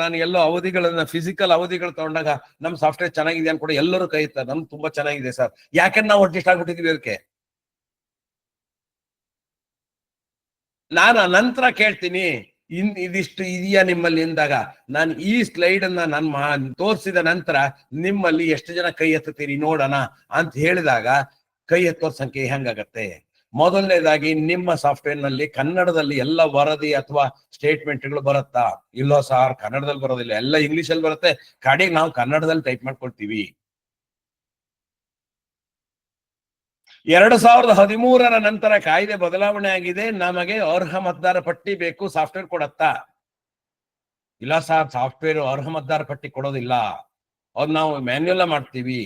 ನಾನು ಎಲ್ಲೋ ಅವಧಿಗಳನ್ನ, ಫಿಸಿಕಲ್ ಅವಧಿಗಳು ತಗೊಂಡಾಗ ನಮ್ಮ ಸಾಫ್ಟ್ವೇರ್ ಚೆನ್ನಾಗಿದೆ ಅನ್ಕೊಡ ಎಲ್ಲರೂ ಕೈ ಇರ್ತಾರೆ, ನಮ್ಗೆ ತುಂಬಾ ಚೆನ್ನಾಗಿದೆ ಸರ್. ಯಾಕಂದ್ರೆ ನಾವು ಅಡ್ಜಸ್ಟ್ ಆಗ್ಬಿಟ್ಟಿದೀವಿ ಅದಕ್ಕೆ. ನಾನು ನಂತರ ಕೇಳ್ತೀನಿ, ಇದಿಷ್ಟು ಇದೆಯಾ ನಿಮ್ಮಲ್ಲಿ ಎಂದಾಗ, ನಾನು ಈ ಸ್ಲೈಡ್ ಅನ್ನ ನಾನು ತೋರಿಸಿದ ನಂತರ ನಿಮ್ಮಲ್ಲಿ ಎಷ್ಟು ಜನ ಕೈ ಎತ್ತುತ್ತೀರಿ ನೋಡೋಣ ಅಂತ ಹೇಳಿದಾಗ ಕೈ ಎತ್ತೋರ್ ಸಂಖ್ಯೆ ಹೆಂಗಾಗತ್ತೆ? ಮೊದಲನೇದಾಗಿ, ನಿಮ್ಮ ಸಾಫ್ಟ್ವೇರ್ ನಲ್ಲಿ ಕನ್ನಡದಲ್ಲಿ ಎಲ್ಲ ವರದಿ ಅಥವಾ ಸ್ಟೇಟ್ಮೆಂಟ್ಗಳು ಬರುತ್ತಾ? ಇಲ್ಲೋ ಸಾರ್, ಕನ್ನಡದಲ್ಲಿ ಬರೋದಿಲ್ಲ, ಎಲ್ಲ ಇಂಗ್ಲಿಷ್ ಅಲ್ಲಿ ಬರುತ್ತೆ, ಕಡೆಗೆ ನಾವು ಕನ್ನಡದಲ್ಲಿ ಟೈಪ್ ಮಾಡ್ಕೊಳ್ತೀವಿ. 2013 ನಂತರ ಕಾಯ್ದೆ ಬದಲಾವಣೆ ಆಗಿದೆ. ನಮಗೆ ಅರ್ಹ ಮತದಾರ ಪಟ್ಟಿ ಬೇಕು, ಸಾಫ್ಟ್ವೇರ್ ಕೊಡತ್ತಾ? ಇಲ್ಲ ಸರ್, ಸಾಫ್ಟ್ವೇರ್ ಅರ್ಹ ಮತದಾರ ಪಟ್ಟಿ ಕೊಡೋದಿಲ್ಲ, ಅದ್ ನಾವು ಮ್ಯಾನ್ಯುಯಲ್ ಮಾಡ್ತೀವಿ.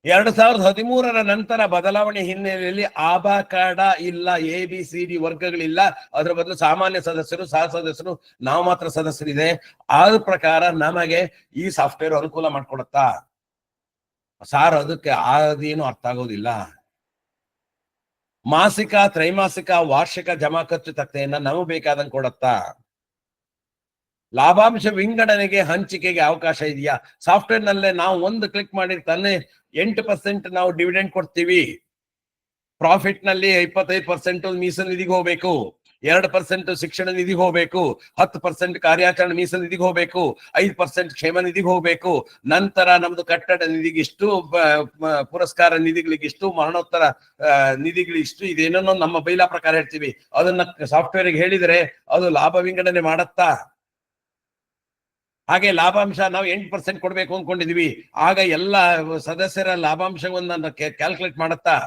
2013 ನಂತರ ಬದಲಾವಣೆ ಹಿನ್ನೆಲೆಯಲ್ಲಿ ಆಭಾ ಕಾರ್ಡ ಇಲ್ಲ, ABCD ವರ್ಗಗಳಿಲ್ಲ, ಅದರ ಬದಲು ಸಾಮಾನ್ಯ ಸದಸ್ಯರು, ಸಹ ಸದಸ್ಯರು, ನಾವು ಮಾತ್ರ ಸದಸ್ಯರಿದೆ. ಆದ ಪ್ರಕಾರ ನಮಗೆ ಈ ಸಾಫ್ಟ್ವೇರ್ ಅನುಕೂಲ ಮಾಡ್ಕೊಡತ್ತಾ? ಸಾರ್ ಅದಕ್ಕೆ ಅದೇನು ಅರ್ಥ ಆಗೋದಿಲ್ಲ. ಮಾಸಿಕ, ತ್ರೈಮಾಸಿಕ, ವಾರ್ಷಿಕ ಜಮಾ ಖರ್ಚು ತಕ್ತೆಯನ್ನ ನಮಗೆ ಬೇಕಾದಂಗೆ ಕೊಡತ್ತಾ? ಲಾಭಾಂಶ ವಿಂಗಡಣೆಗೆ, ಹಂಚಿಕೆಗೆ ಅವಕಾಶ ಇದೆಯಾ? ಸಾಫ್ಟ್ವೇರ್ ನಲ್ಲೇ ನಾವು ಒಂದು ಕ್ಲಿಕ್ ಮಾಡಿ ತಾನೇ 8% ನಾವು ಡಿವಿಡೆಂಡ್ ಕೊಡ್ತೀವಿ. ಪ್ರಾಫಿಟ್ ನಲ್ಲಿ 25% ಮೀಸಲು ನಿಧಿಗೆ ಹೋಗ್ಬೇಕು, 2% ಶಿಕ್ಷಣ ನಿಧಿಗೆ ಹೋಗ್ಬೇಕು, 10% ಕಾರ್ಯಾಚರಣೆ ಮೀಸಲು ನಿಧಿಗೆ ಹೋಗ್ಬೇಕು, 5% ಕ್ಷೇಮ ನಿಧಿಗೆ ಹೋಗ್ಬೇಕು. ನಂತರ ನಮ್ದು ಕಟ್ಟಡ ನಿಧಿಗಿಷ್ಟು, ಪುರಸ್ಕಾರ ನಿಧಿಗಳಿಗಿಷ್ಟು, ಮರಣೋತ್ತರ ನಿಧಿಗಳಿಷ್ಟು, ಇದೇನೋ ನಮ್ಮ ಬೈಲಾ ಪ್ರಕಾರ ಹೇಳ್ತೀವಿ. ಅದನ್ನ ಸಾಫ್ಟ್ವೇರ್ಗೆ ಹೇಳಿದ್ರೆ ಅದು ಲಾಭ ವಿಂಗಡಣೆ ಮಾಡತ್ತಾ? ಹಾಗೆ ಲಾಭಾಂಶ ನಾವು 8% ಕೊಡ್ಬೇಕು ಅನ್ಕೊಂಡಿದೀವಿ, ಆಗ ಎಲ್ಲ ಸದಸ್ಯರ ಲಾಭಾಂಶವನ್ನ ಕ್ಯಾಲ್ಕುಲೇಟ್ ಮಾಡತ್ತಾ?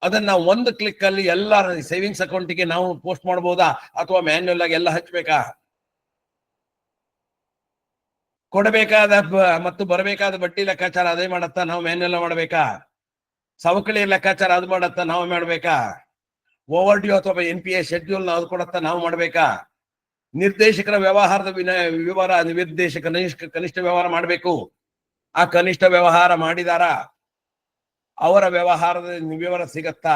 ಅದನ್ನ ಒಂದು ಕ್ಲಿಕ್ ಅಲ್ಲಿ ಎಲ್ಲ ಸೇವಿಂಗ್ಸ್ ಅಕೌಂಟ್ಗೆ ನಾವು ಪೋಸ್ಟ್ ಮಾಡಬಹುದಾ, ಅಥವಾ ಮ್ಯಾನ್ಯುಯಲ್ ಆಗಿ ಎಲ್ಲ ಹಚ್ಚಬೇಕಾ? ಕೊಡಬೇಕಾದ ಮತ್ತು ಬರಬೇಕಾದ ಬಡ್ಡಿ ಲೆಕ್ಕಾಚಾರ ಅದೇ ಮಾಡತ್ತಾ, ನಾವು ಮ್ಯಾನ್ಯುಯಲ್ ಮಾಡಬೇಕಾ? ಸವಕಳಿ ಲೆಕ್ಕಾಚಾರ ಅದು ಮಾಡತ್ತಾ, ನಾವು ಮಾಡ್ಬೇಕಾ? ಓವರ್ ಡ್ಯೂ ಅಥವಾ NPA ಶೆಡ್ಯೂಲ್ ಅದು ಕೊಡತ್ತಾ, ನಾವು ಮಾಡ್ಬೇಕಾ? ನಿರ್ದೇಶಕರ ವ್ಯವಹಾರದ ವಿವರ, ನಿರ್ದೇಶಕ ಕನಿಷ್ಠ ವ್ಯವಹಾರ ಮಾಡಬೇಕು. ಆ ಕನಿಷ್ಠ ವ್ಯವಹಾರ ಮಾಡಿದಾರ, ಅವರ ವ್ಯವಹಾರದ ವಿವರ ಸಿಗತ್ತಾ?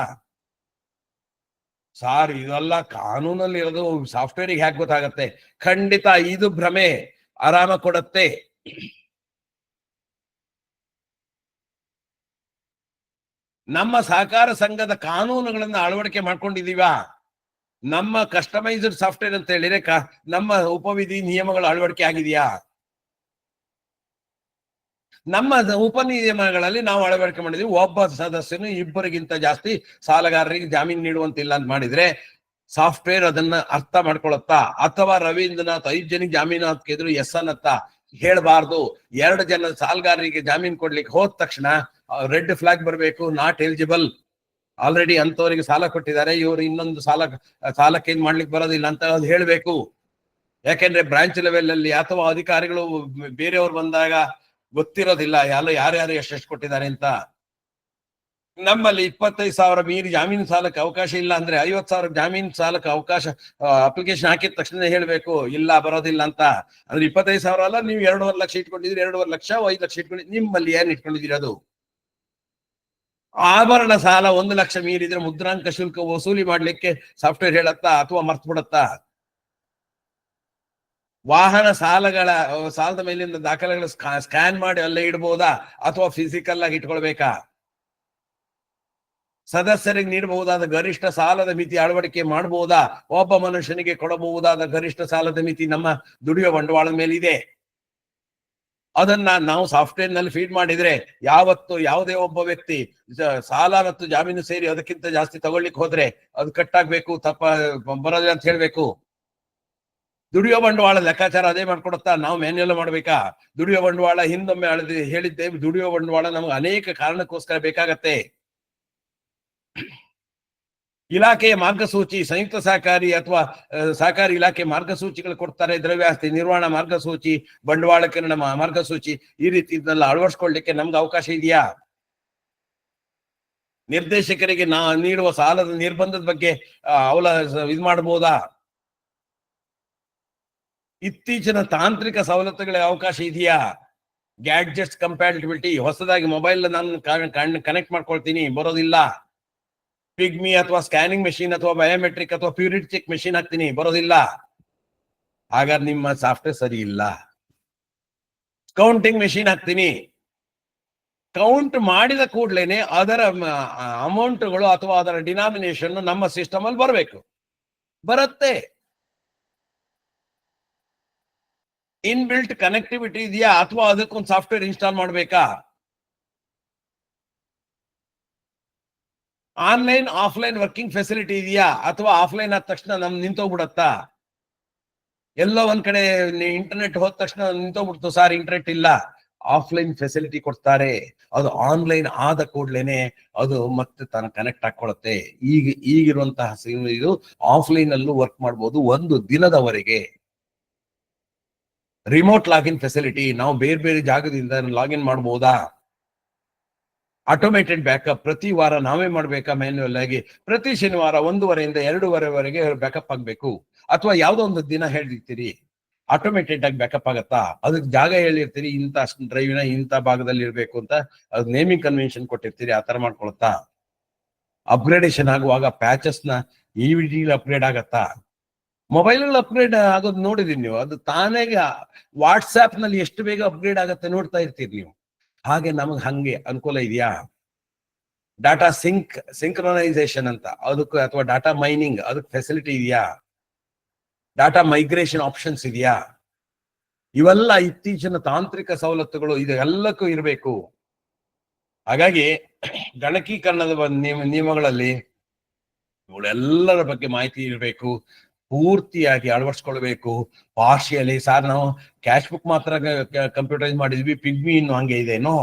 ಸಾರ್, ಇದೆಲ್ಲ ಕಾನೂನಲ್ಲಿ ಇರೋದು, ಸಾಫ್ಟ್ವೇರಿಗೆ ಹ್ಯಾಕ್ ಗೊತ್ತಾಗತ್ತೆ? ಖಂಡಿತ ಇದು ಭ್ರಮೆ, ಆರಾಮ ಕೊಡತ್ತೆ. ನಮ್ಮ ಸಹಕಾರ ಸಂಘದ ಕಾನೂನುಗಳನ್ನ ಅಳವಡಿಕೆ ಮಾಡ್ಕೊಂಡಿದೀವ. ನಮ್ಮ ಕಸ್ಟಮೈಸ್ಡ್ ಸಾಫ್ಟ್ವೇರ್ ಅಂತ ಹೇಳಿದ್ರೆ ನಮ್ಮ ಉಪವಿಧಿ ನಿಯಮಗಳು ಅಳವಡಿಕೆ ಆಗಿದೆಯಾ? ನಮ್ಮ ಉಪನಿಯಮಗಳಲ್ಲಿ ನಾವು ಅಳವಡಿಕೆ ಮಾಡಿದ್ವಿ, ಒಬ್ಬ ಸದಸ್ಯನು ಇಬ್ಬರಿಗಿಂತ ಜಾಸ್ತಿ ಸಾಲಗಾರರಿಗೆ ಜಾಮೀನು ನೀಡುವಂತಿಲ್ಲ ಅಂತ ಮಾಡಿದ್ರೆ ಸಾಫ್ಟ್ವೇರ್ ಅದನ್ನ ಅರ್ಥ ಮಾಡ್ಕೊಳತ್ತಾ? ಅಥವಾ ರವೀಂದ್ರನಾಥ್ 5 ಜನಕ್ಕೆ ಜಾಮೀನು ಹಾಕಿದ್ರು ಎಸ್ ಅನ್ನತ್ತ? ಹೇಳ್ಬಾರ್ದು. 2 ಜನ ಸಾಲಗಾರರಿಗೆ ಜಾಮೀನು ಕೊಡ್ಲಿಕ್ಕೆ ಹೋದ ತಕ್ಷಣ ರೆಡ್ ಫ್ಲಾಗ್ ಬರಬೇಕು, ನಾಟ್ ಎಲಿಜಿಬಲ್, ಆಲ್ರೆಡಿ ಅಂತವರಿಗೆ ಸಾಲ ಕೊಟ್ಟಿದ್ದಾರೆ, ಇವರು ಇನ್ನೊಂದು ಸಾಲಕ್ಕೆ ಏನ್ ಮಾಡ್ಲಿಕ್ಕೆ ಬರೋದಿಲ್ಲ ಅಂತ ಅದು ಹೇಳ್ಬೇಕು. ಯಾಕೆಂದ್ರೆ ಬ್ರಾಂಚ್ ಲೆವೆಲ್ ಅಲ್ಲಿ ಅಥವಾ ಅಧಿಕಾರಿಗಳು ಬೇರೆಯವ್ರು ಬಂದಾಗ ಗೊತ್ತಿರೋದಿಲ್ಲ ಯಾರ್ಯಾರು ಎಷ್ಟೆಷ್ಟು ಕೊಟ್ಟಿದ್ದಾರೆ ಅಂತ. ನಮ್ಮಲ್ಲಿ 25,000 ಮೀರಿ ಜಾಮೀನು ಸಾಲಕ್ಕೆ ಅವಕಾಶ ಇಲ್ಲ ಅಂದ್ರೆ 50,000 ಜಾಮೀನು ಸಾಲಕ್ಕೆ ಅವಕಾಶ, ಅಪ್ಲಿಕೇಶನ್ ಹಾಕಿದ ತಕ್ಷಣ ಹೇಳ್ಬೇಕು ಇಲ್ಲ ಬರೋದಿಲ್ಲ ಅಂತ. ಅಂದ್ರೆ 25,000 ಅಲ್ಲ, ನೀವು 2.5 ಲಕ್ಷ ಇಟ್ಕೊಂಡಿದ್ರಿ, 2.5 ಲಕ್ಷ 5 ಲಕ್ಷ ಇಟ್ಕೊಂಡಿದ್ರಿ, ನಿಮ್ಮಲ್ಲಿ ಏನ್ ಇಟ್ಕೊಂಡಿದ್ದೀರಿ ಅದು? ಆಭರಣ ಸಾಲ 1 ಲಕ್ಷ ಮೀರಿದ್ರೆ ಮುದ್ರಾಂಕ ಶುಲ್ಕ ವಸೂಲಿ ಮಾಡ್ಲಿಕ್ಕೆ ಸಾಫ್ಟ್ವೇರ್ ಹೇಳತ್ತಾ ಅಥವಾ ಮರ್ತು ಬಿಡತ್ತಾ? ವಾಹನ ಸಾಲದ ಮೇಲಿನ ದಾಖಲೆಗಳ ಸ್ಕ್ಯಾನ್ ಮಾಡಿ ಅಲ್ಲೇ ಇಡಬಹುದಾ ಅಥವಾ ಫಿಸಿಕಲ್ ಆಗಿ ಇಟ್ಕೊಳ್ಬೇಕಾ? ಸದಸ್ಯರಿಗೆ ನೀಡಬಹುದಾದ ಗರಿಷ್ಠ ಸಾಲದ ಮಿತಿ ಅಳವಡಿಕೆ ಮಾಡಬಹುದಾ? ಒಬ್ಬ ಮನುಷ್ಯನಿಗೆ ಕೊಡಬಹುದಾದ ಗರಿಷ್ಠ ಸಾಲದ ಮಿತಿ ನಮ್ಮ ದುಡಿಯುವ ಬಂಡವಾಳದ ಮೇಲೆ ಇದೆ. ಅದನ್ನ ನಾವು ಸಾಫ್ಟ್ವೇರ್ ನಲ್ಲಿ ಫೀಡ್ ಮಾಡಿದ್ರೆ ಯಾವತ್ತು ಯಾವುದೇ ಒಬ್ಬ ವ್ಯಕ್ತಿ ಸಾಲ ಮತ್ತು ಜಾಮೀನು ಸೇರಿ ಅದಕ್ಕಿಂತ ಜಾಸ್ತಿ ತಗೊಳ್ಳಿಕ್ ಹೋದ್ರೆ ಅದು ಕಟ್ಟಾಗ್ಬೇಕು, ಬರೋದಿಲ್ಲ ಅಂತ ಹೇಳ್ಬೇಕು. ದುಡಿಯೋ ಬಂಡವಾಳ ಲೆಕ್ಕಾಚಾರ ಅದೇ ಮಾಡ್ಕೊಡತ್ತಾ? ನಾವು ಮ್ಯಾನ್ಯುಯಲ್ ಮಾಡ್ಬೇಕಾ? ದುಡಿಯೋ ಬಂಡವಾಳ ಹಿಂದೊಮ್ಮೆ ಹೇಳಿದ್ದೇವೆ, ದುಡಿಯೋ ಬಂಡವಾಳ ನಮ್ಗೆ ಅನೇಕ ಕಾರಣಕ್ಕೋಸ್ಕರ ಬೇಕಾಗತ್ತೆ. ಇಲಾಖೆಯ ಮಾರ್ಗಸೂಚಿ, ಸಂಯುಕ್ತ ಸಹಕಾರಿ ಅಥವಾ ಸಹಕಾರಿ ಇಲಾಖೆ ಮಾರ್ಗಸೂಚಿಗಳು ಕೊಡ್ತಾರೆ, ದ್ರವ್ಯಾಸ್ತಿ ನಿರ್ವಹಣಾ ಮಾರ್ಗಸೂಚಿ, ಬಂಡವಾಳಕರಣ ಮಾರ್ಗಸೂಚಿ, ಈ ರೀತಿ ಇದನ್ನೆಲ್ಲ ಅಳವಡಿಸ್ಕೊಳ್ಳಿಕ್ಕೆ ನಮ್ಗೆ ಅವಕಾಶ ಇದೆಯಾ? ನಿರ್ದೇಶಕರಿಗೆ ನೀಡುವ ಸಾಲದ ನಿರ್ಬಂಧದ ಬಗ್ಗೆ ಇದು ಮಾಡಬಹುದಾ? ಇತ್ತೀಚಿನ ತಾಂತ್ರಿಕ ಸವಲತ್ತುಗಳಿಗೆ ಅವಕಾಶ ಇದೆಯಾ? ಗ್ಯಾಡ್ಜೆಟ್ಸ್ ಕಂಪ್ಯಾಟಿಬಿಲಿಟಿ, ಹೊಸದಾಗಿ ಮೊಬೈಲ್ ನಾನು ಕನೆಕ್ಟ್ ಮಾಡ್ಕೊಳ್ತೀನಿ, ಬರೋದಿಲ್ಲ. ಪಿಗ್ಮಿ ಅಥವಾ ಸ್ಕ್ಯಾನಿಂಗ್ ಮೆಷಿನ್ ಅಥವಾ ಬಯೋಮೆಟ್ರಿಕ್ ಅಥವಾ ಪ್ಯೂರಿಟಿ ಚೆಕ್ ಮೆಷಿನ್ ಹಾಕ್ತೀನಿ, ಬರೋದಿಲ್ಲ. ಹಾಗಾದ್ರೆ ನಿಮ್ಮ ಸಾಫ್ಟ್ವೇರ್ ಸರಿ ಇಲ್ಲ. ಕೌಂಟಿಂಗ್ ಮೆಷಿನ್ ಹಾಕ್ತೀನಿ, ಕೌಂಟ್ ಮಾಡಿದ ಕೂಡ್ಲೇನೆ ಅದರ ಅಮೌಂಟ್ಗಳು ಅಥವಾ ಅದರ ಡಿನಾಮಿನೇಷನ್ ನಮ್ಮ ಸಿಸ್ಟಮ್ ಅಲ್ಲಿ ಬರಬೇಕು, ಬರುತ್ತೆ. ಇನ್ ಬಿಲ್ಟ್ ಕನೆಕ್ಟಿವಿಟಿ ಇದೆಯಾ ಅಥವಾ ಅದಕ್ಕೊಂದು ಸಾಫ್ಟ್ವೇರ್ ಇನ್ಸ್ಟಾಲ್ ಮಾಡ್ಬೇಕಾ? ಆನ್ಲೈನ್ ಆಫ್ಲೈನ್ ವರ್ಕಿಂಗ್ ಫೆಸಿಲಿಟಿ ಇದೆಯಾ ಅಥವಾ ಆಫ್ಲೈನ್ ಆದ ತಕ್ಷಣ ನಿಂತೋಗ್ಬಿಡತ್ತಾ? ಎಲ್ಲೋ ಒಂದ್ ಕಡೆ ಇಂಟರ್ನೆಟ್ ಹೋದ ತಕ್ಷಣ ನಿಂತೋಗ್ಬಿಡ್ತು, ಸಾರ್ ಇಂಟರ್ನೆಟ್ ಇಲ್ಲ, ಆಫ್ಲೈನ್ ಫೆಸಿಲಿಟಿ ಕೊಡ್ತಾರೆ. ಅದು ಆನ್ಲೈನ್ ಆದ ಕೂಡ್ಲೇನೆ ಅದು ಮತ್ತೆ ತನ್ನ ಕನೆಕ್ಟ್ ಹಾಕೊಳ್ಳುತ್ತೆ. ಈಗಿರುವಂತಹ ಇದು ಆಫ್ಲೈನ್ ಅಲ್ಲೂ ವರ್ಕ್ ಮಾಡ್ಬೋದು 1 ದಿನದವರೆಗೆ. ರಿಮೋಟ್ ಲಾಗಿನ್ ಫೆಸಿಲಿಟಿ, ನಾವು ಬೇರೆ ಬೇರೆ ಜಾಗದಿಂದ ಲಾಗಿನ್ ಮಾಡಬಹುದಾ? ಆಟೋಮೇಟೆಡ್ ಬ್ಯಾಕಪ್, ಪ್ರತಿ ವಾರ ನಾವೇ ಮಾಡ್ಬೇಕಾ ಮ್ಯಾನ್ಯುಯಲ್ ಆಗಿ? ಪ್ರತಿ ಶನಿವಾರ 1:30 ಇಂದ 2:30ವರೆಗೆ ಬ್ಯಾಕಪ್ ಆಗ್ಬೇಕು. ಅಥವಾ ಯಾವ್ದೋ ಒಂದು ದಿನ ಹೇಳಿರ್ತೀರಿ, ಆಟೋಮೇಟೆಡ್ ಆಗಿ ಬ್ಯಾಕಪ್ ಆಗತ್ತಾ? ಅದಕ್ಕೆ ಜಾಗ ಹೇಳಿರ್ತೀರಿ, ಇಂಥ ಡ್ರೈವಿನ ಇಂಥ ಭಾಗದಲ್ಲಿ ಇರ್ಬೇಕು ಅಂತ ಅದು ನೇಮಿಂಗ್ ಕನ್ವೆನ್ಷನ್ ಕೊಟ್ಟಿರ್ತೀರಿ, ಆ ತರ ಮಾಡ್ಕೊಳತ್ತಾ? ಅಪ್ಗ್ರೇಡೇಷನ್ ಆಗುವಾಗ ಪ್ಯಾಚಸ್ ನ ಅಪ್ಗ್ರೇಡ್ ಆಗತ್ತಾ? ಮೊಬೈಲ್ ಅಪ್ಗ್ರೇಡ್ ಆಗೋದು ನೋಡಿದೀನಿ ನೀವು, ಅದು ತಾನೇ ವಾಟ್ಸ್ಆಪ್ ನಲ್ಲಿ ಎಷ್ಟು ಬೇಗ ಅಪ್ಗ್ರೇಡ್ ಆಗತ್ತೆ ನೋಡ್ತಾ ಇರ್ತೀರಿ ನೀವು. ಹಾಗೆ ನಮಗ್ ಹಂಗೆ ಅನುಕೂಲ ಇದೆಯಾ? ಡಾಟಾ ಸಿಂಕ್ರನೈಸೇಷನ್ ಅಂತ ಅದಕ್ಕೆ, ಅಥವಾ ಡಾಟಾ ಮೈನಿಂಗ್ ಅದಕ್ಕೆ ಫೆಸಿಲಿಟಿ ಇದೆಯಾ? ಡಾಟಾ ಮೈಗ್ರೇಷನ್ ಆಪ್ಷನ್ಸ್ ಇದೆಯಾ? ಇವೆಲ್ಲ ಇತ್ತೀಚಿನ ತಾಂತ್ರಿಕ ಸವಲತ್ತುಗಳು ಇದೆಲ್ಲಕ್ಕೂ ಇರಬೇಕು. ಹಾಗಾಗಿ ಗಣಕೀಕರಣದ ನಿಯಮಗಳಲ್ಲಿ ಇವುಗಳೆಲ್ಲರ ಬಗ್ಗೆ ಮಾಹಿತಿ ಇರಬೇಕು, ಪೂರ್ತಿಯಾಗಿ ಅಳವಡಿಸ್ಕೊಳ್ಬೇಕು. ಪಾರ್ಶಿಯಲಿ ಸಾರ್ ನಾವು ಕ್ಯಾಶ್ ಬುಕ್ ಮಾತ್ರ ಕಂಪ್ಯೂಟರೈಸ್ ಮಾಡಿದ್ವಿ, ಪಿಗ್ಮಿ ಇನ್ನು ಹಂಗೆ ಇದೆನೋ?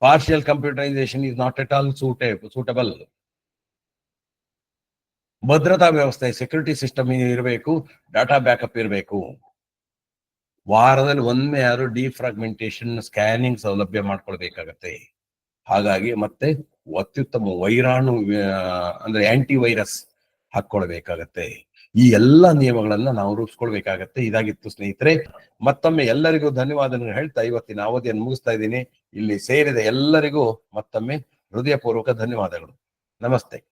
Partial computerisation is not at all suitable. ಭದ್ರತಾ ವ್ಯವಸ್ಥೆ, ಸೆಕ್ಯೂರಿಟಿ ಸಿಸ್ಟಮ್ ಇರಬೇಕು, ಡಾಟಾ ಬ್ಯಾಕಪ್ ಇರಬೇಕು. ವಾರದಲ್ಲಿ ಒಮ್ಮೆ ಯಾರು ಡಿಫ್ರಾಗ್ಮೆಂಟೇಶನ್ ಸ್ಕ್ಯಾನಿಂಗ್ ಸೌಲಭ್ಯ ಮಾಡ್ಕೊಳ್ಬೇಕಾಗತ್ತೆ. ಹಾಗಾಗಿ ಮತ್ತೆ ಅತ್ಯುತ್ತಮ ವೈರಾಣು ಅಂದ್ರೆ ಆಂಟಿ ವೈರಸ್ ಹಾಕೊಳ್ಬೇಕಾಗತ್ತೆ. ಈ ಎಲ್ಲಾ ನಿಯಮಗಳನ್ನ ನಾವು ರೂಪಿಸ್ಕೊಳ್ಬೇಕಾಗತ್ತೆ. ಇದಾಗಿತ್ತು ಸ್ನೇಹಿತರೆ. ಮತ್ತೊಮ್ಮೆ ಎಲ್ಲರಿಗೂ ಧನ್ಯವಾದ ಹೇಳ್ತಾ ಇವತ್ತಿನ ಅವಧಿಯನ್ನು ಮುಗಿಸ್ತಾ ಇದ್ದೀನಿ. ಇಲ್ಲಿ ಸೇರಿದ ಎಲ್ಲರಿಗೂ ಮತ್ತೊಮ್ಮೆ ಹೃದಯಪೂರ್ವಕ ಧನ್ಯವಾದಗಳು. ನಮಸ್ತೆ.